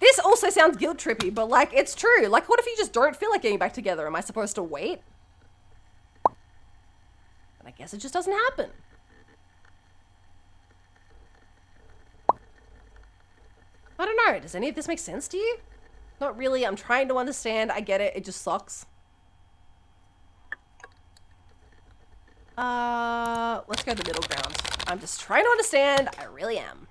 this also sounds guilt trippy, but like, it's true. Like, what if you just don't feel like getting back together? Am I supposed to wait? And I guess it just doesn't happen. I don't know. Does any of this make sense to you? Not really. I'm trying to understand. I get it. It just sucks. Let's go to the middle ground. I'm just trying to understand. I really am.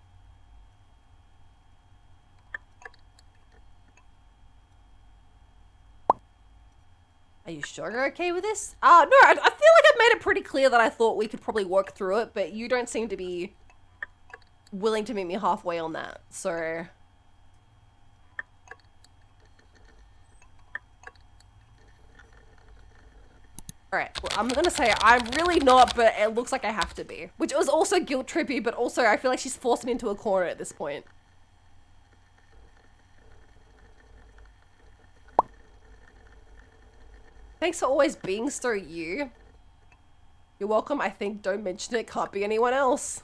Are you sure you're okay with this? No, I feel like I've made it pretty clear that I thought we could probably work through it, but you don't seem to be willing to meet me halfway on that, so... Alright, well, I'm gonna say I'm really not, but it looks like I have to be. Which was also guilt trippy, but also I feel like she's forced me into a corner at this point. Thanks for always being so you. You're welcome. I think don't mention it, can't be anyone else.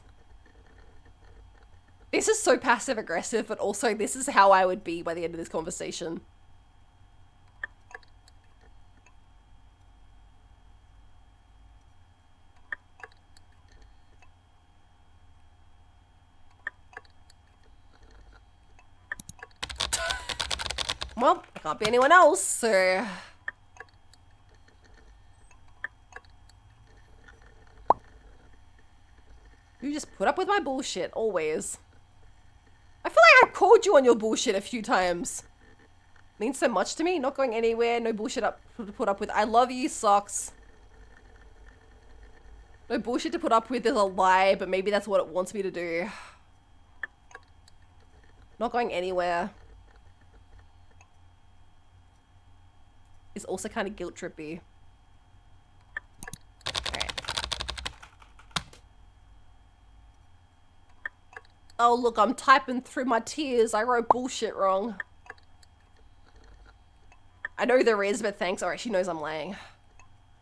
This is so passive aggressive, but also this is how I would be by the end of this conversation. Well, I can't be anyone else, so... You just put up with my bullshit, always. I feel like I've called you on your bullshit a few times. Means so much to me, not going anywhere, no bullshit to put up with. I love you, socks. No bullshit to put up with is a lie, but maybe that's what it wants me to do. Not going anywhere. It's also kind of guilt trippy. Alright. Oh look, I'm typing through my tears. I wrote bullshit wrong. I know there is, but thanks. Alright, she knows I'm lying.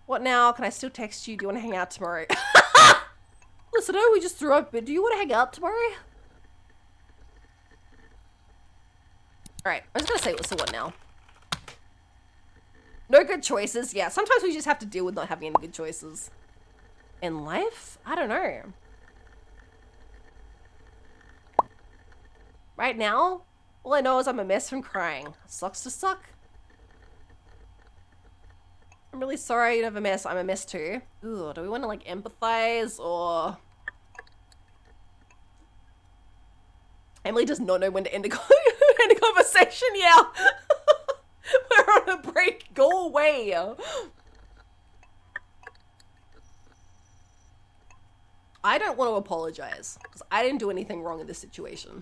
What now? Can I still text you? Do you want to hang out tomorrow? Listen, I know we just threw up, but do you want to hang out tomorrow? Alright, I was gonna say, so what now? No good choices. Yeah, sometimes we just have to deal with not having any good choices. In life? I don't know. Right now, all I know is I'm a mess from crying. Sucks to suck. I'm really sorry you have a mess. I'm a mess too. Ooh, do we want to like empathize or... Emily does not know when to end a, end a conversation. Yeah. We're on a break. Go away. I don't want to apologize because I didn't do anything wrong in this situation.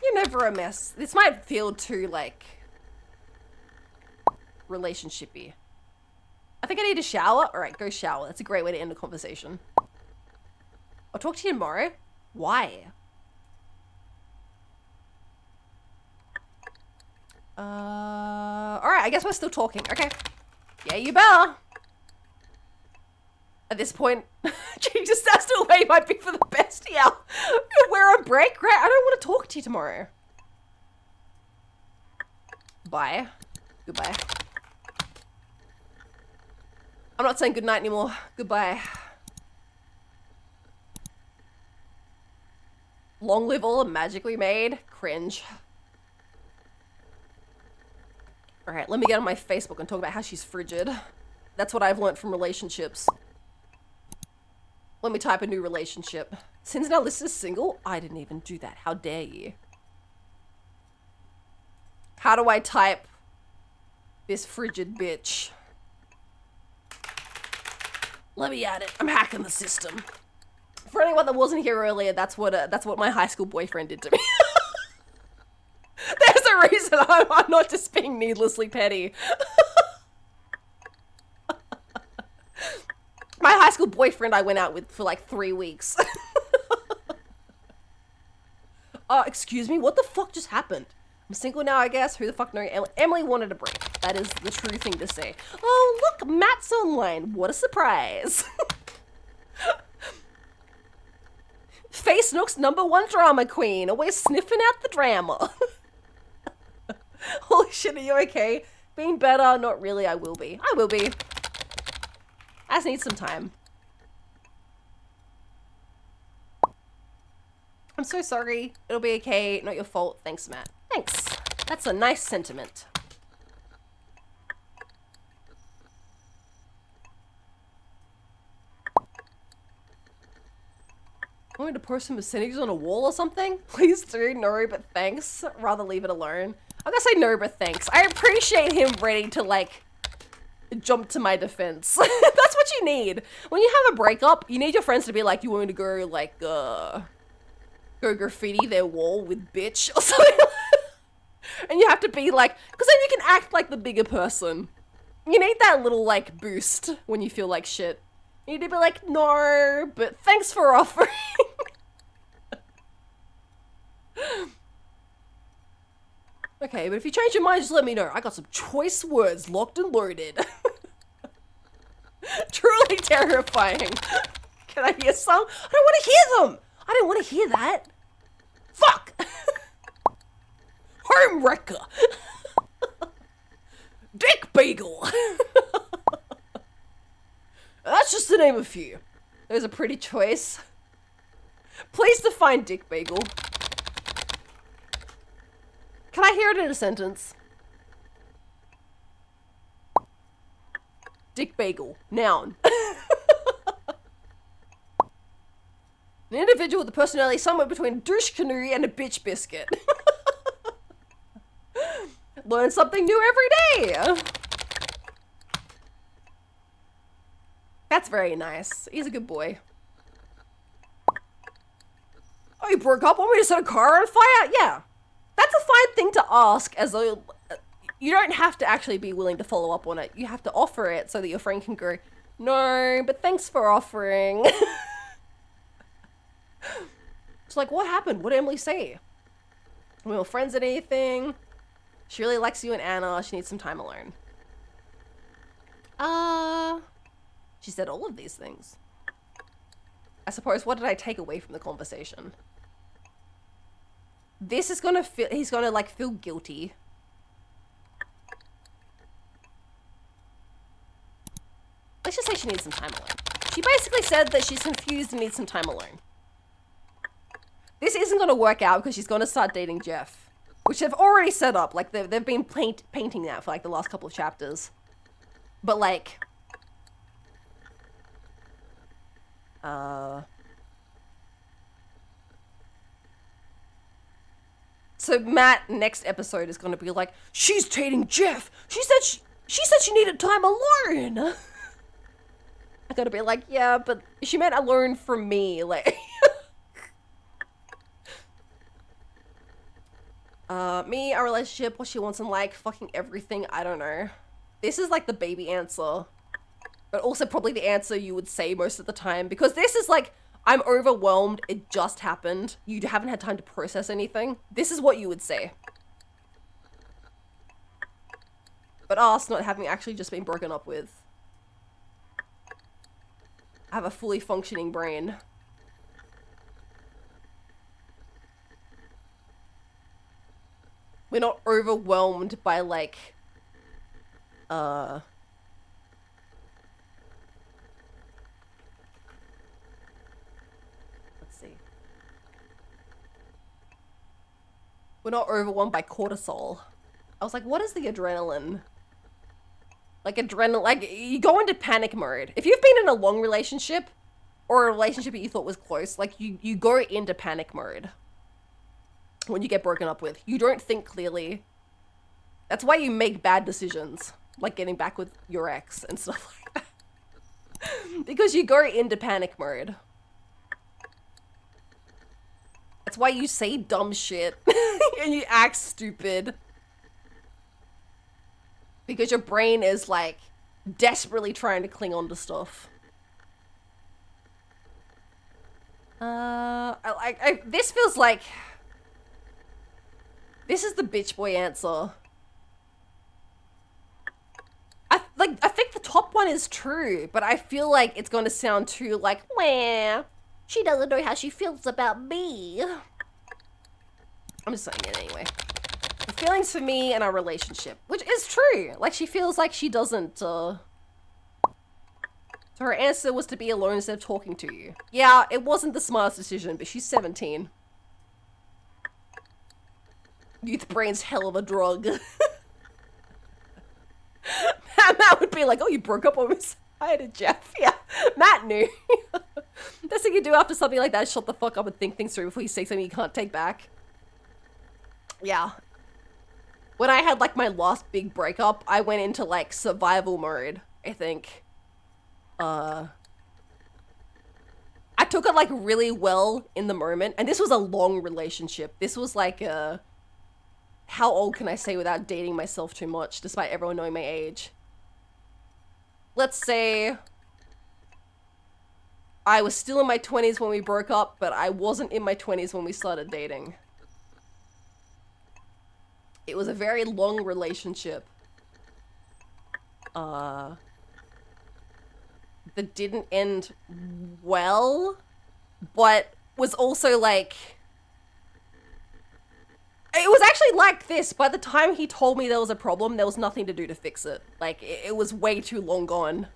You're never a mess. This might feel too, like, relationshipy. I think I need a shower. Alright, go shower. That's a great way to end a conversation. I'll talk to you tomorrow. Why? Alright, I guess we're still talking. Okay. Yeah, you better. At this point, Jesus, that's the way might be for the best. Yeah. We're on break, right? I don't want to talk to you tomorrow. Bye. Goodbye. I'm not saying goodnight anymore. Goodbye. Long live all magically made. Cringe. Alright, let me get on my Facebook and talk about how she's frigid. That's what I've learned from relationships. Let me type a new relationship. Since now Liz is single, I didn't even do that. How dare you? How do I type this frigid bitch? Let me at it. I'm hacking the system. For anyone that wasn't here earlier, that's what my high school boyfriend did to me. There's a reason I'm not just being needlessly petty. My high school boyfriend I went out with for like 3 weeks. Excuse me, what the fuck just happened? I'm single now, I guess. Who the fuck knows? Emily wanted a break. That is the true thing to say. Oh, look, Matt's online. What a surprise. Face Nook's #1 drama queen. Always sniffing out the drama. Holy shit, are you okay? Being better? Not really, I will be. I will be. I just need some time. I'm so sorry. It'll be okay. Not your fault. Thanks, Matt. Thanks. That's a nice sentiment. Want me to post some percentages on a wall or something? Please do. No, but thanks. Rather leave it alone. I'm gonna say no, but thanks. I appreciate him ready to, like, jump to my defense. That's what you need. When you have a breakup, you need your friends to be like, you want me to go, like, go graffiti their wall with bitch or something. And you have to be like, because then you can act like the bigger person. You need that little, like, boost when you feel like shit. You need to be like, no, but thanks for offering. Okay, but if you change your mind, just let me know. I got some choice words locked and loaded. Truly terrifying. Can I hear some? I don't want to hear them. I don't want to hear that. Fuck. Home wrecker. Dick Bagel! That's just to name a few. There's a pretty choice. Please define Dick Bagel. Can I hear it in a sentence? Dick Bagel. Noun. An individual with a personality somewhere between a douche canoe and a bitch biscuit. Learn something new every day. That's very nice. He's a good boy. Oh, you broke up? Want me to set a car on fire? Yeah. That's a fine thing to ask, as though you don't have to actually be willing to follow up on it. You have to offer it so that your friend can go, no, but thanks for offering. It's like, what happened? What did Emily say? We were friends at anything? She really likes you and Anna. She needs some time alone. She said all of these things. I suppose, what did I take away from the conversation? This is gonna feel, he's gonna like feel guilty. Let's just say she needs some time alone. She basically said that she's confused and needs some time alone. This isn't gonna work out because she's gonna start dating Jeff. Which they've already set up, like they've been painting that for like the last couple of chapters. But like... So Matt, next episode, is gonna be like, she's dating Jeff! She said she needed time alone! I gotta be like, yeah, but she meant alone for me, like... Me, our relationship, what she wants in like, fucking everything, I don't know. This is like the baby answer. But also probably the answer you would say most of the time. Because this is like, I'm overwhelmed, it just happened. You haven't had time to process anything. This is what you would say. But us not having actually just been broken up with. I have a fully functioning brain. We're not overwhelmed by, like, let's see. We're not overwhelmed by cortisol. I was like, what is the adrenaline? Like, like, you go into panic mode. If you've been in a long relationship, or a relationship that you thought was close, like, you go into panic mode. When you get broken up with. You don't think clearly. That's why you make bad decisions. Like getting back with your ex and stuff like that. Because you go into panic mode. That's why you say dumb shit. And you act stupid. Because your brain is like desperately trying to cling on to stuff. This feels like... This is the bitch boy answer. I think the top one is true, but I feel like it's going to sound too like, wah, she doesn't know how she feels about me. I'm just saying it anyway. The feelings for me and our relationship, which is true. Like, she feels like she doesn't, So her answer was to be alone instead of talking to you. Yeah, it wasn't the smartest decision, but she's 17. Youth brain's hell of a drug. Matt would be like, oh, you broke up on me. I had a Jeff. Yeah, Matt knew. Best thing you do after something like that is shut the fuck up and think things through before you say something you can't take back. Yeah. When I had like my last big breakup, I went into like survival mode, I think. I took it like really well in the moment, and this was a long relationship. This was like how old can I say without dating myself too much, despite everyone knowing my age? Let's say I was still in my 20s when we broke up, but I wasn't in my 20s when we started dating. It was a very long relationship. That didn't end well, but was also like... It was actually like this. By the time he told me there was a problem, there was nothing to do to fix it. Like, it was way too long gone.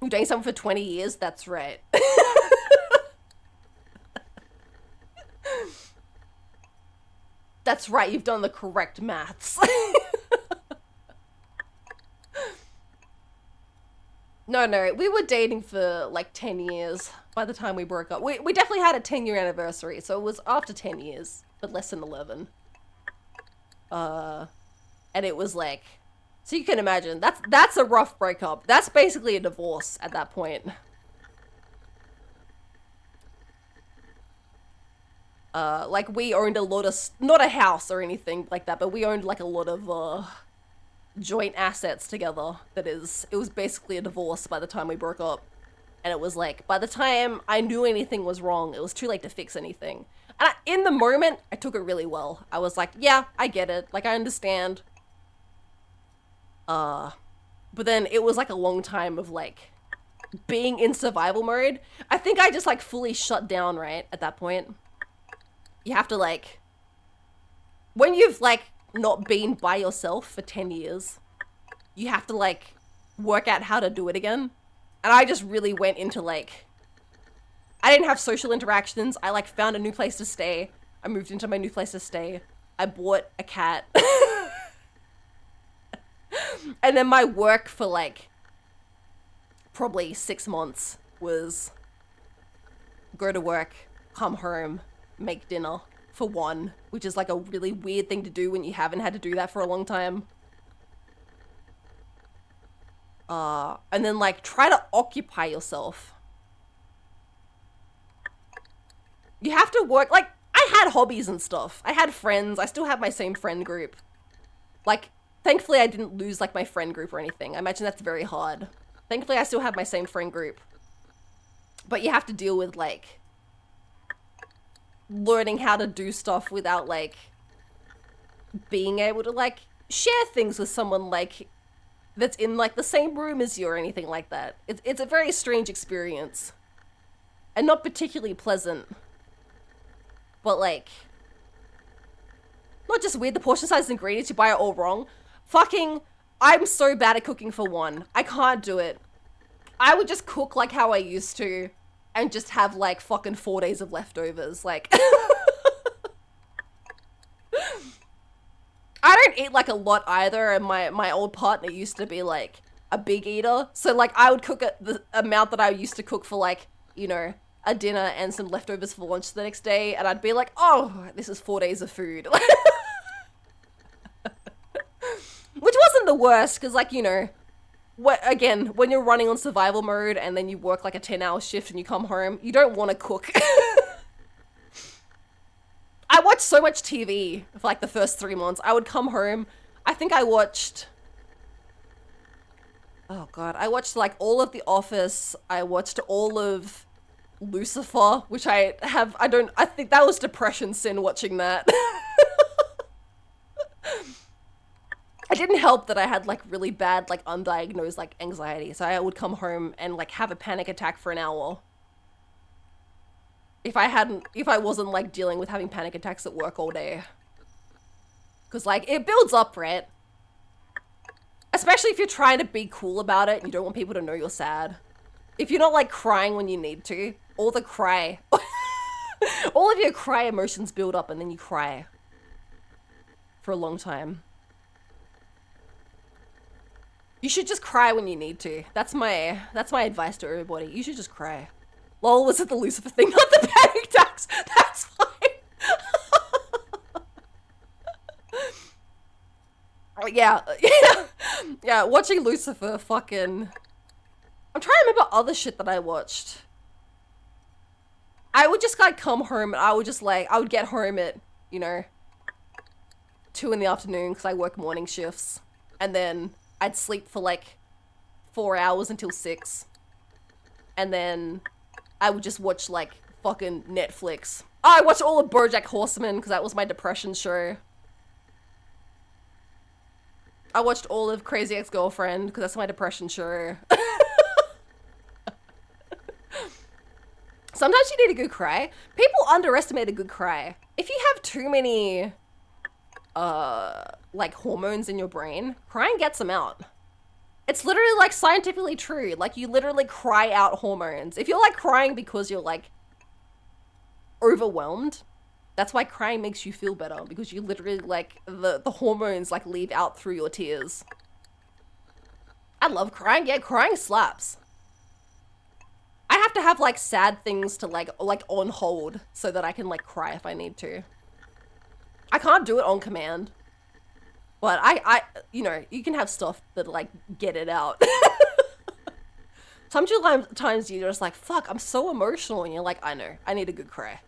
You're doing something for 20 years? That's right. That's right, you've done the correct maths. No, we were dating for like 10 years by the time we broke up. We definitely had a 10-year anniversary, so it was after 10 years, but less than 11. And it was like, so you can imagine, that's a rough breakup. That's basically a divorce at that point. Like we owned a lot of, not a house or anything like that, but we owned like a lot of, joint assets together. It was basically a divorce by the time we broke up. And it was like, by the time I knew anything was wrong, it was too late to fix anything. And in the moment, I took it really well. I was like, yeah, I get it. Like, I understand. But then it was like a long time of like, being in survival mode. I think I just like fully shut down, right, at that point. You have to like, when you've like not been by yourself for 10 years, you have to like work out how to do it again. And I just really went into like, I didn't have social interactions. I like found a new place to stay. I moved into my new place to stay. I bought a cat. And then my work for like probably 6 months was go to work, come home, make dinner for one, which is like a really weird thing to do when you haven't had to do that for a long time. And then like try to occupy yourself. You have to work, like I had hobbies and stuff. I had friends. I still have my same friend group. Like, thankfully I didn't lose like my friend group or anything. I imagine that's very hard. Thankfully I still have my same friend group. But you have to deal with like learning how to do stuff without like being able to like share things with someone like that's in like the same room as you or anything like that. It's a very strange experience and not particularly pleasant, but like not just weird. The portion size and ingredients, you buy it all wrong. Fucking, I'm so bad at cooking for one. I can't do it. I would just cook like how I used to and just have like fucking 4 days of leftovers. Like, I don't eat like a lot either. And my old partner used to be like a big eater. So like I would cook the amount that I used to cook for like, you know, a dinner and some leftovers for lunch the next day. And I'd be like, oh, this is 4 days of food. Which wasn't the worst. Cause like, you know, again, when you're running on survival mode and then you work like a 10-hour shift and you come home, you don't want to cook. I watched so much TV for like the first 3 months. I would come home. I think I watched, oh God, I watched like all of The Office. I watched all of Lucifer, which I think that was depression sin watching that. It didn't help that I had like really bad, like undiagnosed like anxiety. So I would come home and like have a panic attack for an hour. If I wasn't like dealing with having panic attacks at work all day. Cause like it builds up, right? Especially if you're trying to be cool about it and you don't want people to know you're sad. If you're not like crying when you need to, all of your cry emotions build up and then you cry for a long time. You should just cry when you need to. That's my advice to everybody. You should just cry. Lol, was it the Lucifer thing, not the panic attacks? That's fine. Yeah, watching Lucifer fucking... I'm trying to remember other shit that I watched. I would just like come home and I would get home at, you know, 2 in the afternoon because I work morning shifts. And then I'd sleep for like 4 hours until 6. And then I would just watch like fucking Netflix. Oh, I watched all of BoJack Horseman because that was my depression show. I watched all of Crazy Ex-Girlfriend because that's my depression show. Sometimes you need a good cry. People underestimate a good cry. If you have too many, like hormones in your brain, crying gets them out. It's literally like scientifically true. Like you literally cry out hormones. If you're like crying because you're like overwhelmed, that's why crying makes you feel better, because you literally like the hormones like leave out through your tears. I love crying. Yeah, crying slaps. I have to have like sad things to like on hold so that I can like cry if I need to. I can't do it on command. But I you know, you can have stuff that like get it out. Sometimes you're just like, fuck, I'm so emotional, and you're like, I know, I need a good cry.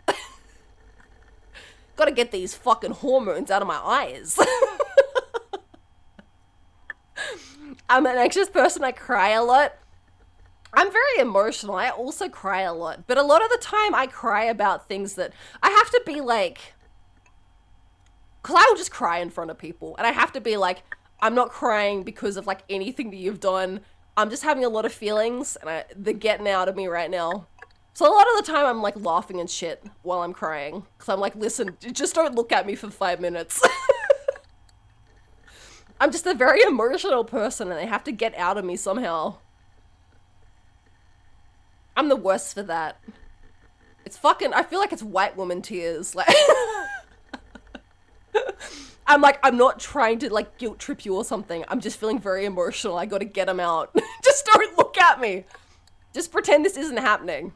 Gotta get these fucking hormones out of my eyes. I'm an anxious person, I cry a lot. I'm very emotional, I also cry a lot. But a lot of the time I cry about things that I have to be like... Because I will just cry in front of people. And I have to be like, I'm not crying because of like anything that you've done. I'm just having a lot of feelings and they're getting out of me right now. So a lot of the time I'm like laughing and shit while I'm crying. Because I'm like, listen, just don't look at me for 5 minutes. I'm just a very emotional person and they have to get out of me somehow. I'm the worst for that. It's fucking, I feel like it's white woman tears. Like, I'm like, I'm not trying to like guilt trip you or something. I'm just feeling very emotional. I gotta get them out. Just don't look at me. Just pretend this isn't happening.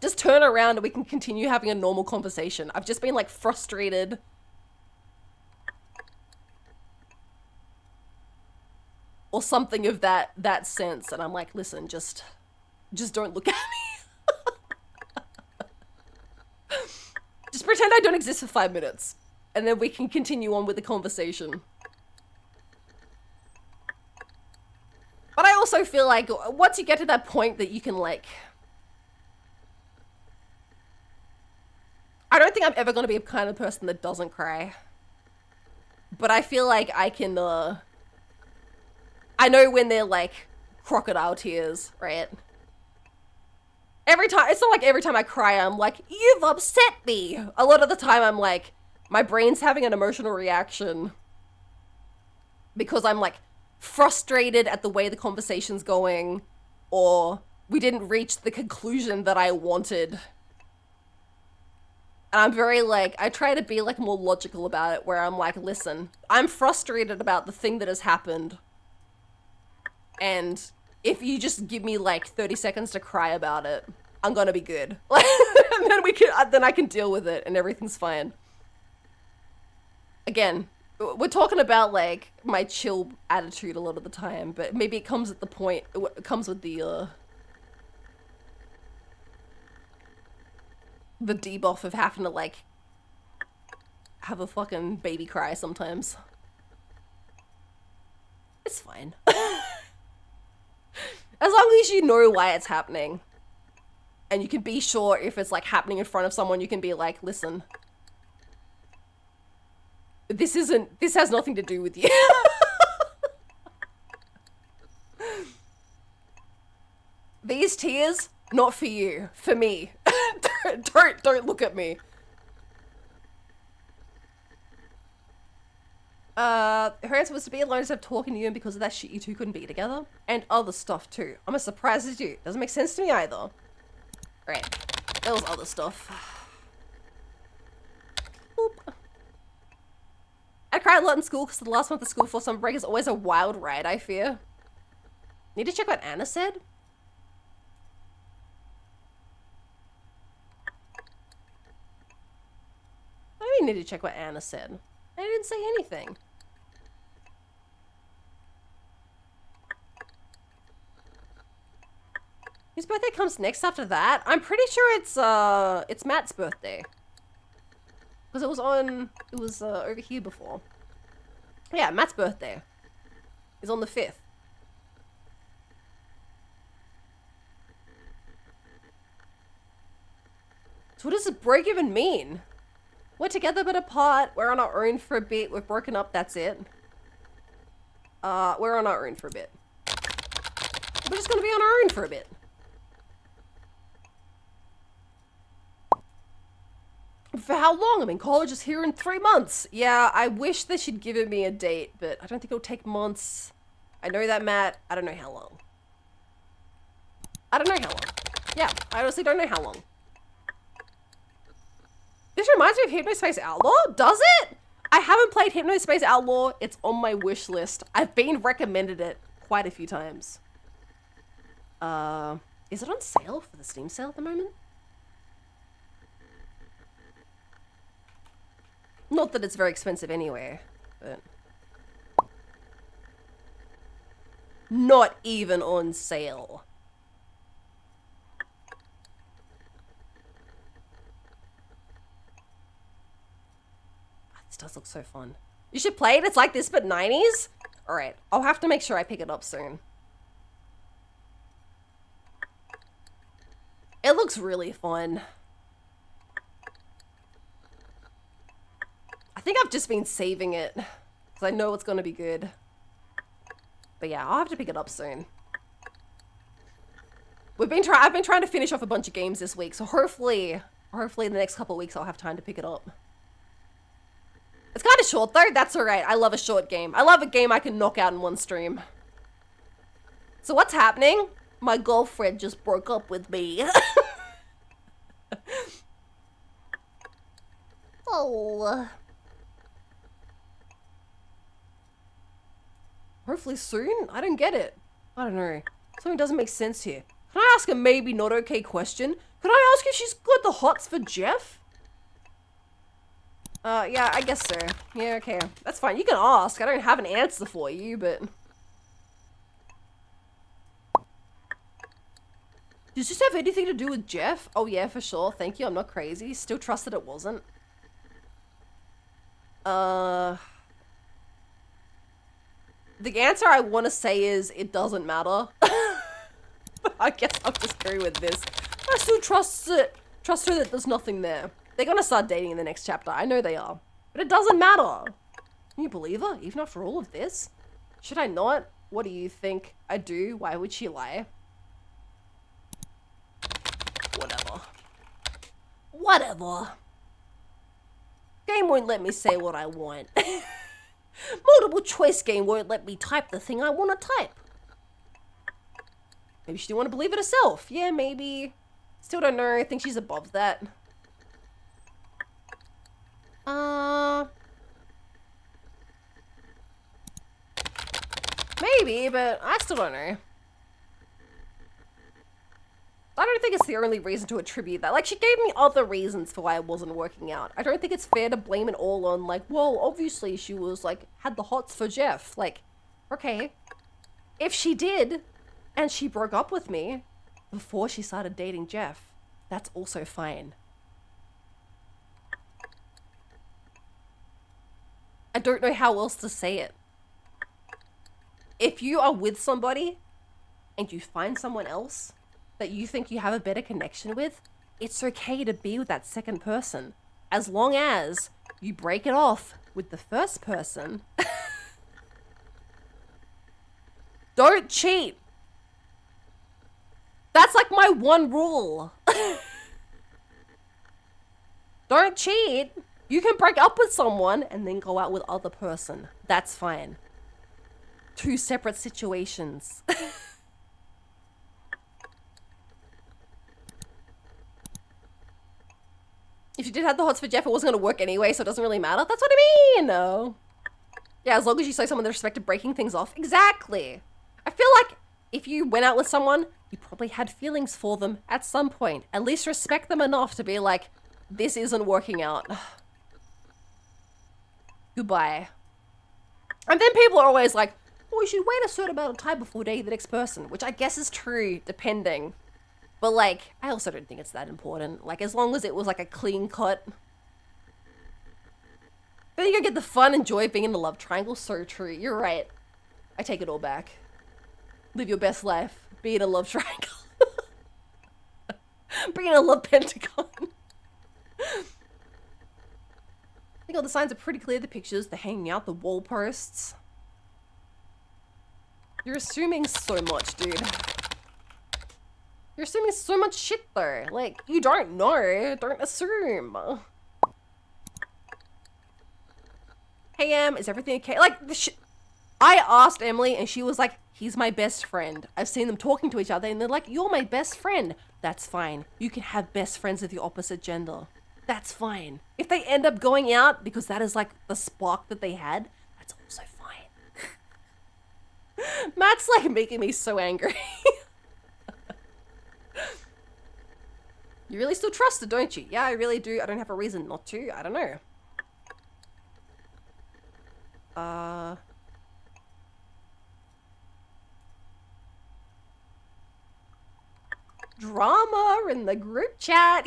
Just turn around and we can continue having a normal conversation. I've just been like frustrated. Or something of that sense. And I'm like, listen, just don't look at me. Just pretend I don't exist for 5 minutes. And then we can continue on with the conversation. But I also feel like once you get to that point that you can like... I don't think I'm ever going to be a kind of person that doesn't cry. But I feel like I can, I know when they're like crocodile tears, right? Every time, it's not like every time I cry, I'm like, you've upset me. A lot of the time I'm like, my brain's having an emotional reaction because I'm like frustrated at the way the conversation's going, or we didn't reach the conclusion that I wanted. And I'm very like, I try to be like more logical about it, where I'm like, listen, I'm frustrated about the thing that has happened. And if you just give me like 30 seconds to cry about it, I'm gonna be good. And then I can deal with it and everything's fine. Again, we're talking about like my chill attitude a lot of the time, but maybe it comes at the point, it comes with the debuff of having to like have a fucking baby cry sometimes. It's fine. As long as you know why it's happening. And you can be sure if it's like happening in front of someone, you can be like, listen, this has nothing to do with you. These tears, not for you, for me. Don't look at me. Her answer was to be alone instead of talking to you, and because of that shit you two couldn't be together. And other stuff too. I'm as surprised as you. Doesn't make sense to me either. Right. There was other stuff. Boop. I cried a lot in school because the last month of school before summer break is always a wild ride, I fear. Need to check what Anna said? I don't even need to check what Anna said. I didn't say anything. Whose birthday comes next after that? I'm pretty sure it's Matt's birthday. Because it was over here before. Yeah, Matt's birthday is on the 5th. So what does a break even mean? We're together but apart, we're on our own for a bit, we've broken up, that's it. We're on our own for a bit. We're just gonna be on our own for a bit. For how long? I'm in college is here in 3 months. Yeah, I wish they should give me a date, but I don't think it'll take months. I know that, Matt. I don't know how long. I don't know how long. Yeah, I honestly don't know how long. This reminds me of Hypnospace Outlaw? Does it? I haven't played Hypnospace Outlaw. It's on my wish list. I've been recommended it quite a few times. Is it on sale for the Steam sale at the moment? Not that it's very expensive anyway, but... Not even on sale. This does look so fun. You should play it. It's like this, but 90s? Alright, I'll have to make sure I pick it up soon. It looks really fun. I think I've just been saving it, because I know it's going to be good. But yeah, I'll have to pick it up soon. I've been trying to finish off a bunch of games this week, so hopefully in the next couple of weeks I'll have time to pick it up. It's kind of short though, that's alright. I love a short game. I love a game I can knock out in one stream. So what's happening? My girlfriend just broke up with me. Oh. Hopefully soon? I don't get it. I don't know. Something doesn't make sense here. Can I ask a maybe not okay question? Can I ask if she's got the hots for Jeff? Yeah, I guess so. Yeah, okay. That's fine. You can ask. I don't have an answer for you, but... Does this have anything to do with Jeff? Oh yeah, for sure. Thank you. I'm not crazy. Still trust that it wasn't. The answer I want to say is it doesn't matter. But I guess I'll just go with this. I still trust her that there's nothing there. They're gonna start dating in the next chapter. I know they are. But it doesn't matter. Can you believe her? Even after all of this? Should I not? What do you think? I do. Why would she lie? Whatever. Whatever. Game won't let me say what I want. Multiple choice game won't let me type the thing I want to type. Maybe she didn't want to believe it herself. Yeah, maybe. Still don't know. I think she's above that. Maybe, but I still don't know. I don't think it's the only reason to attribute that. Like, she gave me other reasons for why it wasn't working out. I don't think it's fair to blame it all on, like, well, obviously she was, like, had the hots for Jeff. Like, okay. If she did, and she broke up with me before she started dating Jeff, that's also fine. I don't know how else to say it. If you are with somebody and you find someone else that you think you have a better connection with, it's okay to be with that second person. As long as you break it off with the first person. Don't cheat. That's like my one rule. Don't cheat. You can break up with someone and then go out with other person. That's fine. Two separate situations. If you did have the hots for Jeff, it wasn't going to work anyway, so it doesn't really matter. That's what I mean. No. Yeah, as long as you say someone that respected breaking things off. Exactly. I feel like if you went out with someone, you probably had feelings for them at some point. At least respect them enough to be like, this isn't working out. Goodbye. And then people are always like, oh, you should wait a certain amount of time before dating the next person, which I guess is true, depending. But, like, I also don't think it's that important. Like, as long as it was, like, a clean cut. Then you can get the fun and joy of being in a love triangle. So true. You're right. I take it all back. Live your best life. Be in a love triangle. Be in a love pentagon. I think all the signs are pretty clear. The pictures, the hanging out, the wall posts. You're assuming so much, dude. You're assuming so much shit, though. Like, you don't know. Don't assume. KM, is everything okay? Like, I asked Emily and she was like, he's my best friend. I've seen them talking to each other and they're like, you're my best friend. That's fine. You can have best friends with your opposite gender. That's fine. If they end up going out because that is like the spark that they had, that's also fine. Matt's like making me so angry. You really still trust her, don't you? Yeah, I really do. I don't have a reason not to. I don't know. Drama in the group chat.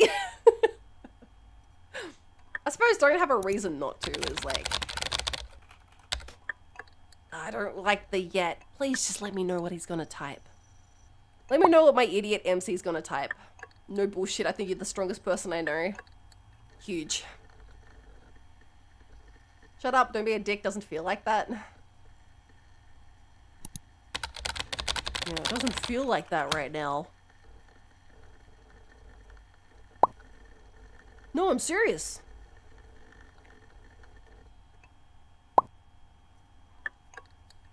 I suppose don't have a reason not to is like, I don't like the yet. Please just let me know what he's gonna type. Let me know what my idiot MC is gonna type. No bullshit, I think you're the strongest person I know. Huge. Shut up, don't be a dick, doesn't feel like that. Yeah, it doesn't feel like that right now. No, I'm serious.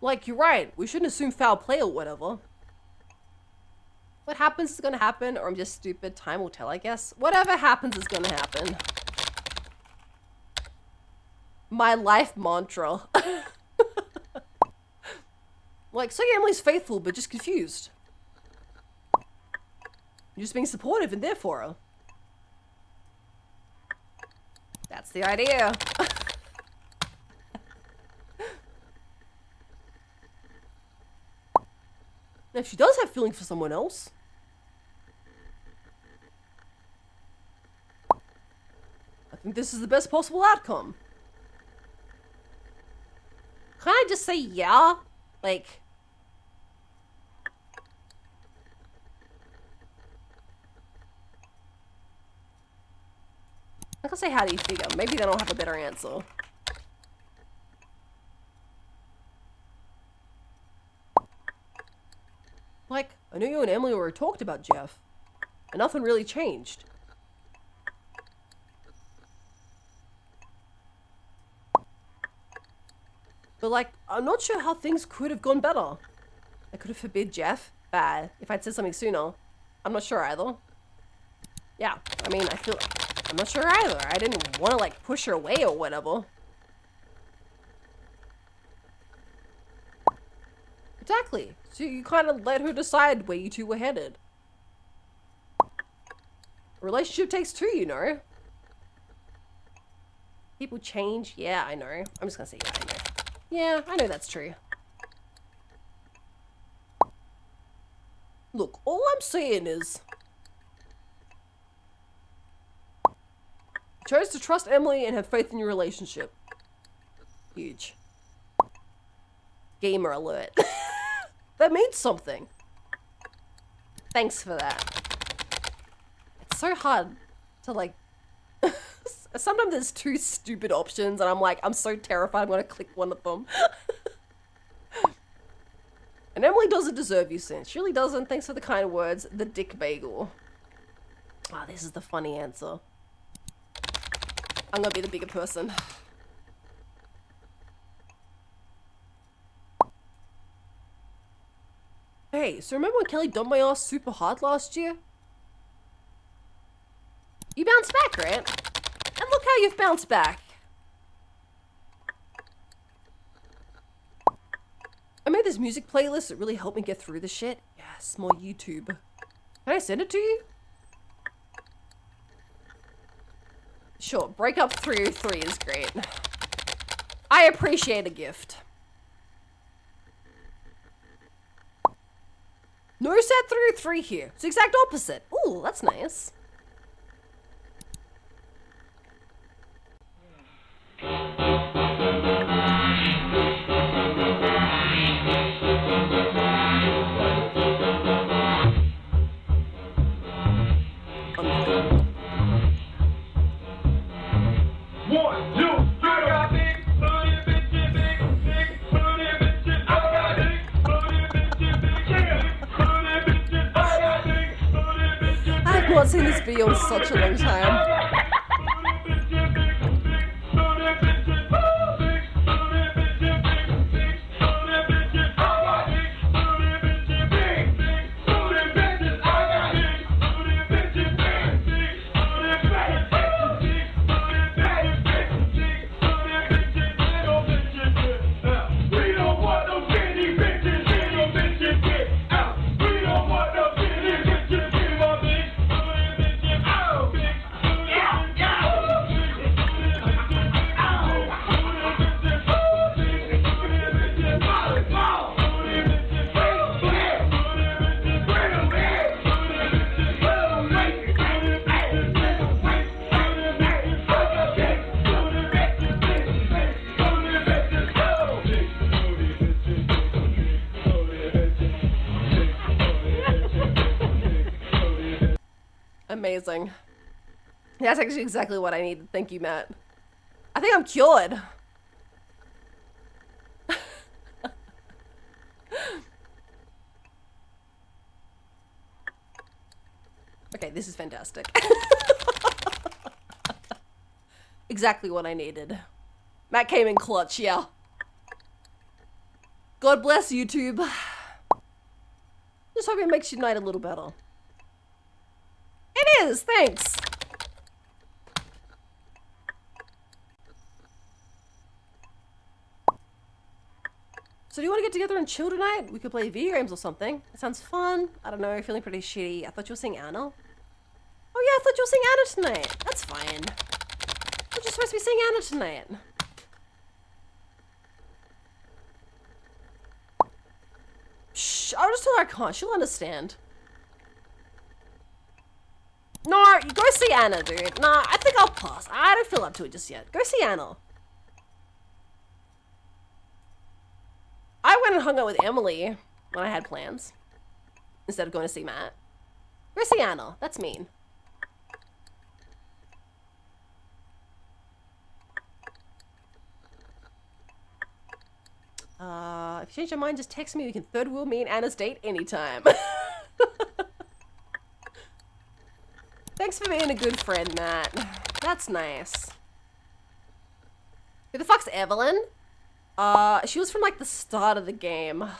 Like, you're right, we shouldn't assume foul play or whatever. What happens is gonna happen, or I'm just stupid. Time will tell, I guess. Whatever happens is gonna happen. My life mantra. Like, so Emily's faithful, but just confused. You're just being supportive and there for her. That's the idea. Now, if she does have feelings for someone else, I think this is the best possible outcome. Can I just say yeah? Like, I can say how do you figure? Maybe then I'll have a better answer. Like, I knew you and Emily were talked about Jeff, and nothing really changed. But like, I'm not sure how things could have gone better. I could have forbid Jeff. Bad. If I'd said something sooner. I'm not sure either. Yeah, I mean, I'm not sure either. I didn't want to like push her away or whatever. Exactly. So you kind of let her decide where you two were headed. A relationship takes two, you know. People change. Yeah, I know. I'm just gonna say yeah, I know. Yeah, I know that's true. Look, all I'm saying is, you chose to trust Emily and have faith in your relationship. Huge. Gamer alert. That means something. Thanks for that. It's so hard to like... Sometimes there's two stupid options and I'm like, I'm so terrified I'm gonna click one of them. And Emily doesn't deserve you, Sin. She really doesn't. Thanks for the kind words. The dick bagel. Ah, this is the funny answer. I'm gonna be the bigger person. Hey, so remember when Kelly dumped my ass super hard last year? You bounced back, right? And look how you've bounced back. I made this music playlist that really helped me get through the shit. Yes, more YouTube. Can I send it to you? Sure, Breakup 303 is great. I appreciate a gift. No set 303 here. It's the exact opposite. Ooh, that's nice. I've not seen this video in such a long time. Amazing. That's actually exactly what I needed. Thank you, Matt. I think I'm cured. Okay, this is fantastic. Exactly what I needed. Matt came in clutch, yeah. God bless YouTube. Just hope it makes your night a little better. It is, thanks. So do you want to get together and chill tonight? We could play video games or something. It sounds fun. I don't know, feeling pretty shitty. I thought you were seeing Anna. Oh yeah, I thought you were seeing Anna tonight. That's fine. We're just supposed to be seeing Anna tonight. Shh, I'll just tell her I can't. She'll understand. No, you go see Anna, dude. Nah, I think I'll pass. I don't feel up to it just yet. Go see Anna. I went and hung out with Emily when I had plans. Instead of going to see Matt. Go see Anna. That's mean. If you change your mind, just text me. We can third wheel me and Anna's date anytime. Thanks for being a good friend, Matt. That's nice. Who the fuck's Evelyn? She was from like the start of the game. I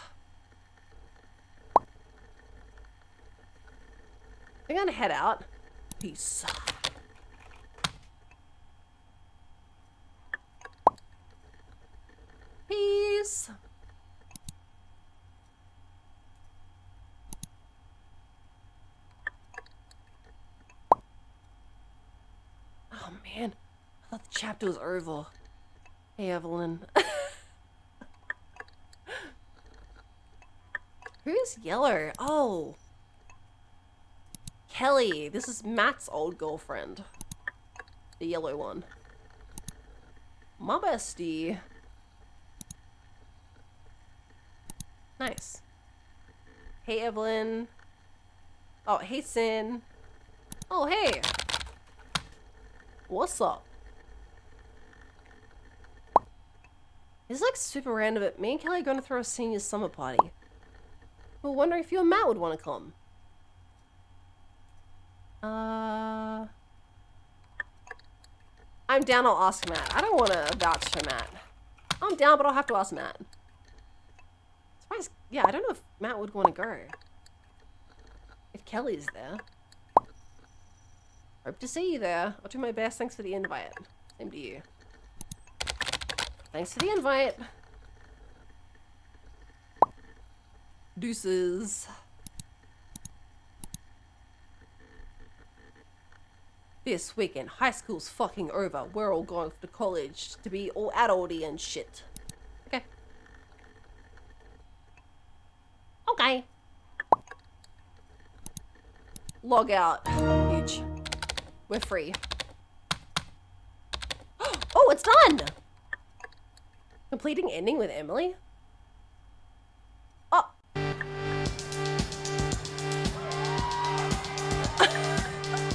think I'm gonna head out. Peace. Peace. Oh man, I thought the chapter was over. Hey Evelyn. Who's Yellow? Oh. Kelly. This is Matt's old girlfriend. The yellow one. My bestie. Nice. Hey Evelyn. Oh, hey Sin. Oh, hey. What's up? It's like super random, but me and Kelly are going to throw a senior summer party. We're wondering if you and Matt would want to come. I'm down, I'll ask Matt. I don't want to vouch for Matt. I'm down, but I'll have to ask Matt. Surprised, yeah, I don't know if Matt would want to go. If Kelly's there. Hope to see you there. I'll do my best. Thanks for the invite. Same to you. Thanks for the invite. Deuces. This weekend, high school's fucking over. We're all going to college to be all adulty and shit. Okay. Okay. Log out. Huge. We're free. Oh, it's done! Completing ending with Emily? Oh.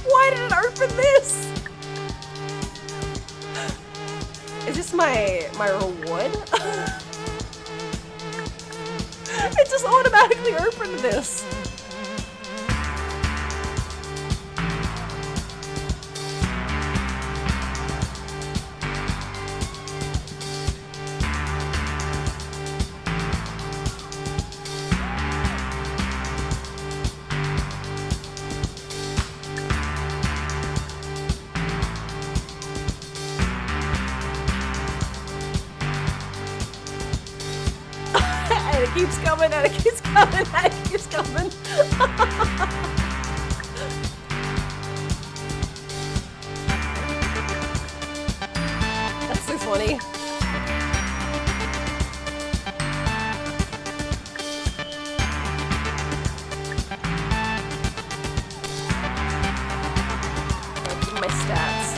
Why did it open this? Is this my reward? It just automatically opened this. And it keeps coming, and it keeps coming, and it keeps coming. That's so funny. Give me my stats.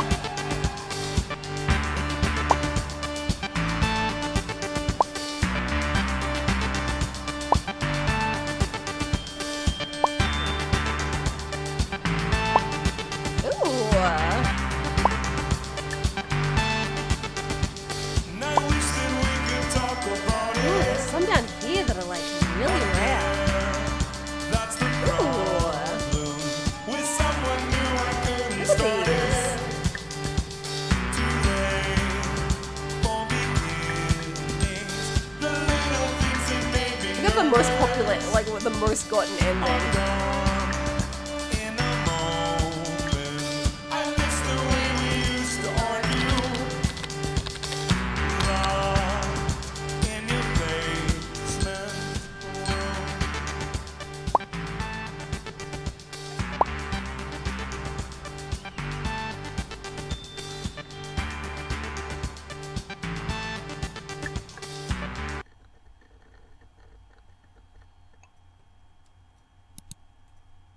forgotten ending.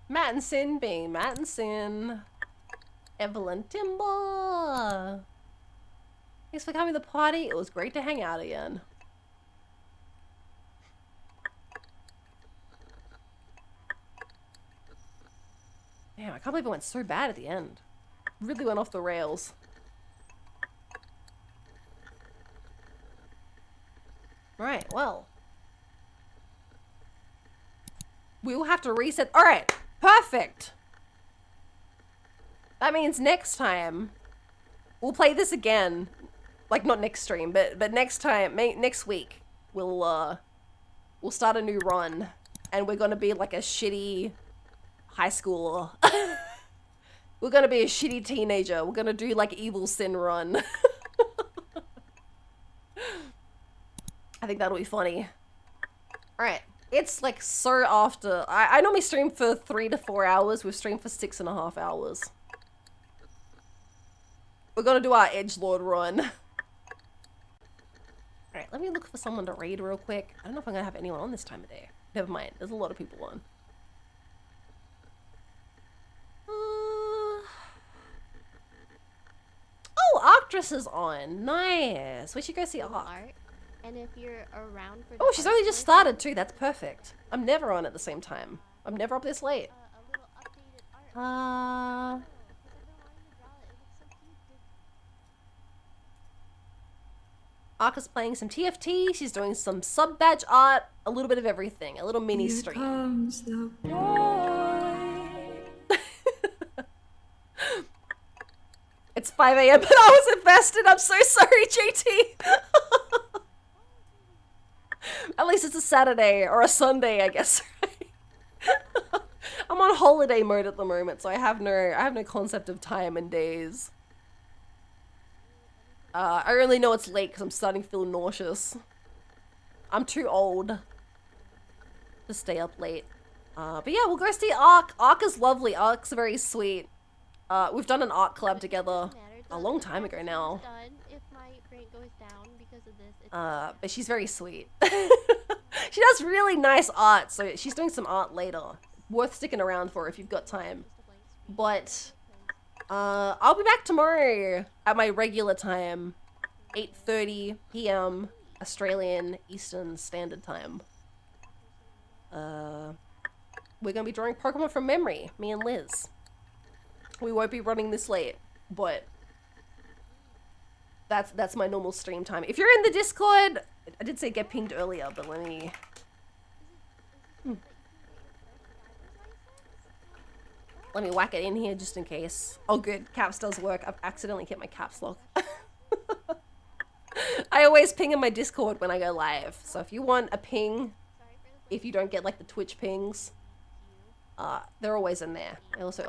Mattinson being Mattinson. Evelyn Timber. Thanks for coming to the party. It was great to hang out again. Damn, I can't believe it went so bad at the end. Really went off the rails. Right, well. We will have to reset. Alright, perfect. That means next time we'll play this again. Like, not next stream, but next time, next week, we'll start a new run. And we're gonna be like a shitty high schooler. We're gonna be a shitty teenager. We're gonna do like Evil Sin run. I think that'll be funny. Alright. It's like so after. I normally stream for 3 to 4 hours. We've streamed for 6.5 hours. We're gonna do our edgelord run. Alright, let me look for someone to raid real quick. I don't know if I'm gonna have anyone on this time of day. Never mind, there's a lot of people on. Oh, Arctress is on. Nice. We should go see Arc. And if you're around for Oh, she's only just started too. That's perfect. I'm never on at the same time. I'm never up this late. Arc is playing some TFT. She's doing some sub badge art. A little bit of everything. A little mini Here stream. comes the boy. It's 5 a.m. but I was invested. I'm so sorry, JT. At least it's a Saturday or a Sunday, I guess. Right? I'm on holiday mode at the moment, so I have no concept of time and days. I only know it's late because I'm starting to feel nauseous. I'm too old to stay up late. But yeah, we'll go see Arc. Arc is lovely. Arc's very sweet. We've done an art collab together a long time ago now. But she's very sweet. She does really nice art, so she's doing some art later. Worth sticking around for if you've got time. But I'll be back tomorrow at my regular time, 8:30 p.m. Australian Eastern Standard Time. We're gonna be drawing Pokemon from memory, me and Liz. We won't be running this late, but that's my normal stream time. If you're in the Discord, I did say get pinged earlier, but let me... Let me whack it in here just in case. Oh good, caps does work. I've accidentally hit my caps lock. I always ping in my Discord when I go live. So if you want a ping, if you don't get like the Twitch pings, they're always in there. I also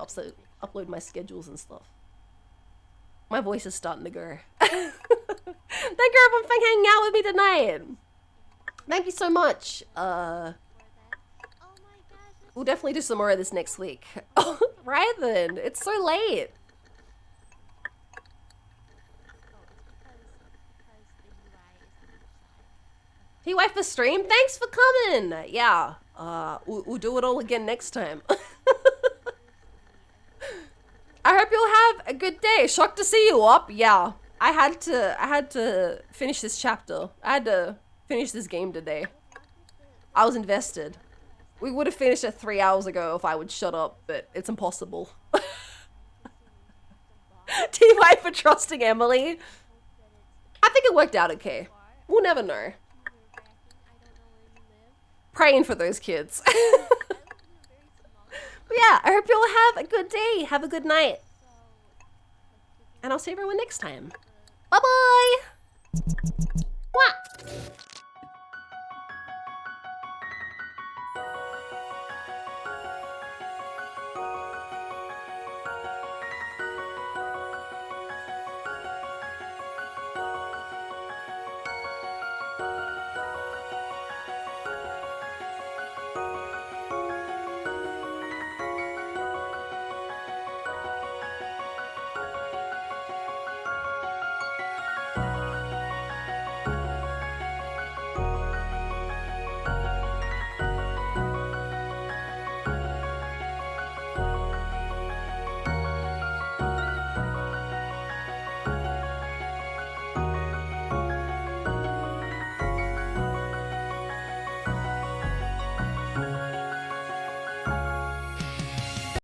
upload my schedules and stuff. My voice is starting to go. Thank you everyone for hanging out with me tonight. Thank you so much. We'll definitely do some more of this next week. Right then, it's so late. TY for stream, thanks for coming. Yeah, we'll do it all again next time. I hope you'll have a good day. Shocked to see you up. Yeah, I had to finish this chapter. I had to finish this game today. I was invested. We would have finished it 3 hours ago if I would shut up, but it's impossible. TY for trusting Emily. I think it worked out okay. We'll never know. Praying for those kids. But yeah, I hope you all have a good day. Have a good night. And I'll see everyone next time. Bye-bye.